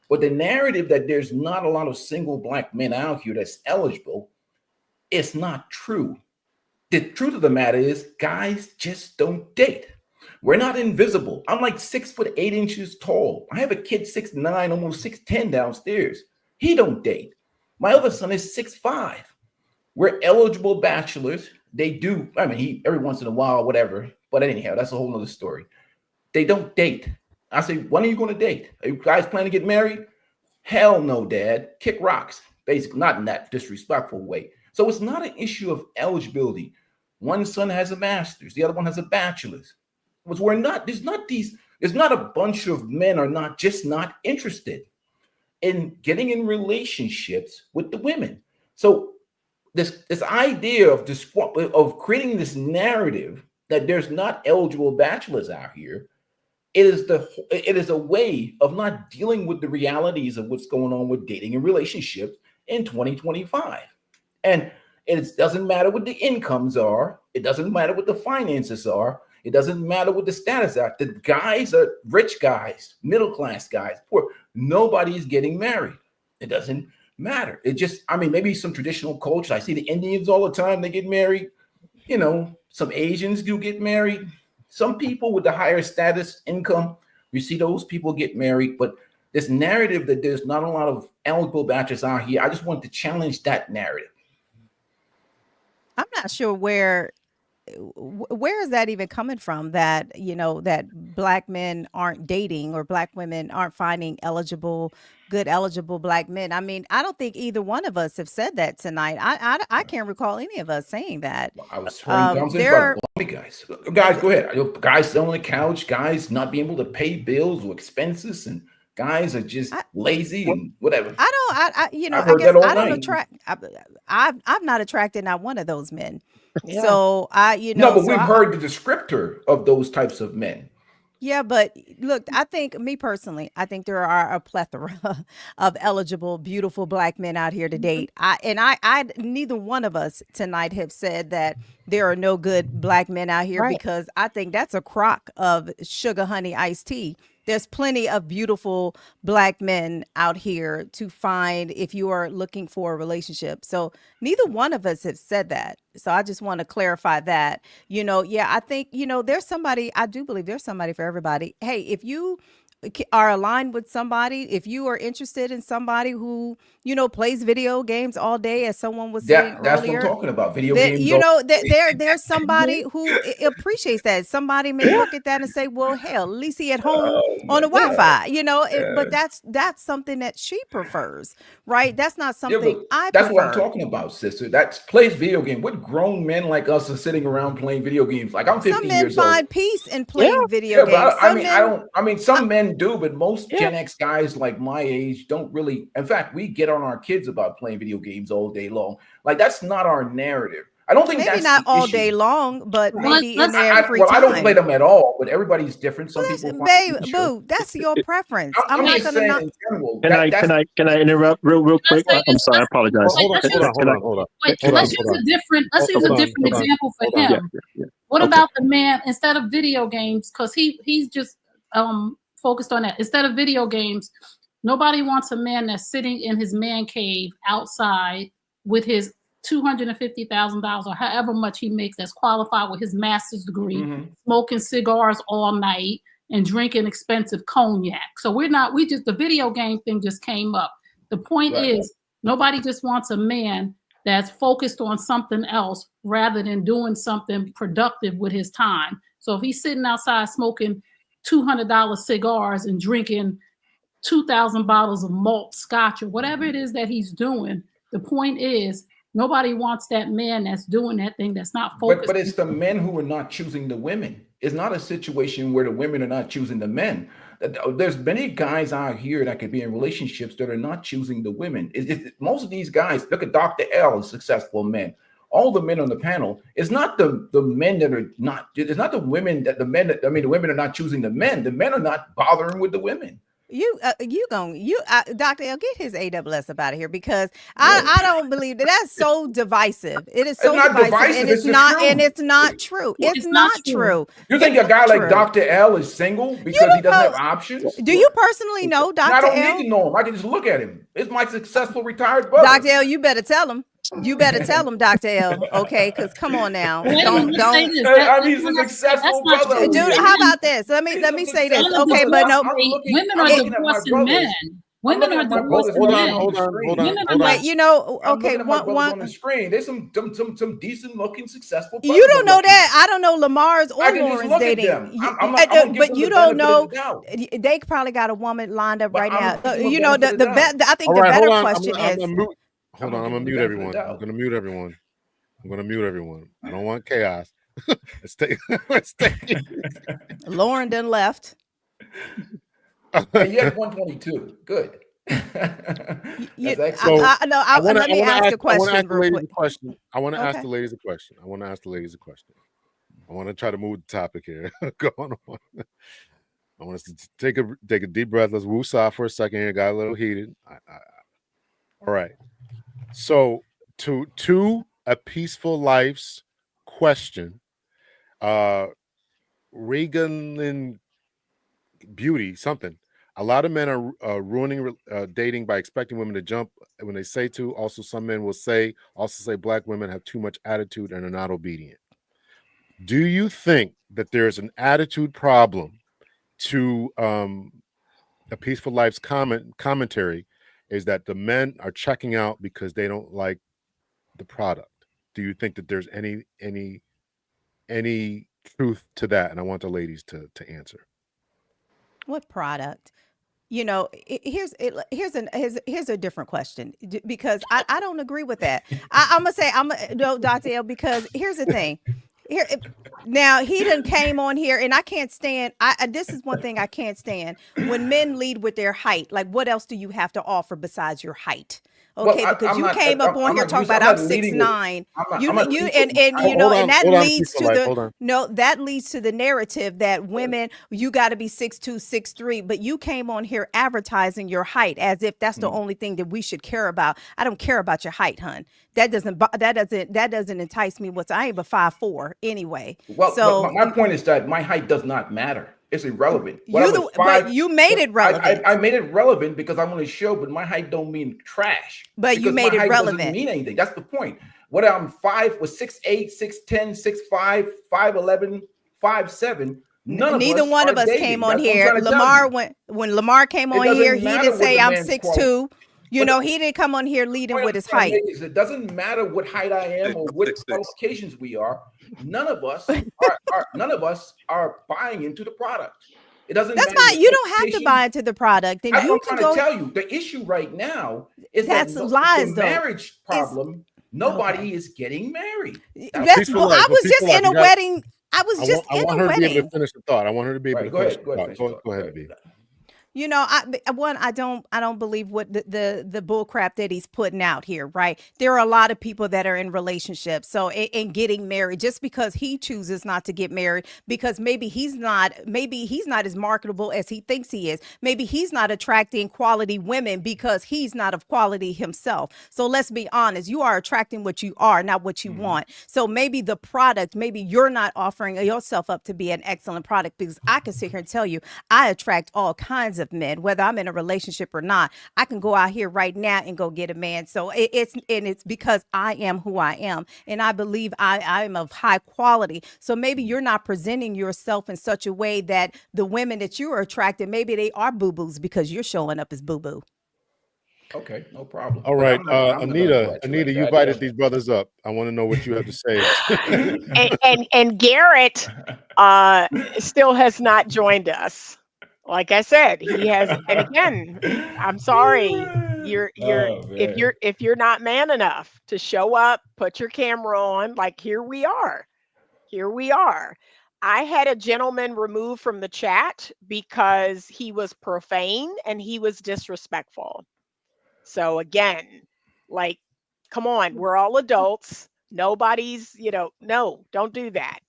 But the narrative that there's not a lot of single black men out here that's eligible, it's not true. The truth of the matter is guys just don't date. We're not invisible. I'm like 6'8" tall. I have a kid 6'9", almost 6'10" downstairs. He don't date. My other son is 6'5". We're eligible bachelors. They do. I mean, he every once in a while, whatever. But anyhow, that's a whole nother story. They don't date. I say, when are you going to date? Are you guys planning to get married? Hell no, Dad. Kick rocks. Basically, not in that disrespectful way. So it's not an issue of eligibility. One son has a master's, the other one has a bachelor's. We're not. There's not a bunch of men are not interested in getting in relationships with the women. So this idea of creating this narrative that there's not eligible bachelors out here, it is a way of not dealing with the realities of what's going on with dating and relationships in 2025. And it doesn't matter what the incomes are. It doesn't matter what the finances are. It doesn't matter what the status are. The guys are rich guys, middle class guys, poor. Nobody's getting married. It doesn't matter. It just, I mean, maybe some traditional cultures. I see the Indians all the time. They get married. You know, some Asians do get married. Some people with the higher status income, you see those people get married. But this narrative that there's not a lot of eligible bachelors out here, I just want to challenge that narrative. I'm not sure where is that even coming from, that that black men aren't dating or black women aren't finding eligible black men. I mean, I don't think either one of us have said that tonight. I can't recall any of us saying that. Well, I was hearing conversations about guys go ahead, guys sitting on the couch, guys not being able to pay bills or expenses, and guys are just lazy and whatever. I've not attracted not one of those men. Yeah. So we've heard the descriptor of those types of men. Yeah, but look, I think I think there are a plethora of eligible, beautiful black men out here to date. I neither one of us tonight have said that there are no good black men out here, Right. because I think that's a crock of sugar honey iced tea. There's plenty of beautiful black men out here to find if you are looking for a relationship. So neither one of us have said that. So I just want to clarify that. I think, I do believe there's somebody for everybody. Hey, if you are aligned with somebody, if you are interested in somebody who, plays video games all day, as someone was saying That's earlier, what I'm talking about. Video games. there's somebody who appreciates that. Somebody may look at that and say, well, hell, at least he at home on the Wi-Fi, but that's something that she prefers, right? That's not something I That's prefer. what I'm talking about, sister. That plays video game. What grown men like us are sitting around playing video games? Like, I'm 50 Some men years old. find peace in playing video games. But some men do, but most Gen X guys like my age don't really. In fact, we get on our kids about playing video games all day long. Like, that's not our narrative. I don't think maybe that's not all issue. day long, but maybe in their free I don't time. play them at all, but everybody's different. Some people, boo, that's your preference. I'm not just gonna saying not. in general. Can I interrupt real quick? I'm sorry, I apologize. Hold on. Let's use a different example for him. What about the man, instead of video games, because he's just focused on that. Instead of video games, nobody wants a man that's sitting in his man cave outside with his $250,000 or however much he makes, that's qualified with his master's degree, smoking cigars all night and drinking expensive cognac. So the video game thing just came up. The point is, nobody just wants a man that's focused on something else rather than doing something productive with his time. So if he's sitting outside smoking $200 cigars and drinking 2,000 bottles of malt scotch or whatever it is that he's doing, the point is, nobody wants that man that's doing that thing, that's not focused. But it's the men who are not choosing the women. It's not a situation where the women are not choosing the men. There's many guys out here that could be in relationships that are not choosing the women. Most of these guys, look at Dr. L, successful men. All the men on the panel, it's not the men that are not, it's not the women that the women are not choosing the men. The men are not bothering with the women. Dr. L, get his AWS up out of here, because I don't believe that's so divisive. It is It's so not divisive, divisive, and it's it's the not, truth. and it's not true. It's It's not not true. true. You think It's a guy not like true. Dr. L is single because he doesn't have options? Do you personally know I Dr. don't need L? to know him. I can just look at him. It's my successful retired brother. Dr. L, you better tell him. You better tell him, Dr. L. Okay, because come on now, Wait a minute, let's say don't. this. I mean, he's a That's successful not brother. true. Dude, how about this? Let me say this. Women Okay, but no, women are divorcing men. Women are divorcing men. Hold on. Women are wait, not. you know, I'm okay, looking at my brothers on the one. screen. There's some decent looking successful brothers. You don't know that. I don't know Lamar's or I can just Lauren's look at dating. them. I'm gonna give But them you the don't benefit of know. the doubt. They probably got a woman lined up But right I'm now. gonna give them You a know, benefit the of the doubt. I think All the right, better hold on. question is. Hold on, I'm gonna mute everyone. I'm gonna mute everyone. I'm gonna mute everyone. I don't want chaos. Let's take. Lauren done left. And you had 122. Good. That's excellent. Let me ask a question real quick. I want to ask Okay. the ladies a question. I want to try to move the topic here. Going on. I want us to take a deep breath. Let's woo-saw for a second here. Got a little heated. All right. So to a peaceful life's question, Reagan and beauty something. A lot of men are ruining dating by expecting women to jump when they say to. Also, some men will say black women have too much attitude and are not obedient. Do you think that there's an attitude problem to a peaceful life's commentary is that the men are checking out because they don't like the product? Do you think that there's any truth to that? And I want the ladies to answer. What product? You know, here's a different question, because I don't agree with that. I'm gonna say no, Dr. L, because here's the thing. Now he done came on here, and I can't stand. This is one thing I can't stand, when men lead with their height. Like, what else do you have to offer besides your height? Okay, because you came up on here talking about I'm 6'9". And that leads to that leads to the narrative that women, you got to be 6'2", 6'3", but you came on here advertising your height as if that's the only thing that we should care about. I don't care about your height, hun. That doesn't entice me. I ain't but 5'4" anyway. Well, so my point is that my height does not matter. It's irrelevant. But you made it relevant. I made it relevant because I want to show, but my height don't mean trash. But you made it relevant. Doesn't mean anything. That's the point. Whether I'm 6'8", 6'10", 6'5", 5'11", 5'7", neither one of us came on here. Lamar, when Lamar came on here, he didn't say I'm 6'2". You know, he didn't come on here leading with his height. It doesn't matter what height I am or what qualifications we are. None of us are buying into the product. It doesn't. That's fine. You don't have to buy into the product. And I'm trying to tell you, the issue right now is that's lies. The marriage problem. Nobody is getting married. I was just in a wedding. I want her to be able to finish the thought. I want her to be able to finish the thought. Go ahead, B. You know, I don't believe what the bull crap that he's putting out here, right? There are a lot of people that are in relationships, so in getting married, just because he chooses not to get married, because maybe he's not as marketable as he thinks he is. Maybe he's not attracting quality women because he's not of quality himself. So let's be honest, you are attracting what you are, not what you want. So maybe the product, maybe you're not offering yourself up to be an excellent product, because I can sit here and tell you, I attract all kinds of men, whether I'm in a relationship or not. I can go out here right now and go get a man. So it's because I am who I am, and I believe I am of high quality. So maybe you're not presenting yourself in such a way that the women that you are attracting, maybe they are boo-boos because you're showing up as boo-boo. Okay, no problem. All right, Anita, you invited these brothers up. I want to know what you have to say. and Garrett still has not joined us. Like I said, he has, and again, I'm sorry, if you're not man enough to show up, put your camera on, like here we are. I had a gentleman removed from the chat because he was profane and he was disrespectful. So again, like, come on, we're all adults. Nobody's, no, don't do that.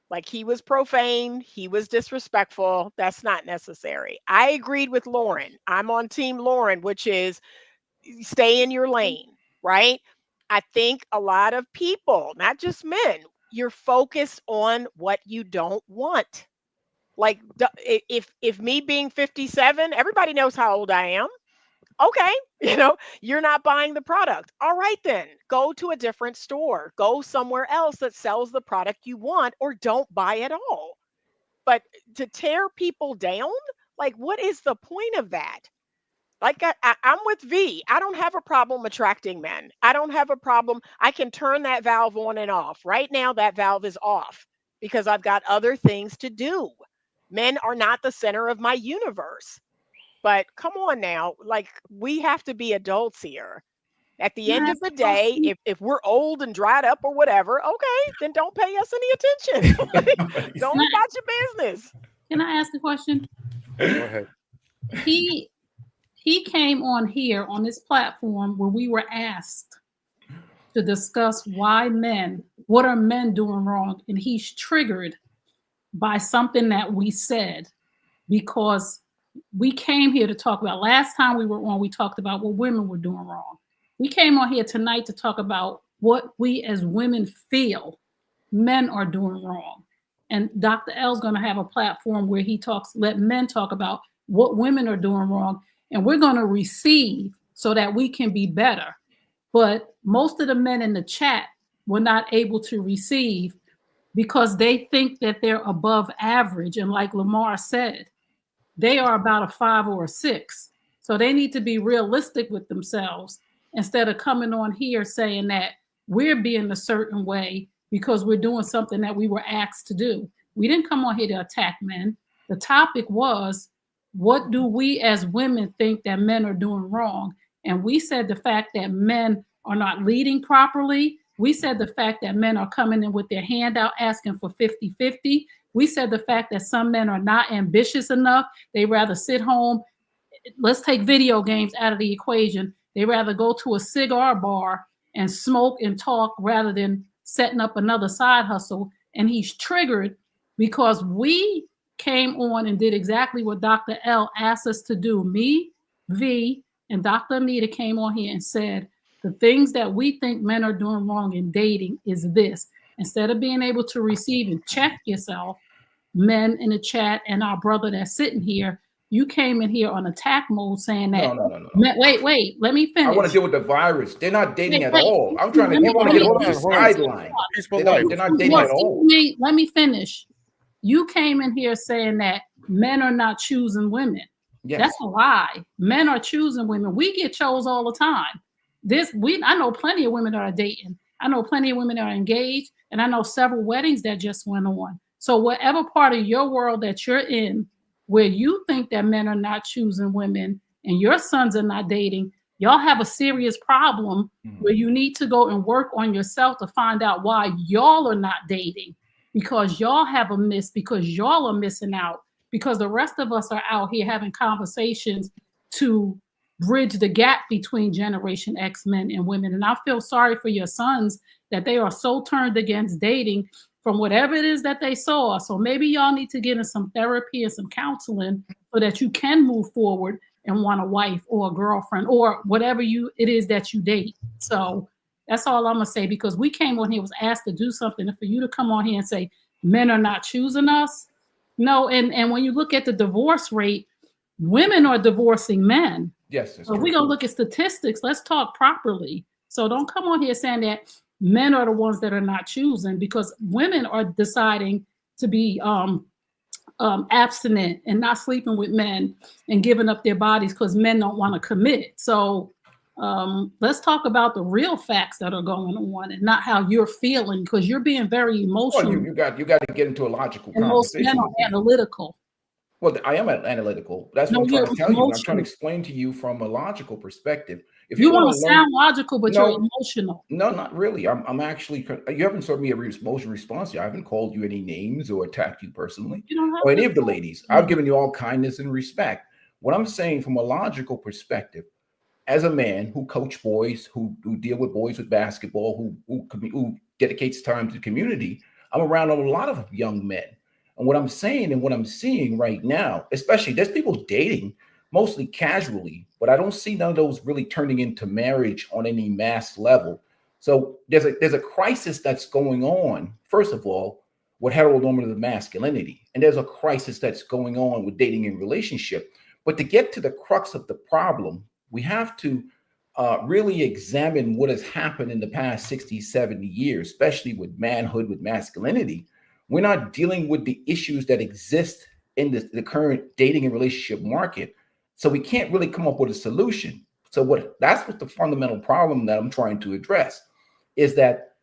Like he was profane, he was disrespectful. That's not necessary. I agreed with Lauren. I'm on team Lauren, which is stay in your lane, right? I think a lot of people, not just men, you're focused on what you don't want. Like if me being 57, everybody knows how old I am. Okay, you're not buying the product. All right, then go to a different store, go somewhere else that sells the product you want, or don't buy at all. But to tear people down, like, what is the point of that? Like, I'm with V. I don't have a problem attracting men. I don't have a problem. I can turn that valve on and off. Right now, that valve is off because I've got other things to do. Men are not the center of my universe. But come on now, like, we have to be adults here. At the Can I end of ask the a day, question? if we're old and dried up or whatever, okay, then don't pay us any attention. Go Can I, about your business. can I ask a question? Go ahead. He came on here on this platform where we were asked to discuss what are men doing wrong, and he's triggered by something that we said because we came here to talk about. Last time we were on, we talked about what women were doing wrong. We came on here tonight to talk about what we as women feel men are doing wrong. And Dr. L's going to have a platform where he let men talk about what women are doing wrong, and we're going to receive so that we can be better. But most of the men in the chat were not able to receive because they think that they're above average. And like Lamar said, they are about a 5 or a 6. So they need to be realistic with themselves instead of coming on here saying that we're being a certain way because we're doing something that we were asked to do. We didn't come on here to attack men. The topic was, what do we as women think that men are doing wrong? And we said the fact that men are not leading properly. We said the fact that men are coming in with their hand out asking for 50-50. We said the fact that some men are not ambitious enough. They rather sit home. Let's take video games out of the equation. They rather go to a cigar bar and smoke and talk rather than setting up another side hustle. And he's triggered because we came on and did exactly what Dr. L asked us to do. Me, V, and Dr. Anita came on here and said, the things that we think men are doing wrong in dating is this. Instead of being able to receive and check yourself, men in the chat and our brother that's sitting here, you came in here on attack mode saying that. No. Wait, let me finish. I want to deal with the virus. They're not dating at all. I'm trying to Hold on, get hold on on, the hold on. sideline. Peaceful They're life. not dating at all. Let me finish. You came in here saying that men are not choosing women. Yes. That's a lie. Men are choosing women. We get chose all the time. I know plenty of women that are dating. I know plenty of women that are engaged, and I know several weddings that just went on. So whatever part of your world that you're in, where you think that men are not choosing women and your sons are not dating, y'all have a serious problem where you need to go and work on yourself to find out why y'all are not dating, because y'all have a miss, because y'all are missing out, because the rest of us are out here having conversations to bridge the gap between Generation X men and women. And I feel sorry for your sons that they are so turned against dating from whatever it is that they saw. So maybe y'all need to get in some therapy and some counseling so that you can move forward and want a wife or a girlfriend or whatever it is that you date. So that's all I'm gonna say, because we came on here, was asked to do something, and for you to come on here and say men are not choosing us. No, and when you look at the divorce rate, women are divorcing men. Yes. So if we're gonna look at statistics, let's talk properly. So don't come on here saying that men are the ones that are not choosing, because women are deciding to be abstinent and not sleeping with men and giving up their bodies because men don't want to commit. So let's talk about the real facts that are going on and not how you're feeling, because you're being very emotional. Well, you got to get into a logical and most conversation. men are analytical. Well, I am analytical. That's what I'm trying to tell you. I'm trying to explain to you from a logical perspective. If you want to sound logical, but you're emotional. No, not really. I'm actually. You haven't served me a emotional response. I haven't called you any names or attacked you personally, or any of the ladies. I've given you all kindness and respect. What I'm saying from a logical perspective, as a man who coach boys, who deal with boys with basketball, who dedicates time to the community, I'm around a lot of young men. And what I'm saying and what I'm seeing right now, especially there's people dating mostly casually, but I don't see none of those really turning into marriage on any mass level. So there's a crisis that's going on, first of all, with heteronormative masculinity. And there's a crisis that's going on with dating and relationship. But to get to the crux of the problem, we have to really examine what has happened in the past 60, 70 years, especially with manhood, with masculinity. We're not dealing with the issues that exist in the current dating and relationship market. So we can't really come up with a solution. So that's what the fundamental problem that I'm trying to address is that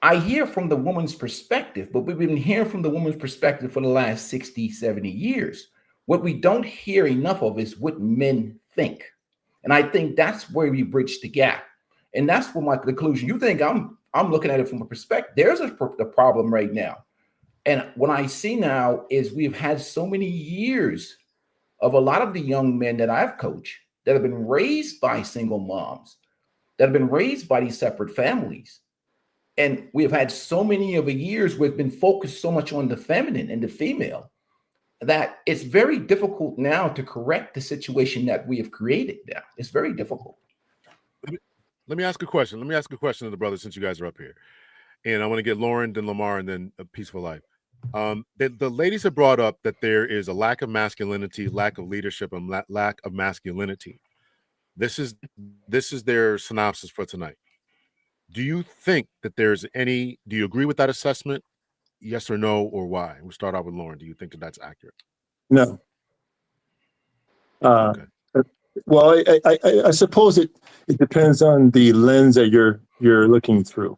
I hear from the woman's perspective, but we've been hearing from the woman's perspective for the last 60, 70 years. What we don't hear enough of is what men think. And I think that's where we bridge the gap. And that's what my conclusion. You think I'm looking at it from a perspective. There's a problem right now. And what I see now is we've had so many years of a lot of the young men that I've coached that have been raised by single moms, that have been raised by these separate families. And we have had so many of the years we've been focused so much on the feminine and the female that it's very difficult now to correct the situation that we have created now. It's very difficult. Let me ask a question. Let me ask a question to the brothers since you guys are up here. And I want to get Lauren, then Lamar, and then A Peaceful Life. The ladies have brought up that there is a lack of masculinity, lack of leadership, and lack of masculinity. This is their synopsis for tonight. Do you think that do you agree with that assessment? Yes or no, or why? We'll start out with Lauren. Do you think that that's accurate? No. Okay. Well, I suppose it depends on the lens that you're looking through.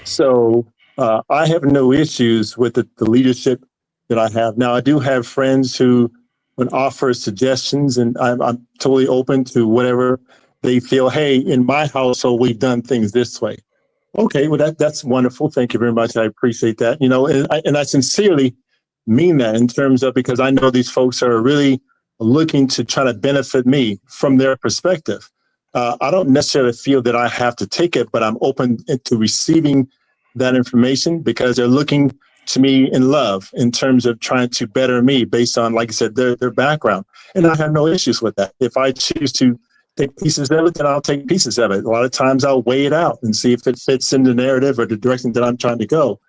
So I have no issues with the leadership that I have. Now, I do have friends who would offer suggestions, and I'm totally open to whatever they feel. Hey, in my household, we've done things this way. Okay, well, that's wonderful. Thank you very much. I appreciate that. And I sincerely mean that in terms of, because I know these folks are really looking to try to benefit me from their perspective. I don't necessarily feel that I have to take it, but I'm open to receiving that information because they're looking to me in love in terms of trying to better me based on, like I said, their background. And I have no issues with that. If I choose to take pieces of it, then I'll take pieces of it. A lot of times I'll weigh it out and see if it fits in the narrative or the direction that I'm trying to go.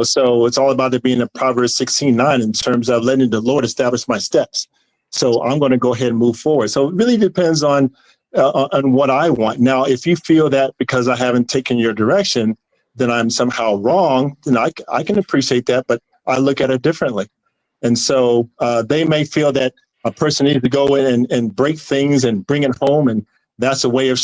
So it's all about it being a Proverbs 16:9 in terms of letting the Lord establish my steps. So I'm going to go ahead and move forward. So it really depends on what I want. Now, if you feel that because I haven't taken your direction, then I'm somehow wrong, then I can appreciate that, but I look at it differently. And so they may feel that a person needs to go in and break things and bring it home, and that's a way of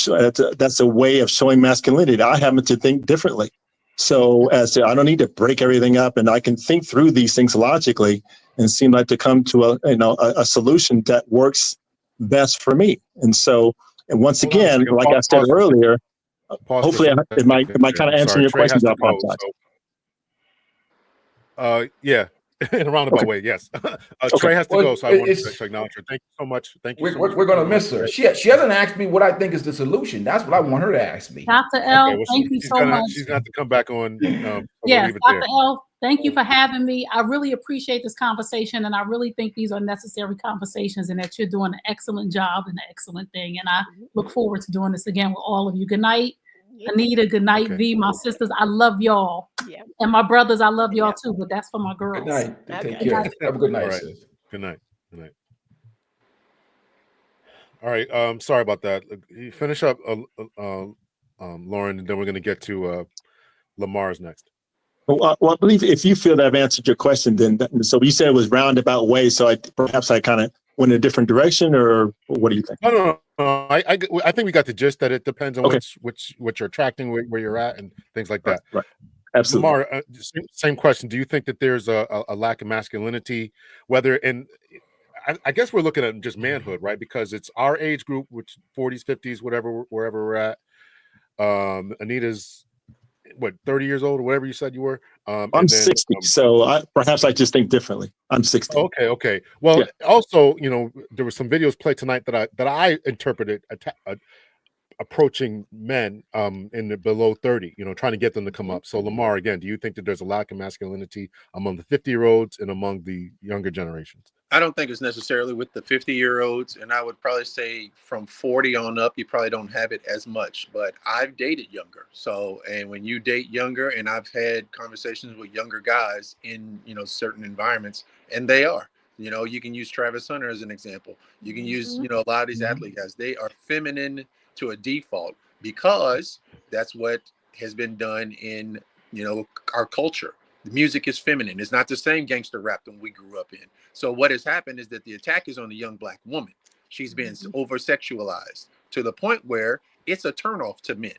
showing masculinity. I happen to think differently. So I don't need to break everything up, and I can think through these things logically and seem like to come to a solution that works best for me. And so, and once again, like I said earlier, hopefully am I kind of answering your questions? I apologize. Yeah. In a roundabout way, yes. Trey has to go, so I want to acknowledge her. Thank you so much. Thank you. We're going to miss her. She hasn't asked me what I think is the solution. That's what I want her to ask me. Dr. L, thank you so much. She's going to have to come back on. Yes, Dr. L, thank you for having me. I really appreciate this conversation, and I really think these are necessary conversations and that you're doing an excellent job and an excellent thing. And I look forward to doing this again with all of you. Good night. Anita, good night. V, my sisters, I love y'all. Yeah. And my brothers, I love y'all too, but that's for my girls. Good night. Take care. Have a good night, sis. Good night. Good night. All right. Sorry about that. You finish up, Lauren, and then we're going to get to Lamar's next. Well, I believe if you feel that I've answered your question, then so you said it was roundabout way, so perhaps I kind of went in a different direction, or what do you think? No. I think we got the gist that it depends on what you're attracting, where you're at, and things like that. Right. Absolutely. Lamar, same question. Do you think that there's a lack of masculinity, I guess we're looking at just manhood, right? Because it's our age group, which 40s, 50s, wherever we're at. Anita's 30 years old or whatever you said you were? I'm 60, so perhaps I just think differently. I'm 60. Okay. Well, also, there were some videos played tonight that I interpreted approaching men in the below 30, trying to get them to come up. So Lamar, again, do you think that there's a lack of masculinity among the 50-year-olds and among the younger generations? I don't think it's necessarily with the 50-year-olds, and I would probably say from 40 on up, you probably don't have it as much. But I've dated younger, and when you date younger, and I've had conversations with younger guys in certain environments, and they are. You can use Travis Hunter as an example. You can use a lot of these athlete guys. They are feminine to a default because that's what has been done in our culture. The music is feminine. It's not the same gangster rap that we grew up in. So what has happened is that the attack is on the young Black woman. She's been over sexualized to the point where it's a turnoff to men.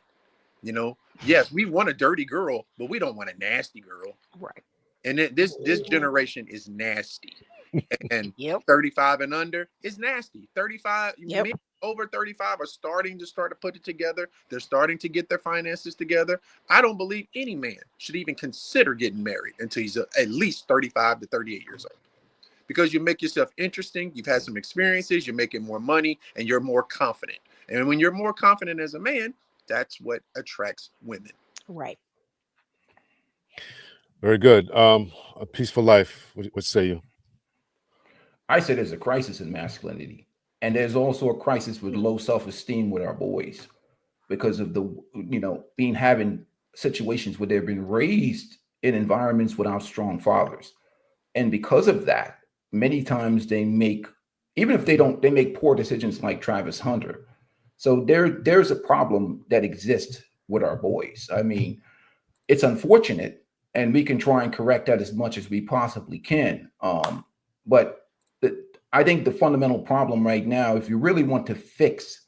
Yes, we want a dirty girl, but we don't want a nasty girl. Right. And this generation is nasty. And 35 and under is nasty. 35, men over 35 are starting to put it together. They're starting to get their finances together. I don't believe any man should even consider getting married until he's at least 35 to 38 years old. Because you make yourself interesting, you've had some experiences, you're making more money, and you're more confident. And when you're more confident as a man, that's what attracts women. Right. Very good. A peaceful life. What say you? I say there's a crisis in masculinity, and there's also a crisis with low self-esteem with our boys because of the having situations where they've been raised in environments without strong fathers, and because of that, many times they make, even if they don't, they make poor decisions like Travis Hunter. So there's a problem that exists with our boys. I mean, it's unfortunate, and we can try and correct that as much as we possibly can. But I think the fundamental problem right now, if you really want to fix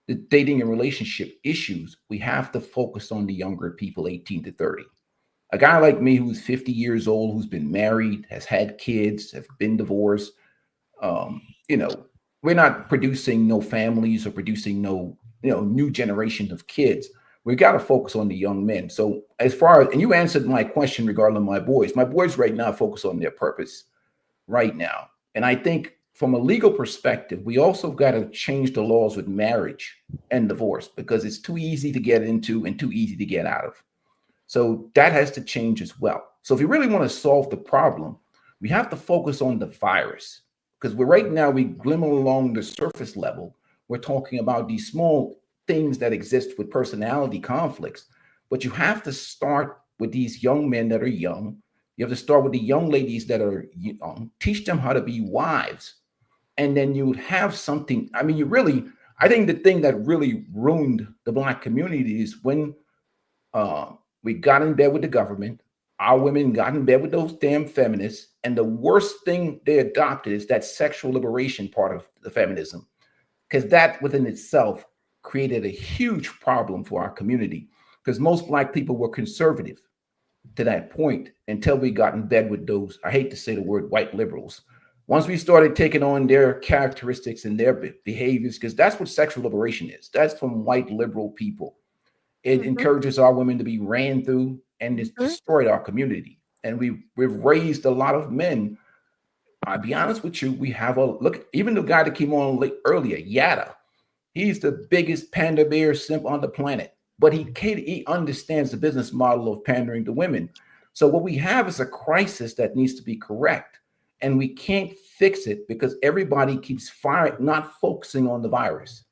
the dating and relationship issues, we have to focus on the younger people, 18 to 30. A guy like me who's 50 years old, who's been married, has had kids, have been divorced, we're not producing no families or producing no, new generation of kids. We got to focus on the young men. So as far as, and you answered my question regarding my boys right now focus on their purpose right now. And I think from a legal perspective, we also got to change the laws with marriage and divorce because it's too easy to get into and too easy to get out of. So that has to change as well. So if you really want to solve the problem, we have to focus on the virus because right now we glimmer along the surface level. We're talking about these small things that exist with personality conflicts, but you have to start with these young men that are young. You have to start with the young ladies that are young, teach them how to be wives. And then you would have something. I mean, I think the thing that really ruined the Black community is when we got in bed with the government, our women got in bed with those damn feminists. And the worst thing they adopted is that sexual liberation part of the feminism, because that within itself created a huge problem for our community because most Black people were conservative to that point until we got in bed with those, I hate to say the word, white liberals. Once we started taking on their characteristics and their behaviors, because that's what sexual liberation is. That's from white liberal people. It encourages our women to be ran through and it's destroyed our community. And we've raised a lot of men. I'll be honest with you, we have look, even the guy that came on earlier, Yada, he's the biggest panda bear simp on the planet. But he understands the business model of pandering to women. So what we have is a crisis that needs to be correct. And we can't fix it because everybody keeps not focusing on the virus.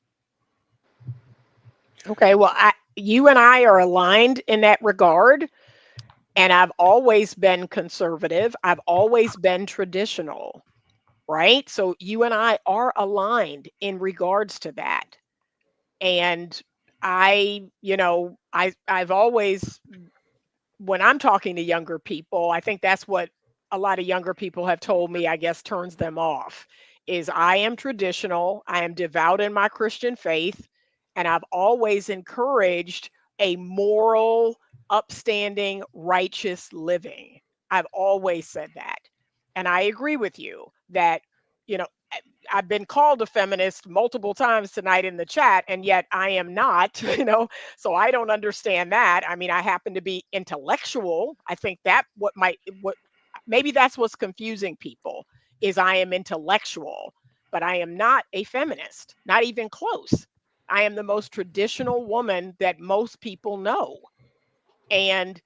Okay, well, you and I are aligned in that regard. And I've always been conservative. I've always been traditional, right? So you and I are aligned in regards to that. And I've always, when I'm talking to younger people, I think that's what a lot of younger people have told me, I guess, turns them off, is I am traditional, I am devout in my Christian faith, and I've always encouraged a moral, upstanding, righteous living. I've always said that. And I agree with you that, I've been called a feminist multiple times tonight in the chat, and yet I am not, so I don't understand that. I mean, I happen to be intellectual. I think that maybe that's what's confusing people is I am intellectual, but I am not a feminist, not even close. I am the most traditional woman that most people know. And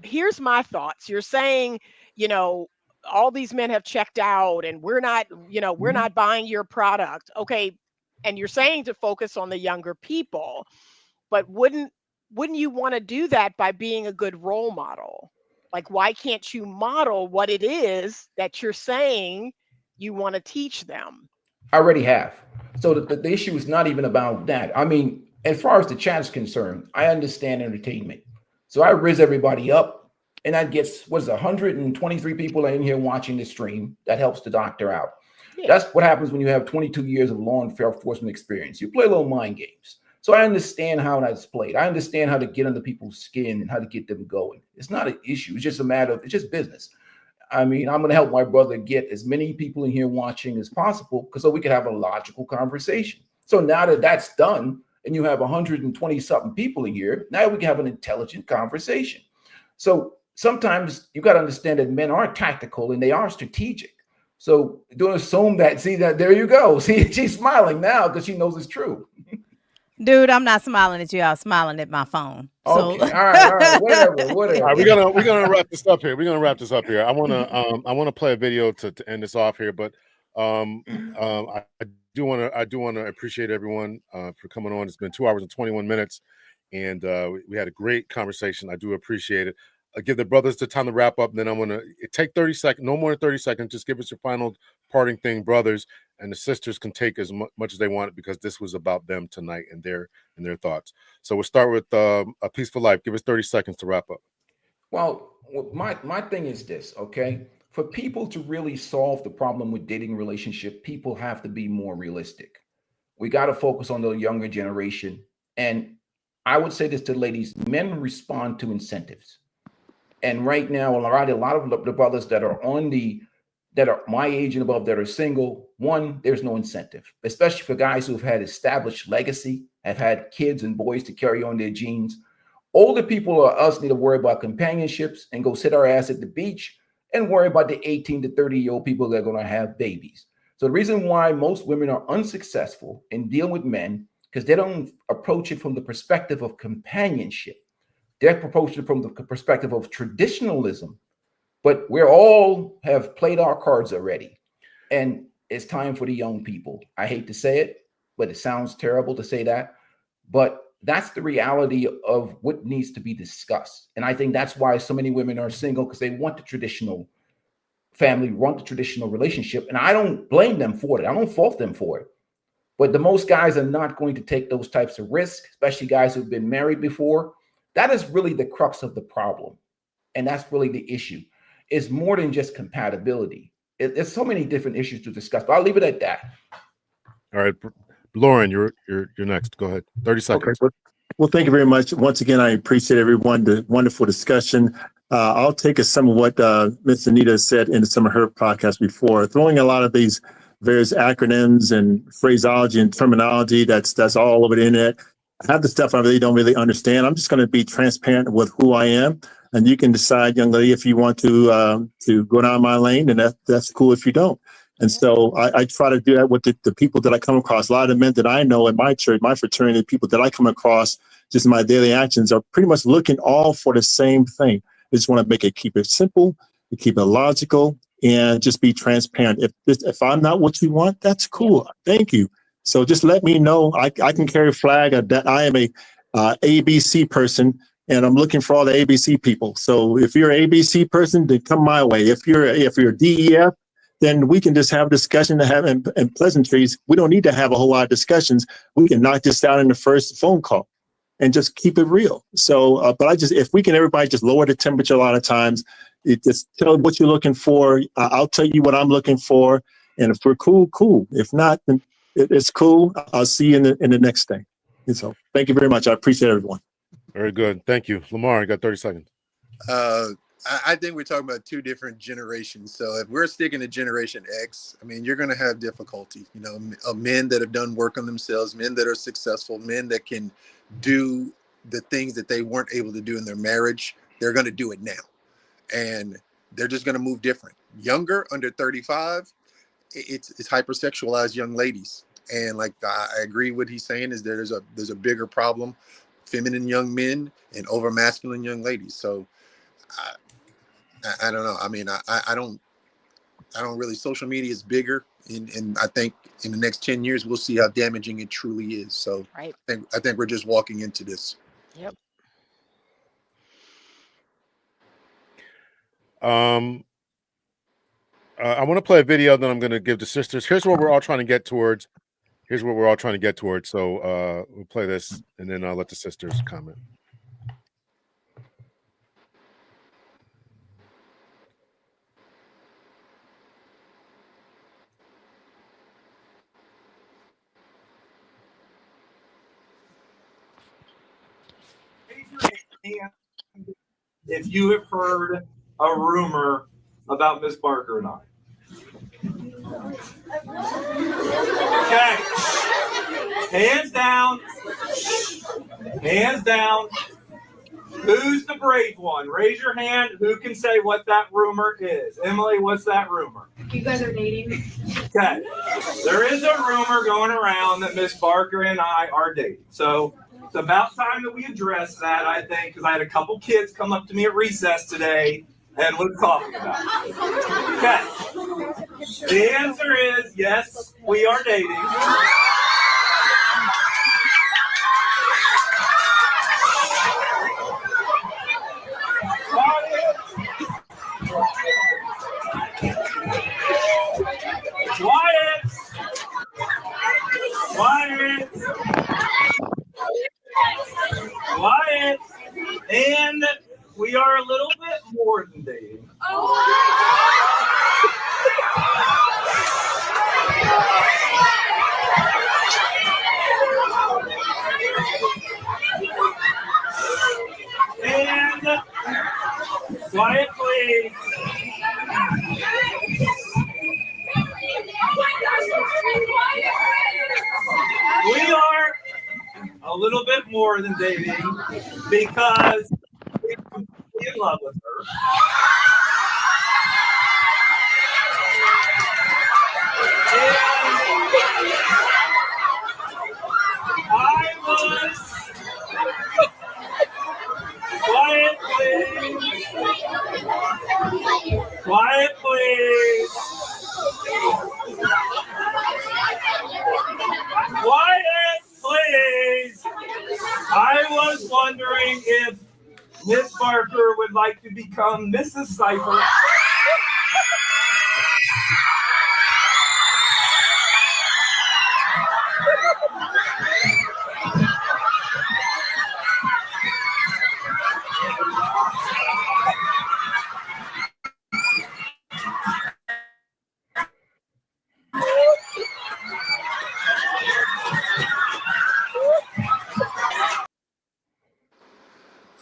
here's my thoughts. You're saying, you know, all these men have checked out and we're not, we're Mhm. not buying your product. Okay. And you're saying to focus on the younger people, but wouldn't you want to do that by being a good role model? Like, why can't you model what it is that you're saying you want to teach them? I already have. So the issue is not even about that. I mean, as far as the chat is concerned, I understand entertainment. So I riz everybody up, and that gets, what is it, 123 people in here watching the stream. That helps the doctor out. Yeah. That's what happens when you have 22 years of law enforcement experience. You play a little mind games. So I understand how that's played. I understand how to get under people's skin and how to get them going. It's not an issue. It's just a matter of, it's just business. I mean, I'm going to help my brother get as many people in here watching as possible because so we can have a logical conversation. So now that that's done and you have 120 something people in here, now we can have an intelligent conversation. So sometimes you got to understand that men are tactical and they are strategic. So don't assume that, see that, there you go. See, she's smiling now because she knows it's true. Dude, I'm not smiling at you. I'm smiling at my phone. So Okay. All right. Whatever. All right, we're gonna wrap this up here. We're gonna wrap this up here. I wanna play a video to end this off here, but I do wanna appreciate everyone for coming on. It's been 2 hours and 21 minutes, and we had a great conversation. I do appreciate it. I'll give the brothers the time to wrap up, and then I'm gonna take 30 seconds, no more than 30 seconds. Just give us your final parting thing, brothers, and the sisters can take as much as they want because this was about them tonight and their thoughts. So we'll start with A Peaceful Life. Give us 30 seconds to wrap up. Well, my thing is this, okay? For people to really solve the problem with dating relationship, people have to be more realistic. We got to focus on the younger generation. And I would say this to ladies, men respond to incentives. And right now, a lot of the brothers that are that are my age and above that are single, one, there's no incentive, especially for guys who've had established legacy, have had kids and boys to carry on their genes. Older people or us need to worry about companionships and go sit our ass at the beach and worry about the 18 to 30-year-old people that are going to have babies. So the reason why most women are unsuccessful in dealing with men, because they don't approach it from the perspective of companionship. They're approaching it from the perspective of traditionalism. But we all have played our cards already. And it's time for the young people. I hate to say it, but it sounds terrible to say that. But that's the reality of what needs to be discussed. And I think that's why so many women are single, because they want the traditional family, want the traditional relationship. And I don't blame them for it. I don't fault them for it. But the most guys are not going to take those types of risks, especially guys who've been married before. That is really the crux of the problem. And that's really the issue. It's more than just compatibility. There's so many different issues to discuss, but I'll leave it at that. All right, Lauren, you're next. Go ahead. 30 seconds. Okay. Well, thank you very much. Once again, I appreciate everyone, the wonderful discussion. I'll take some of what Ms. Anita said in some of her podcasts before, throwing a lot of these various acronyms and phraseology and terminology that's all over the internet. Half the stuff I really don't really understand. I'm just going to be transparent with who I am, and you can decide, young lady, if you want to go down my lane, and that's cool if you don't. And so I try to do that with the people that I come across. A lot of the men that I know in my church, my fraternity, people that I come across just in my daily actions are pretty much looking all for the same thing. They just want to keep it simple, keep it logical, and just be transparent. If I'm not what you want, that's cool. Thank you. So just let me know. I can carry a flag that I am a ABC person, and I'm looking for all the ABC people. So if you're an ABC person, then come my way. If you're DEF, then we can just have a discussion and pleasantries. We don't need to have a whole lot of discussions. We can knock this out in the first phone call and just keep it real. So, but if we can, everybody just lower the temperature a lot of times. Just tell what you're looking for. I'll tell you what I'm looking for. And if we're cool, cool. If not, then it's cool. I'll see you in the next thing. And so thank you very much. I appreciate everyone. Very good. Thank you. Lamar, you got 30 seconds. I think we're talking about two different generations. So if we're sticking to Generation X, I mean, you're going to have difficulty, men that have done work on themselves, men that are successful, men that can do the things that they weren't able to do in their marriage. They're going to do it now. And they're just going to move different. Younger, under 35, it's hypersexualized young ladies. And like I agree with what he's saying is there's a bigger problem, feminine young men and over masculine young ladies. So I don't know. I mean, I don't really. Social media is bigger, and I think in the next 10 years we'll see how damaging it truly is. So Right. I think we're just walking into this. Yep. I want to play a video that I'm going to give the sisters. Here's what we're all trying to get towards. So we'll play this, and then I'll let the sisters comment. If you have heard a rumor about Miss Barker and I. Okay. Hands down. Hands down. Who's the brave one? Raise your hand. Who can say what that rumor is? Emily, what's that rumor? You guys are dating. Okay. There is a rumor going around that Miss Barker and I are dating. So it's about time that we address that, I think, because I had a couple kids come up to me at recess today and was talking about it. Okay. The answer is yes, we are dating. Quiet. And we are a little bit more than dating. And quiet, please. We are a little bit more than dating because we're in love with her. I was quiet, please. Quiet, please. Quiet, please. I was wondering if Miss Barker would like to become Mrs. Cipher.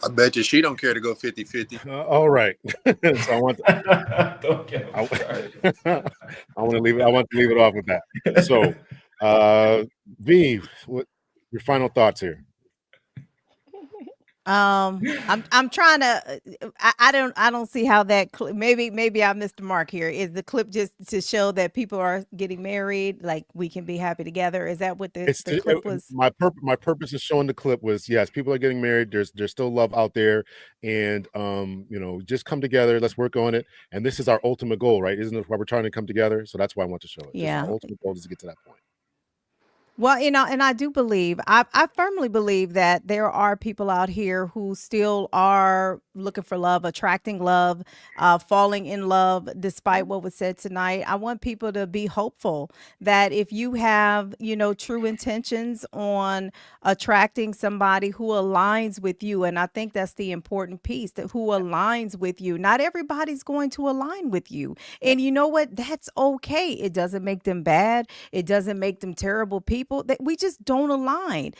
I bet you she don't care to go 50-50. All right. So I want to leave it off with that. So V, what your final thoughts here? I'm trying to I don't see how that maybe I missed the mark here. Is the clip just to show that people are getting married, like we can be happy together? Is that what the clip was? My purpose of showing the clip was, yes, people are getting married, there's still love out there, and just come together, let's work on it. And this is our ultimate goal, right? Isn't it why we're trying to come together? So that's why I want to show it. Yeah. Our ultimate goal is to get to that point. Well, and I do believe, I firmly believe that there are people out here who still are looking for love, attracting love, falling in love, despite what was said tonight. I want people to be hopeful that if you have, true intentions on attracting somebody who aligns with you, and I think that's the important piece, that who aligns with you. Not everybody's going to align with you. And you know what? That's okay. It doesn't make them bad. It doesn't make them terrible people. people that we just don't align,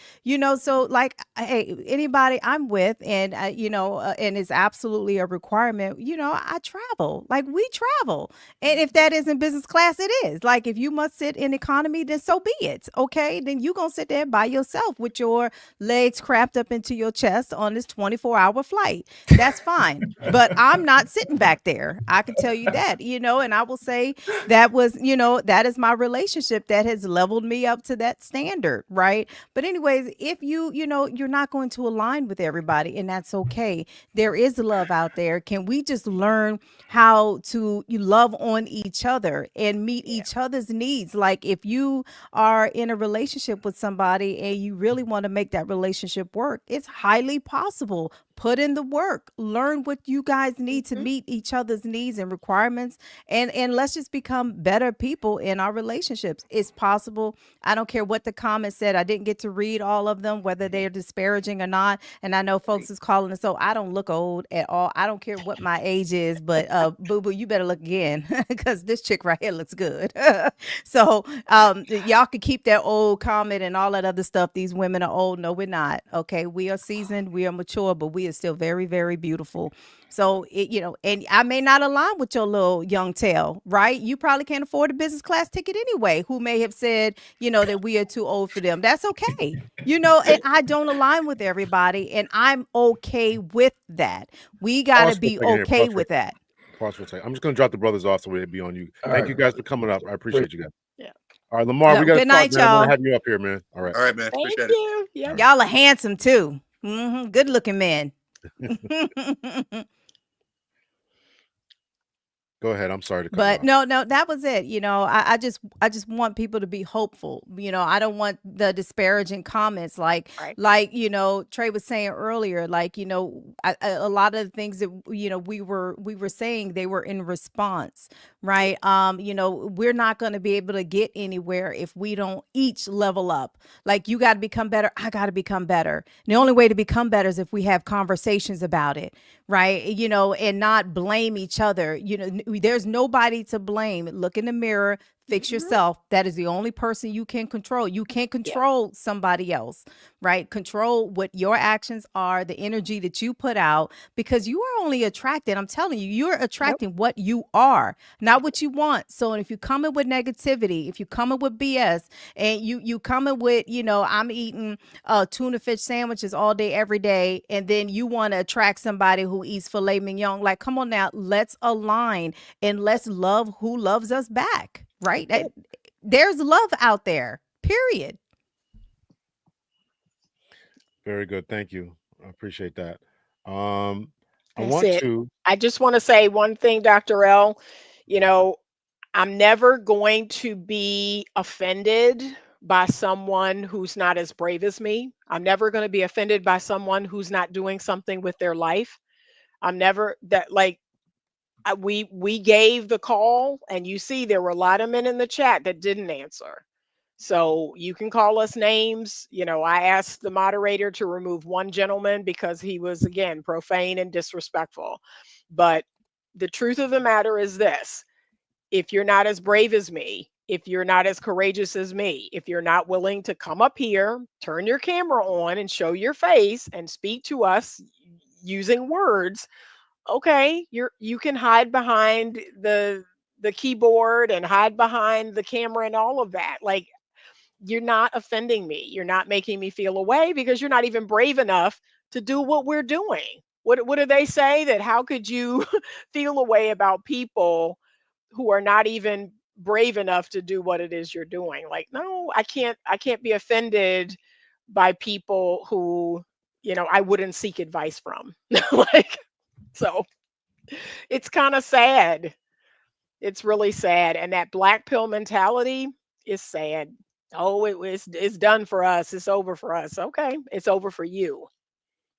so like, hey, anybody I'm with, and and it's absolutely a requirement, I travel, like we travel. And if that isn't business class, it is. Like, if you must sit in economy, then so be it. Okay, then you gonna sit there by yourself with your legs cramped up into your chest on this 24-hour flight. That's fine. But I'm not sitting back there. I can tell you that, and I will say that was, that is my relationship that has leveled me up to that standard, right? But anyways, if you're not going to align with everybody, and that's okay. There is love out there. Can we just learn how to love on each other and meet each other's needs? Like, if you are in a relationship with somebody and you really want to make that relationship work, it's highly possible. Put in the work, learn what you guys need to meet each other's needs and requirements, and let's just become better people in our relationships. It's possible. I don't care what the comments said. I didn't get to read all of them, whether they're disparaging or not. And I know folks is calling us, so I don't look old at all. I don't care what my age is, but boo boo, you better look again, because this chick right here looks good. So y'all can keep that old comment and all that other stuff. These women are old. No, we're not. Okay, we are seasoned, we are mature, but we are still very, very beautiful. So and I may not align with your little young tail, right? You probably can't afford a business class ticket anyway, who may have said, that we are too old for them. That's okay. And I don't align with everybody, and I'm okay with that. We got to be okay with that. I'm just going to drop the brothers off so we'll be on you. Thank you guys for coming up. I appreciate you guys. Yeah. All right, Lamar, we got to Good talk, night, man. I'm y'all. going to have you up here, man. All right. All right, man. Thank Appreciate you. Yeah. it. Y'all are handsome too. Good looking men. Go ahead. I'm sorry to cut But you off. no, that was it. I just want people to be hopeful. I don't want the disparaging comments like Right. Trey was saying earlier, like, a lot of the things that we were saying, they were in response, right? We're not going to be able to get anywhere if we don't each level up. Like, you got to become better, I got to become better. And the only way to become better is if we have conversations about it, right? And not blame each other. There's nobody to blame. Look in the mirror, fix yourself. That is the only person you can control. You can't control somebody else, right? Control what your actions are, the energy that you put out, because you are only attracted. I'm telling you, you're attracting what you are, not what you want. So if you come in with negativity, if you come in with BS, and you come in with, I'm eating tuna fish sandwiches all day, every day, and then you want to attract somebody who eats filet mignon, like, come on now, let's align and let's love who loves us back. Right? There's love out there, period. Very good. Thank you. I appreciate that. I just want to say one thing, Dr. L. I'm never going to be offended by someone who's not as brave as me. I'm never going to be offended by someone who's not doing something with their life. I'm never that like we gave the call, and you see there were a lot of men in the chat that didn't answer. So you can call us names. I asked the moderator to remove one gentleman because he was, again, profane and disrespectful. But the truth of the matter is this: if you're not as brave as me, if you're not as courageous as me, if you're not willing to come up here, turn your camera on and show your face and speak to us using words, okay, you can hide behind the keyboard and hide behind the camera and all of that. Like, you're not offending me. You're not making me feel away, because you're not even brave enough to do what we're doing. What do they say? That how could you feel a way about people who are not even brave enough to do what it is you're doing? Like, no, I can't be offended by people who, I wouldn't seek advice from. Like, so it's kind of sad. It's really sad. And that black pill mentality is sad. Oh, it's done for us. It's over for us. Okay, it's over for you.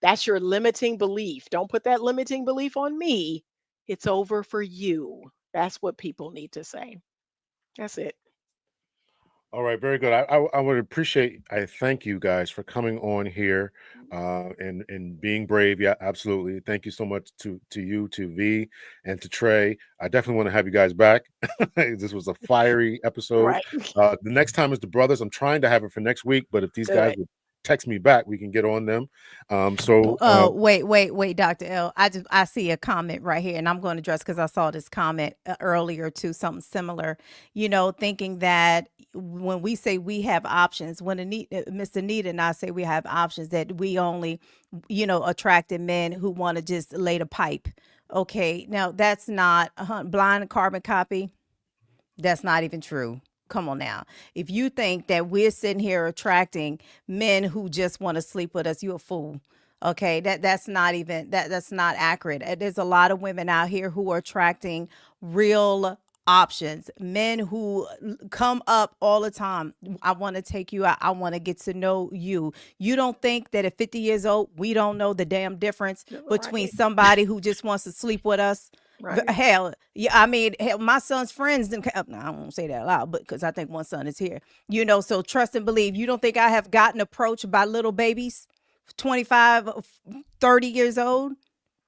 That's your limiting belief. Don't put that limiting belief on me. It's over for you. That's what people need to say. That's it. All right, very good. I would appreciate. I thank you guys for coming on here, and being brave. Yeah, absolutely. Thank you so much to you, to V, and to Trey. I definitely want to have you guys back. This was a fiery episode. Right. The next time is the brothers. I'm trying to have it for next week, but if these Do guys it. would text me back, we can get on them. Wait, Dr. L. I see a comment right here, and I'm going to address because I saw this comment earlier to something similar. Thinking that when we say we have options, when Miss Anita and I say we have options, that we only, attracted men who want to just lay the pipe. Okay, now that's not blind carbon copy. That's not even true. Come on now. If you think that we're sitting here attracting men who just want to sleep with us, you're a fool. Okay, that's not even that's not accurate. There's a lot of women out here who are attracting real options, men who come up all the time. I want to take you out. I want to get to know you. You don't think that at 50 years old, we don't know the damn difference between somebody who just wants to sleep with us? Right. Hell, yeah. I mean, hell, my son's friends didn't. I won't say that out loud, but because I think one son is here. So trust and believe. You don't think I have gotten approached by little babies, 25, 30 years old?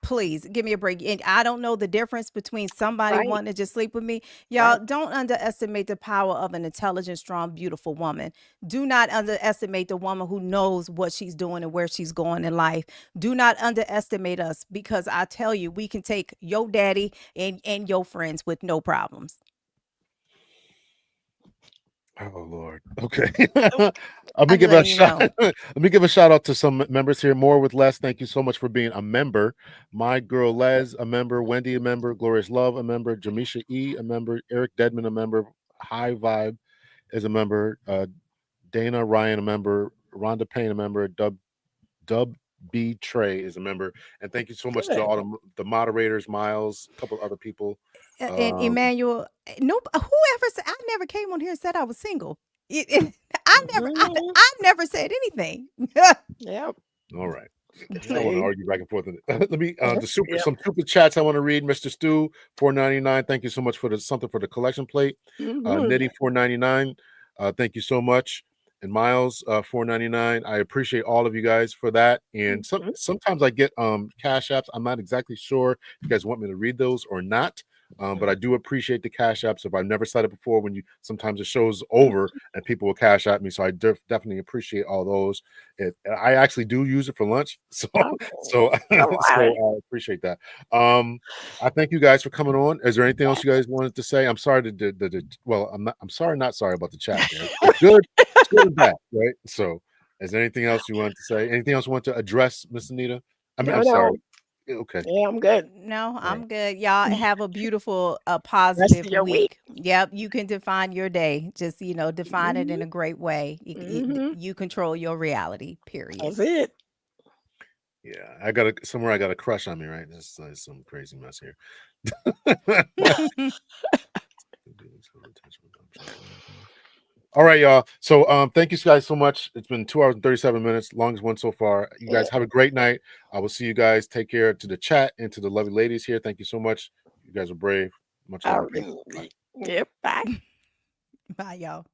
Please give me a break. And I don't know the difference between somebody Right. wanting to just sleep with me. Y'all, Right. don't underestimate the power of an intelligent, strong, beautiful woman. Do not underestimate the woman who knows what she's doing and where she's going in life. Do not underestimate us, because I tell you, we can take your daddy and your friends with no problems. Oh Lord. Okay. I'm Let me just give a letting you shout. know. Let me give a shout out to some members here. More with less. Thank you so much for being a member. My girl Les, a member. Wendy, a member. Glorious Love, a member. Jamisha E, a member. Eric Deadman, a member. High Vibe is a member. Dana Ryan, a member. Rhonda Payne, a member. Dub B Trey is a member. And thank you so much to Good. all the moderators, Miles, a couple other people. And Um, Emmanuel, no, whoever said, I never came on here and said I was single. I never said anything. Yep. all right. I don't want to See? argue back and forth. Let me Yep. some super chats I want to read. Mr. Stu, $4.99. Thank you so much for something for the collection plate. Mhm. Nitty, $4.99. Thank you so much. And Miles, $4.99. I appreciate all of you guys for that. And Mhm. sometimes I get cash apps. I'm not exactly sure if you guys want me to read those or not. But I do appreciate the cash apps. If I've never said it before, when sometimes the show's over and people will cash at me, so I definitely appreciate all those. I actually do use it for lunch, so Oh, so all so right. I appreciate that. I thank you guys for coming on. Is there anything else you guys wanted to say? I'm sorry well, I'm sorry, not sorry about the chat, man. It's good and bad, right? So, is there anything else you wanted to say? Anything else you want to address, Miss Anita? I mean, No, I'm no. sorry. Okay. Yeah, I'm good. No, All right. I'm good. Y'all have a beautiful, Rest positive of your week. week. Yep, you can define your day. Just, define it in Mhm. a great way. Mhm. You control your reality, period. That's it. Yeah, I got a crush on me, right? That's some crazy mess here. All right, y'all. So thank you guys so much. It's been 2 hours and 37 minutes, longest one so far. You guys have a great night. I will see you guys. Take care to the chat and to the lovely ladies here. Thank you so much. You guys are brave. Much love. All right. Yep. Bye. Bye, y'all.